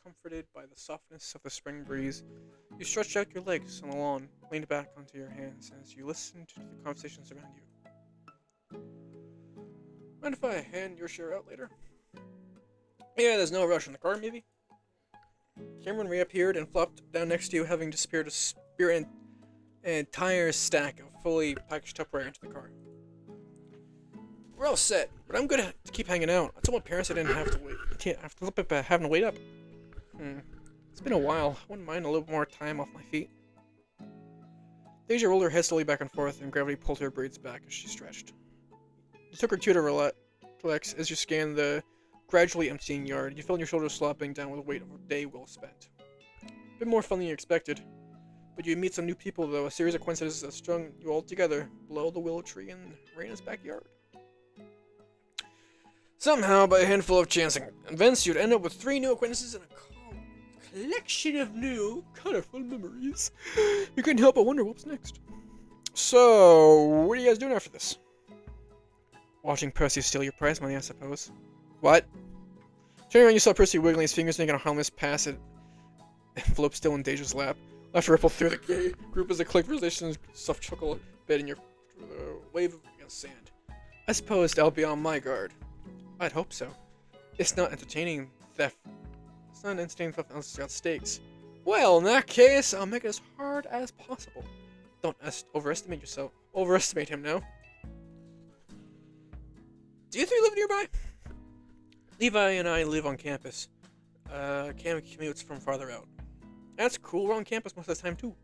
Comforted by the softness of the spring breeze, you stretched out your legs on the lawn, leaned back onto your hands as you listened to the conversations around you. Mind if I hand your share out later? Yeah, there's no rush in the car, maybe? Cameron reappeared and flopped down next to you, having disappeared to spear an entire stack of fully packaged Tupperware into the car. We're all set, but I'm gonna keep hanging out. I told my parents I didn't have to wait. Having to wait up. It's been a while. I wouldn't mind a little more time off my feet. Deja rolled her head slowly back and forth, and gravity pulled her braids back as she stretched. You took her cue to relax as you scanned the gradually emptying yard. You felt your shoulders slopping down with the weight of a day well spent. A bit more fun than you expected. But you meet some new people, though, a series of coincidences that strung you all together below the willow tree in Reina's backyard. Somehow, by a handful of chancing events, you'd end up with 3 new acquaintances and a collection of new, colorful memories. You couldn't help but wonder what's next. So, what are you guys doing after this? Watching Percy steal your prize money, I suppose. What? Turning around, you saw Percy wiggling his fingers, making a harmless pass at envelope still in Deja's lap. Laughter rippled through the group as a click realizations soft chuckle bed in your wave against sand. I suppose I'll be on my guard. I'd hope so. It's not entertaining theft. It's not entertaining theft unless it's got stakes. Well, in that case, I'll make it as hard as possible. Don't overestimate yourself. Overestimate him now. Do you 3 live nearby? Levi and I live on campus. Cam commutes from farther out. That's cool, we're on campus most of the time too.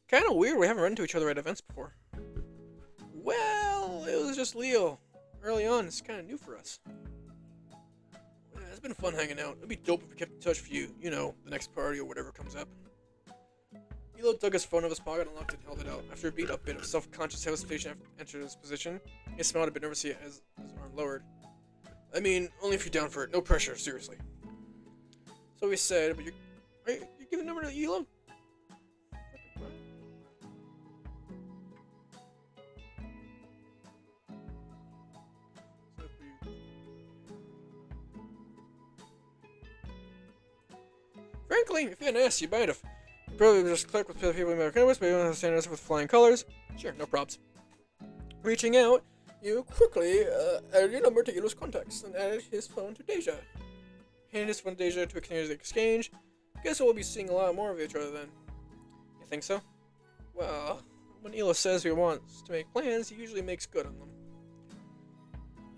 Kinda weird, we haven't run into each other at events before. Well, it was just Leo. Early on, it's kinda new for us. Yeah, it's been fun hanging out. It'd be dope if we kept in touch for you know, the next party or whatever comes up. Elo dug his phone out of his pocket, unlocked it, and held it out. After a bit of self-conscious hesitation after entered his position, he smiled a bit nervously as his arm lowered. I mean, only if you're down for it. No pressure, seriously. So he said, but you're giving the number to Elo? Frankly, if you hadn't asked, you might have. Probably just click with the people you met with, but you don't understand us with flying colors. Sure, no probs. Reaching out, you quickly added your number to Elo's contacts and added his phone to Deja. Handed his phone to Deja to a continuous exchange. Guess we'll be seeing a lot more of each other then. You think so? Well, when Elo says he wants to make plans, he usually makes good on them.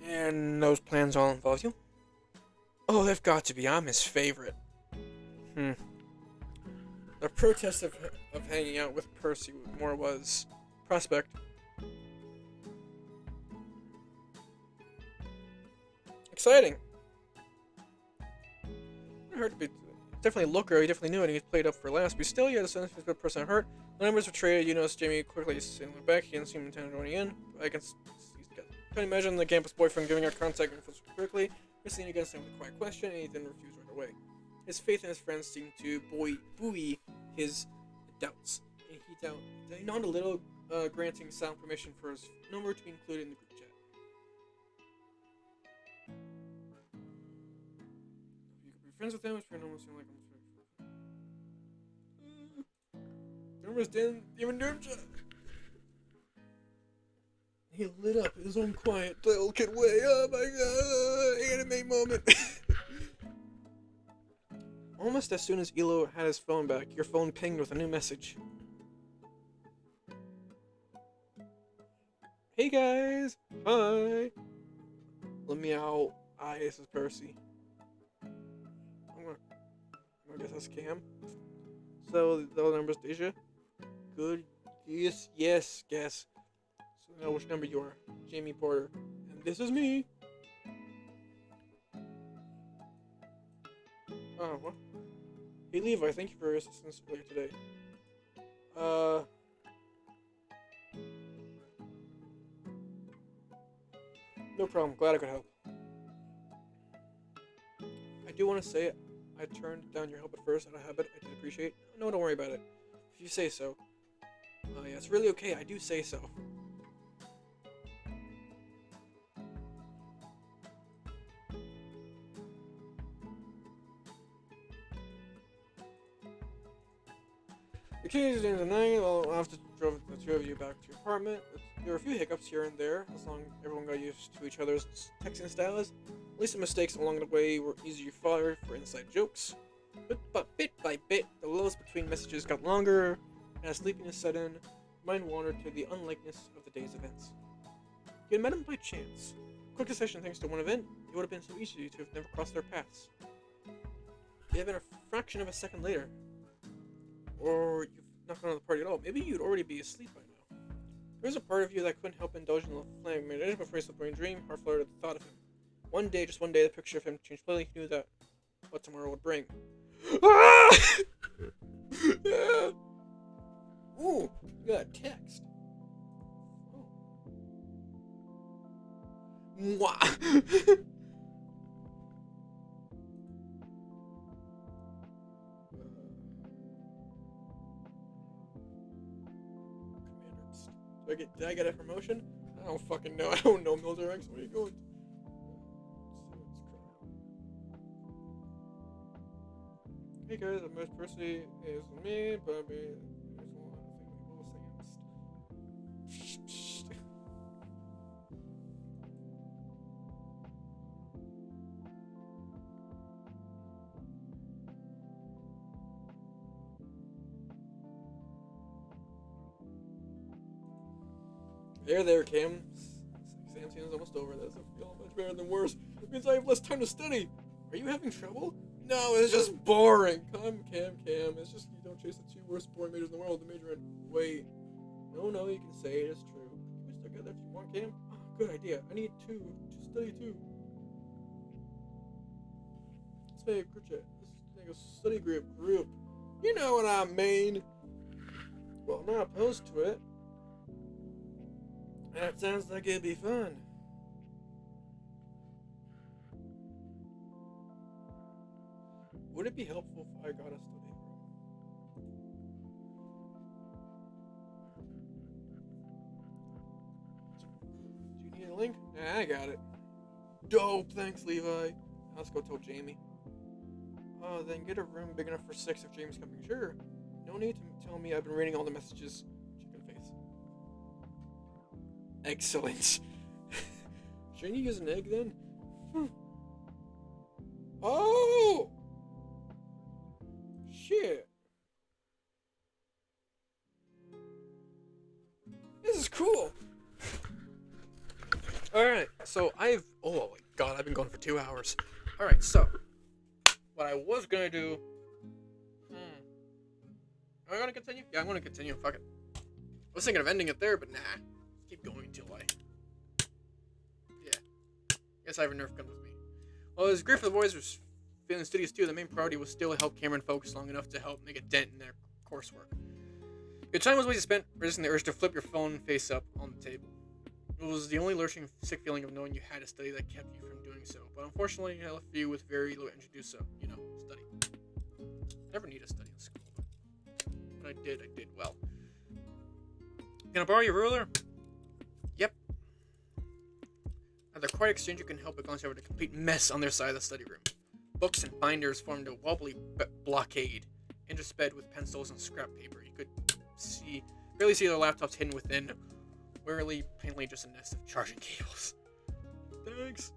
And those plans all involve you? Oh, they've got to be. I'm his favorite. The protest of hanging out with Percy more was prospect. Exciting. It hurt to be definitely a looker. He definitely knew it. He played up for last, but still, he had a sense he was a good person hurt. The numbers were traded. You noticed Jamie quickly saying look back. He didn't seem intent on joining in. I can't imagine the campus boyfriend giving out contact info so quickly. Missing against him with a quiet question, and he then refused right away. His faith in his friends seemed to buoy his doubts. And he nodded a little, granting sound permission for his number to be included in the group chat. You could be friends with him if your number seemed like the numbers didn't even do him chat. He lit up his own quiet, delicate way. Oh my god, anime moment. Almost as soon as Elo had his phone back, your phone pinged with a new message. Hey guys! Hi! Let me out. Hi, this is Percy. I'm gonna guess that's Cam. So, the number's Deja? Good. Yes, guess. So, I know which number you are. Jamie Porter. And this is me! Oh, what? Hey Levi, thank you for your assistance earlier today. No problem, glad I could help. I do want to say I turned down your help at first out of habit. I did appreciate. No, don't worry about it. If you say so. Yeah, it's really okay, I do say so. The keys in the night, I'll have to drive the two of you back to your apartment. There were a few hiccups here and there, as long as everyone got used to each other's texting styles. At least the mistakes along the way were easier fodder for inside jokes. But bit by bit, the lulls between messages got longer, and as sleepiness set in, mind wandered to the unlikeness of the day's events. You had met him by chance. Quick decision thanks to one event, it would have been so easy to have never crossed their paths. It had been a fraction of a second later. Or you've not gone to the party at all. Maybe you'd already be asleep by now. There was a part of you that couldn't help indulging in the flame imagination before he slept in a dream, heart fluttered at the thought of him. Just one day, the picture of him changed completely. He knew that what tomorrow would bring. Ah! Ooh, you got a text. Oh. Mwah! Did I get a promotion? I don't fucking know. I don't know military ranks. Where are you going? Hey guys, I'm most Percy is me, but there's one thing we will There, Cam. Exam season's almost over. That doesn't feel much better than worse. It means I have less time to study. Are you having trouble? No, it's just boring. Come, Cam. It's just you don't chase the two worst boring majors in the world. The major in. Wait. No, you can say it. It's true. Can we still get there if you want, Cam? Oh, good idea. I need two to study too. Let's make a group chat. Let's make a study group. You know what I mean. Well, I'm not opposed to it. That sounds like it'd be fun. Would it be helpful if I got a study room? Do you need a link? Nah, I got it. Dope, thanks, Levi. Let's go tell Jamie. Then get a room big enough for 6 if Jamie's coming. Sure. No need to tell me, I've been reading all the messages. Chicken face. Excellent. Shouldn't you use an egg then? Oh! Shit. This is cool. Alright, so oh my god, I've been going for 2 hours. Alright, so what I was gonna do. Am I gonna continue? Yeah, I'm gonna continue. Fuck it. I was thinking of ending it there, but nah. Keep going until yeah. Guess I have a Nerf gun with me. Well, it was great for the boys. Was feeling studious too. The main priority was still to help Cameron focus long enough to help make a dent in their coursework. Your time was wasted spent resisting the urge to flip your phone face up on the table. It was the only lurching, sick feeling of knowing you had to study that kept you from doing so. But unfortunately, I left you with very little energy to do so. You know, study. Never need to study in school, but when I did well. Can I borrow your ruler? Yep. At the quiet exchange, you can help but glance over the complete mess on their side of the study room. Books and binders formed a wobbly blockade, intersped with pencils and scrap paper. You could barely see their laptops hidden within. Wearily, plainly just a nest of charging cables. Thanks.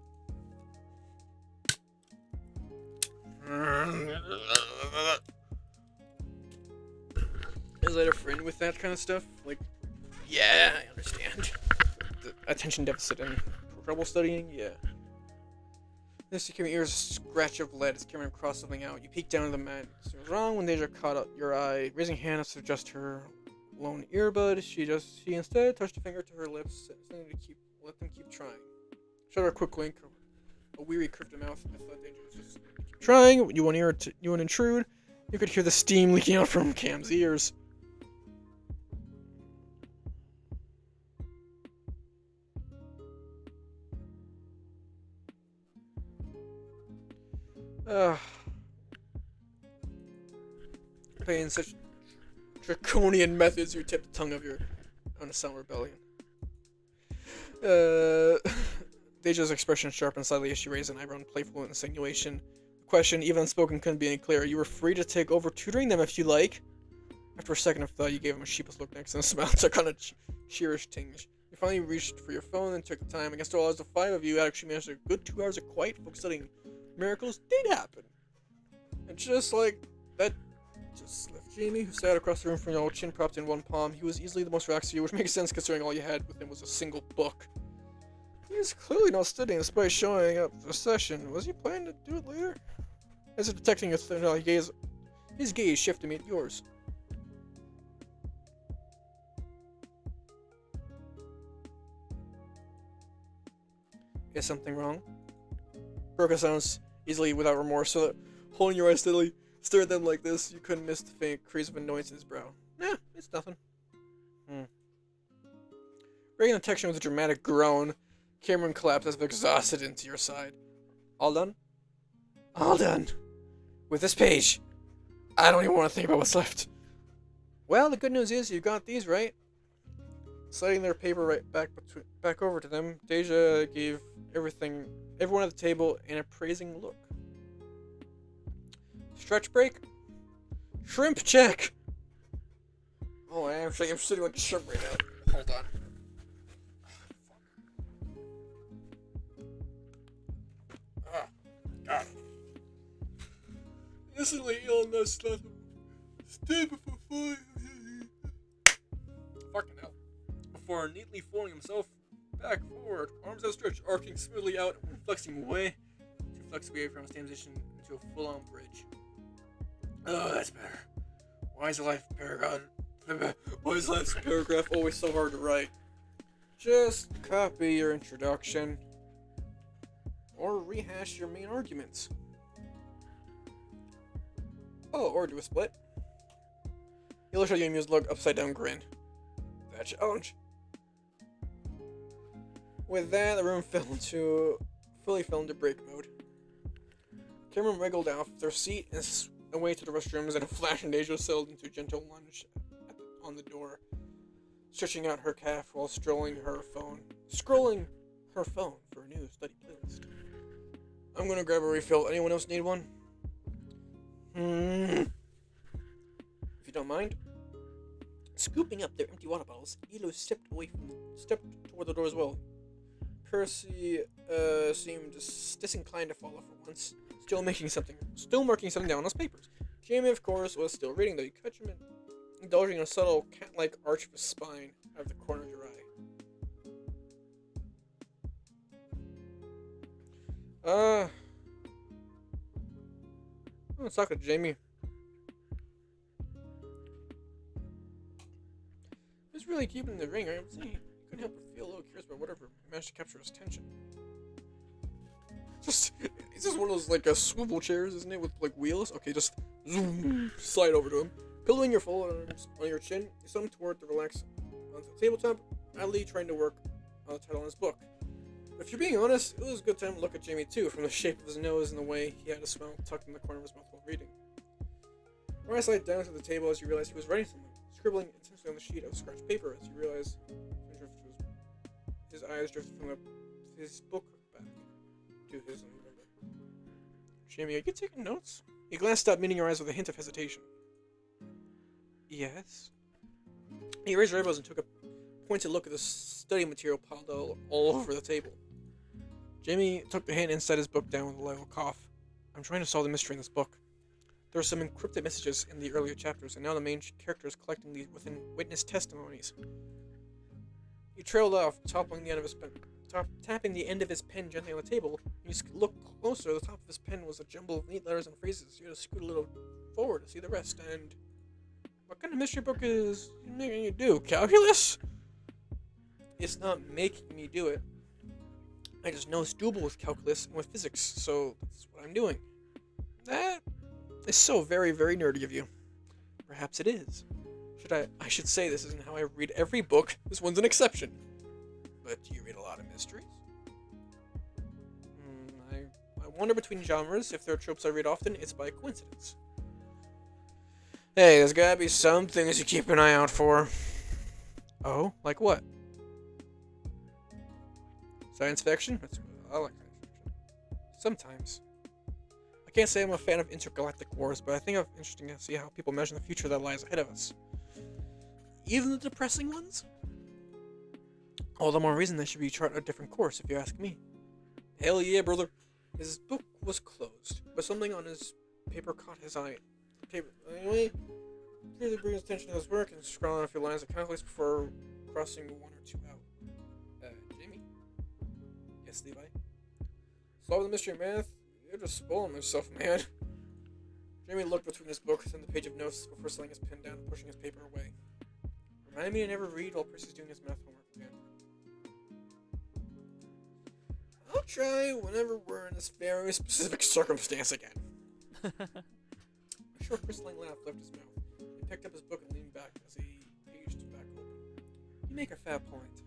Is that a friend with that kind of stuff? Like, yeah, I understand. The attention deficit and trouble studying, yeah. This Cameron ears scratch of lead as Cameron crossed something out. You peek down at the mat. Something was wrong when Deja caught up your eye. Raising hand to adjust her lone earbud, she instead touched a finger to her lips, saying to let them keep trying. Showed her a quick wink, a weary curved mouth. I thought Deja was just keep trying. You won't intrude. You could hear the steam leaking out from Cam's ears. Playing such draconian methods, you tip the tongue of your unsound rebellion. Deja's expression sharpened slightly as she raised an eyebrow in playful insinuation. The question, even unspoken, couldn't be any clearer. You were free to take over tutoring them if you like. After a second of thought, you gave him a sheepish look next, and a smile took on a cheerish tinge. You finally reached for your phone and took the time. Against all odds, the 5 of you actually managed a good 2 hours of quiet, focused studying. Miracles did happen. And just like that, just left Jamie, who sat across the room from you, chin propped in one palm. He was easily the most relaxed of you, which makes sense considering all you had with him was a single book. He was clearly not studying despite showing up for the session. Was he planning to do it later? As if detecting his gaze shifted to meet yours. Is something wrong? Broke sounds easily without remorse, so that holding your eyes steadily, stare at them like this, you couldn't miss the faint crease of annoyance in his brow. Nah, it's nothing. Breaking the tension with a dramatic groan, Cameron collapsed as if exhausted into your side. All done? All done. With this page, I don't even want to think about what's left. Well, the good news is you got these right. Sliding their paper right back over to them, Deja gave everyone at the table an appraising look. Stretch break? Shrimp check! Oh, I'm sitting like a shrimp right now. Hold on. God. Instantly illness left him. Stay before falling. Fucking hell. Before neatly folding himself back forward, arms outstretched, arcing smoothly out and flexing away to flex away from his position into a full-on bridge. Oh, that's better. Why is life's paragraph always so hard to write? Just copy your introduction. Or rehash your main arguments. Oh, or do a split. Elo showed Jamie his look upside down grin. That challenge. With that, the room fully fell into break mode. Cameron wriggled off their seat and away to the restrooms, and a flash and Deja settled into a gentle lunge on the door, stretching out her calf while scrolling her phone for a new study playlist. I'm gonna grab a refill. Anyone else need one? If you don't mind. Scooping up their empty water bottles, Elo stepped toward the door as well. Percy seemed disinclined to follow for once, still marking something down on his papers. Jamie, of course, was still reading, though. You catch him indulging in a subtle cat-like arch of his spine out of the corner of your eye. I'm gonna talk to Jamie. He's really keeping the ring, right? He couldn't help but feel a little curious about whatever managed to capture his attention. It's just one of those like swivel chairs, isn't it, with like wheels? Okay, just zoom, slide over to him. Pillowing your folded arms on your chin, you saw him toward the relaxed onto the tabletop, idly trying to work on the title on his book. But if you're being honest, it was a good time to look at Jamie too, from the shape of his nose and the way he had a smile tucked in the corner of his mouth while reading. Your eyes slid down to the table as you realized he was writing something, scribbling intensely on the sheet of scratched paper as you realized his eyes drifted from his book back to his own. Jamie, are you taking notes? You glanced up, meeting your eyes with a hint of hesitation. Yes. He raised your eyebrows and took a pointed look at the study material piled all over the table. Jamie took the hand inside his book down with a little cough. I'm trying to solve the mystery in this book. There are some encrypted messages in the earlier chapters, and now the main character is collecting these within witness testimonies. He trailed off, tapping the end of his pen gently on the table. When you looked closer, the top of his pen was a jumble of neat letters and phrases. You had to scoot a little forward to see the rest, and... What kind of mystery book is making you do? Calculus? It's not making me do it. I just know it's doable with calculus and with physics, so that's what I'm doing. That is so very, very nerdy of you. Perhaps it is. I should say this isn't how I read every book. This one's an exception. But do you read a lot of mysteries? I wander between genres. If there are tropes I read often, it's by coincidence. Hey, there's gotta be some things you keep an eye out for. Oh? Like what? Science fiction? I like science fiction. Sometimes. I can't say I'm a fan of intergalactic wars, but I think it's interesting to see how people imagine the future that lies ahead of us. Even the depressing ones? All the more reason they should be chart a different course, if you ask me. Hell yeah, brother. His book was closed, but something on his paper caught his eye. Anyway, clearly bring his attention to his work and scrawling a few lines of calculus before crossing one or two out. Jamie? Yes, Levi? Solving the mystery of math? You're just spoiling myself, man. Jamie looked between his books and the page of notes before setting his pen down and pushing his paper away. Remind me to never read while Percy's doing his math homework again. I'll try whenever we're in this very specific circumstance again. A short crystalline laugh left his mouth. He picked up his book and leaned back as he paged back open. You make a fat point.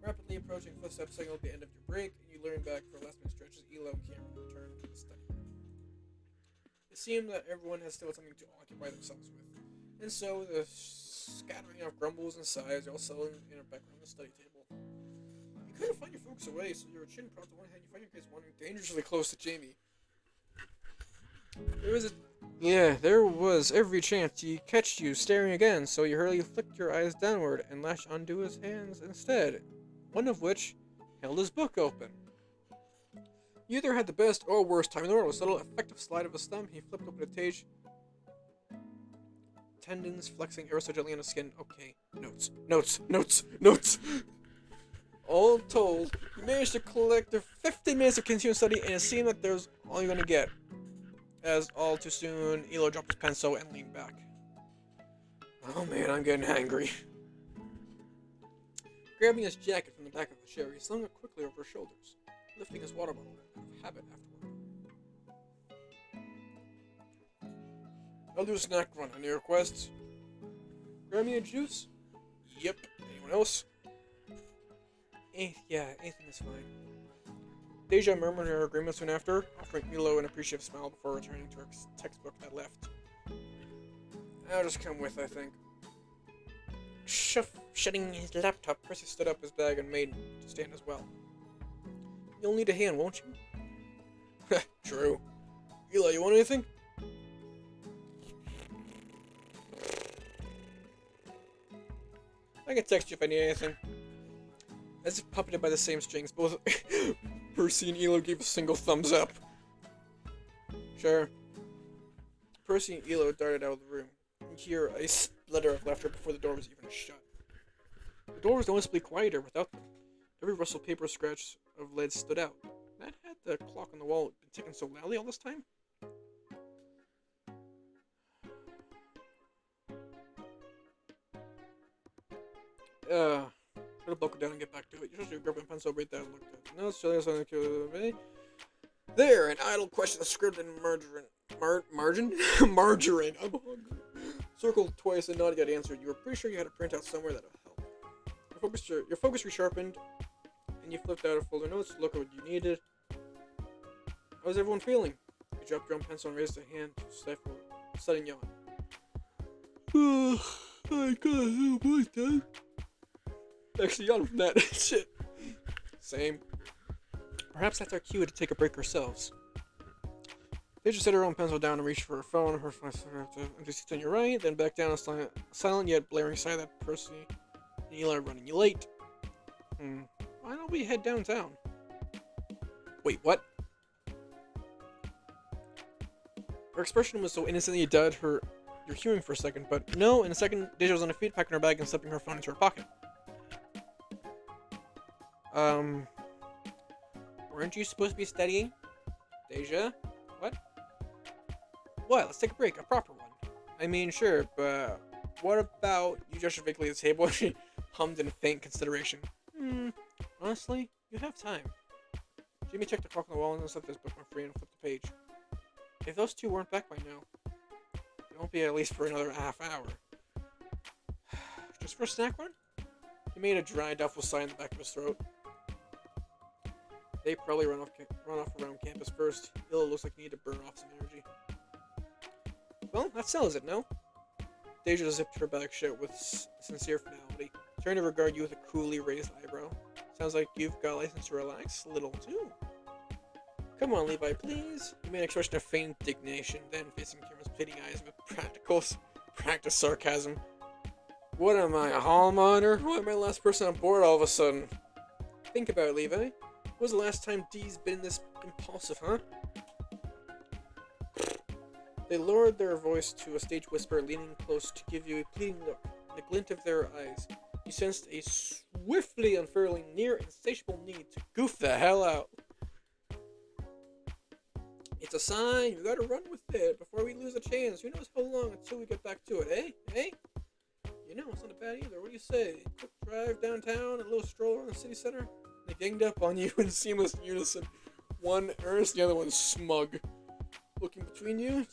Rapidly approaching footsteps signaled the end of your break, and you learn back for last minute stretches. Elo and Cameron returned to the study. It seemed that everyone had still something to occupy themselves with, and so the scattering of grumbles and sighs all settled in a background of the study table. You couldn't find your focus away, so your chin propped to one hand. You find your gaze wandering dangerously close to Jamie. There was every chance he catch you staring again, so you hurriedly flicked your eyes downward and lashed onto his hands instead, one of which held his book open. You either had the best or worst time in the world. With a subtle, effective slide of his thumb, he flipped open a page. Tendons flexing ever so gently on his skin. Okay, notes. All told, you managed to collect 15 minutes of continuous study, and it seemed that there's all you're gonna get. As all too soon, Elo dropped his pencil and leaned back. Oh man, I'm getting angry. Grabbing his jacket from the back of the chair, he slung it quickly over his shoulders, lifting his water bottle out of habit afterward. I'll do a snack run. Any requests? Grab me a juice? Yep. Anyone else? Yeah, anything is fine. Deja murmured her agreement soon after, offering Elo an appreciative smile before returning to her textbook that left. I'll just come with, I think. Shutting his laptop, Percy stood up his bag and made to stand as well. You'll need a hand, won't you? True. Eli, you want anything? I can text you if I need anything. As if puppeted by the same strings, both Percy and Elo gave a single thumbs up. Sure. Percy and Elo darted out of the room. You could hear a splutter of laughter before the door was even shut. The door was noticeably quieter without them. Every rustle paper scratch of lead stood out. That had the clock on the wall been ticking so loudly all this time? Should have buckled down and get back to it. You should grab a pencil right there and look at it. No, so there, an idle question scribbled in margin? Margarine. I'm hungry. Circled twice and not yet answered. You were pretty sure you had a printout somewhere that'll help. Your focus resharpened, and you flipped out a folder notes to look at what you needed. How's everyone feeling? You dropped your own pencil and raised a hand to stifle a sudden yawn. I can't help myself. Actually, yawn from that shit. Same. Perhaps that's our cue to take a break ourselves. They just set her own pencil down and reached for her phone. Her phone empty seat on your right, then back down a silent yet blaring sigh that Percy and Eli are running you late. Why don't we head downtown? Wait, what? Her expression was so innocently dulled your hearing for a second, but no, in a second, Deja was on her feet, packing her bag and slipping her phone into her pocket. Weren't you supposed to be studying? Deja? What? What? Let's take a break, a proper one. I mean, sure, but what about you just vaguely at the table? She hummed in faint consideration. Honestly, you have time. Jimmy checked the clock on the wall and then slipped his bookmark free and flipped the page. If those two weren't back by now, it won't be at least for another half hour. Just for a snack run? He made a dry, doubtful sign in the back of his throat. They probably run off around campus first. Ilo looks like he needed to burn off some energy. Well, that settles it, no? Deja zipped her bag shut with sincere finality, turned to regard you with a coolly raised eyebrow. Sounds like you've got a license to relax a little, too. Come on, Levi, please. He made an expression of faint indignation, then facing Cameron's pleading eyes with practiced sarcasm. What am I, a hall monitor? Why am I the last person on board all of a sudden? Think about it, Levi. When was the last time Dee's been this impulsive, huh? They lowered their voice to a stage whisper, leaning close to give you a pleading look. In the glint of their eyes, you sensed a swiftly unfurling, near insatiable need to goof the hell out. It's a sign. You gotta run with it before we lose a chance. Who knows how long until we get back to it, eh? Eh? You know, it's not bad either. What do you say? Quick drive downtown, a little stroll around the city center? They ganged up on you in seamless unison. One earnest, the other one smug. Looking between you,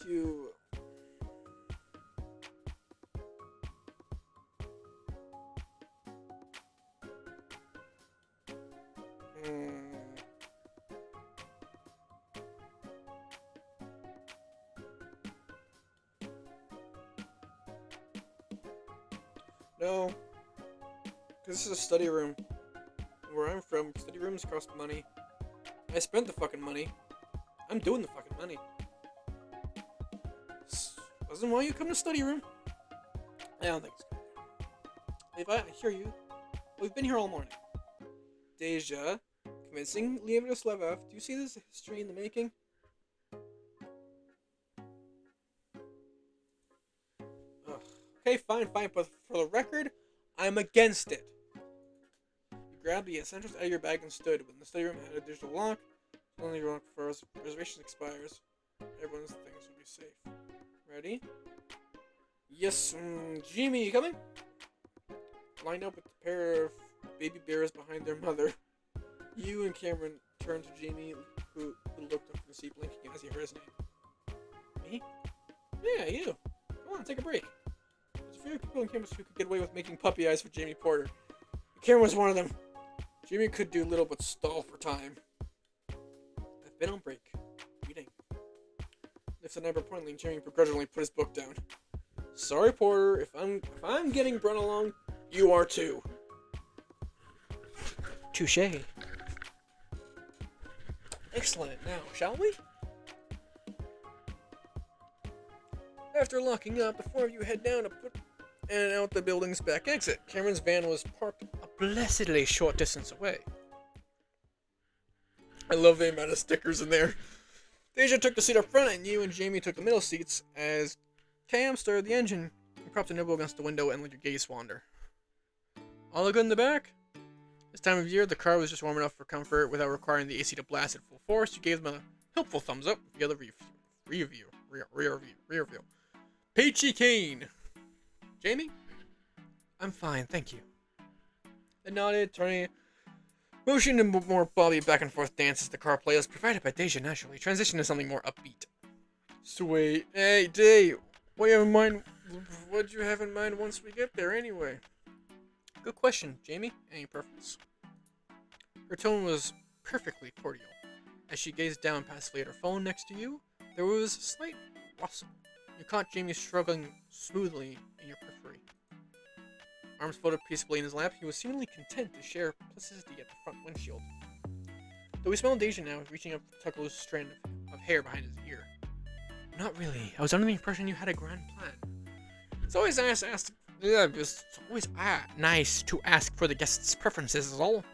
No. Because this is a study room. Where I'm from, study rooms cost money. I spent the fucking money. I'm doing the fucking money. Doesn't want you to come to study room? I don't think it's good. Levi, I hear you. We've been here all morning. Deja, convincing Leonidas Levov. Do you see this history in the making? Ugh. Okay, fine, but for the record, I'm against it. You grabbed the essentials out of your bag and stood. When the study room had a digital lock, only lock for reservation expires. Everyone's things will be safe. Ready? Yes, Jimmy, you coming? Lined up with a pair of baby bears behind their mother. You and Cameron turned to Jamie, who looked up from the seat, blinking as he heard his name. Me? Yeah, you. Come on, take a break. It's the few people on campus who could get away with making puppy eyes for Jamie Porter. Cameron was one of them. Jamie could do little but stall for time. I've been on break. Reading. Lifts an eyebrow pointedly, and Jamie begrudgingly put his book down. Sorry, Porter. If I'm getting brought along, you are too. Touché. Excellent. Now, shall we? After locking up, the four of you head down to put and out the building's back exit. Cameron's van was parked a blessedly short distance away. I love the amount of stickers in there. Deja took the seat up front, and you and Jamie took the middle seats as Cam started the engine. You propped an elbow against the window and let your gaze wander. All good in the back? This time of year, the car was just warm enough for comfort without requiring the AC to blast at full force. You gave them a helpful thumbs up. The other rear view. Peachy Keen. Jamie? I'm fine, thank you. They nodded, turning, motioning to more Bobby back and forth dance as the car playlist provided by Deja naturally transitioned to something more upbeat. Sweet. Hey, Dave, what do you have in mind? What'd you have in mind once we get there, anyway? Good question, Jamie. Any preference? Her tone was perfectly cordial. As she gazed down passively at her phone next to you, there was a slight rustle. You caught Jamie struggling smoothly in your periphery. Arms folded peacefully in his lap, he was seemingly content to share placidity at the front windshield. Though he smelled Deja now, reaching up to tuck a loose strand of hair behind his ear. Not really. I was under the impression you had a grand plan. It's always nice to ask for the guests' preferences is all.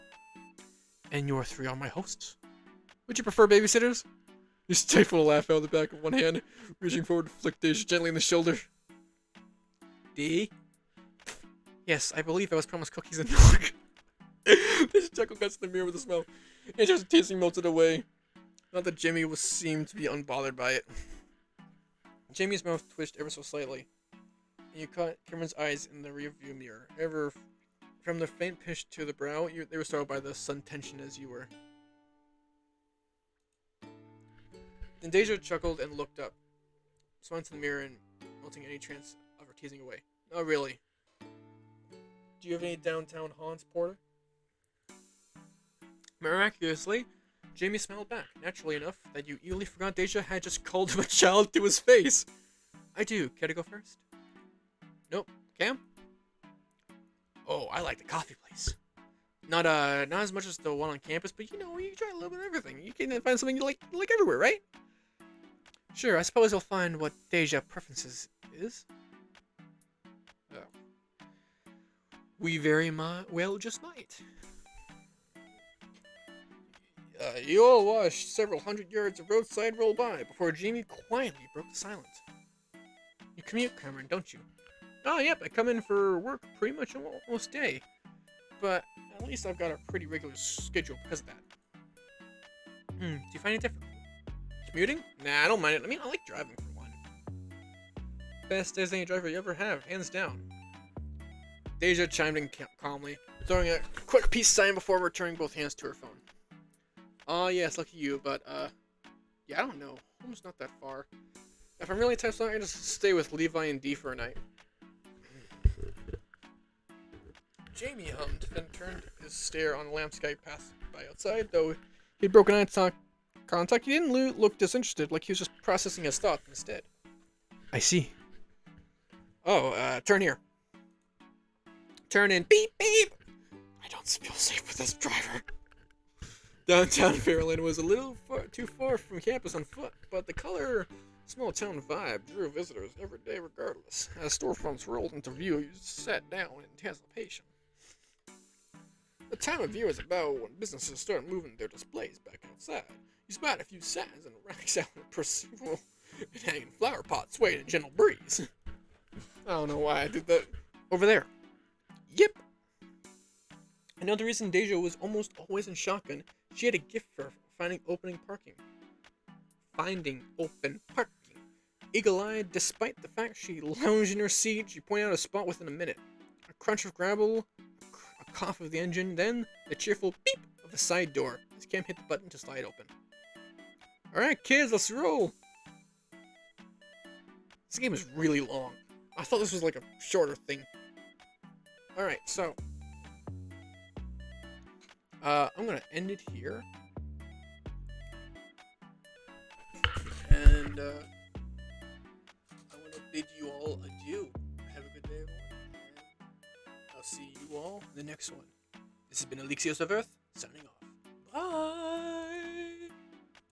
And your three are my hosts. Would you prefer babysitters? You stifled a laugh out of the back of one hand, reaching forward to flick Deja gently in the shoulder. D? Yes, I believe I was promised cookies and milk. Deja chuckled against the mirror with a smile, and just tasting melted away. Not that Jamie seemed to be unbothered by it. Jamie's mouth twitched ever so slightly, and you caught Cameron's eyes in the rearview mirror. Ever from the faint pitch to the brow, they were startled by the sun tension as you were. Then Deja chuckled and looked up, smiled to the mirror and melting any chance of her teasing away. Not really. Do you have any downtown haunts, Porter? Miraculously, Jamie smiled back, naturally enough that you easily forgot Deja had just called him a child to his face. I do. Care to go first? Nope. Cam? Oh, I like the coffee place. Not as much as the one on campus, but you try a little bit of everything. You can find something you like everywhere, right? Sure, I suppose you'll find what Deja preferences is. Oh. We very well just might. You all watched several hundred yards of roadside roll by before Jamie quietly broke the silence. You commute, Cameron, don't you? Oh, yep, I come in for work pretty much almost day. But at least I've got a pretty regular schedule because of that. Do you find it difficult? Commuting? Nah, I don't mind it. I mean, I like driving for one. Best designated driver you ever have, hands down. Deja chimed in calmly, throwing a quick peace sign before returning both hands to her phone. Oh, yes, lucky you, but, yeah, I don't know. Home's not that far. If I'm really tired, I just stay with Levi and Dee for a night. Jamie hummed, then turned his stare on the lampscape passed by outside. Though he'd broken eye contact, he didn't look disinterested, like he was just processing his thoughts instead. I see. Oh, turn here. Turn in. Beep, beep! I don't feel safe with this driver. Downtown Fairland was a little too far from campus on foot, but the color small town vibe drew visitors every day regardless. As storefronts rolled into view, you sat down in anticipation. The time of year is about when businesses start moving their displays back outside. You spot a few signs and racks out in perceivable and hanging flower pots swaying in a gentle breeze. I don't know why I did that. Over there. Yep. Another reason Deja was almost always in shotgun, she had a gift for finding open parking. Eagle-eyed, despite the fact she lounged in her seat, she pointed out a spot within a minute. A crunch of gravel, a cough of the engine, then the cheerful beep of the side door as Cam hit the button to slide open. Alright, kids, let's roll! This game is really long. I thought this was like a shorter thing. Alright, so I'm gonna end it here. And I wanna bid you all adieu. Have a good day, everyone. And I'll see you all in the next one. This has been Alexios of Earth, signing off. Bye!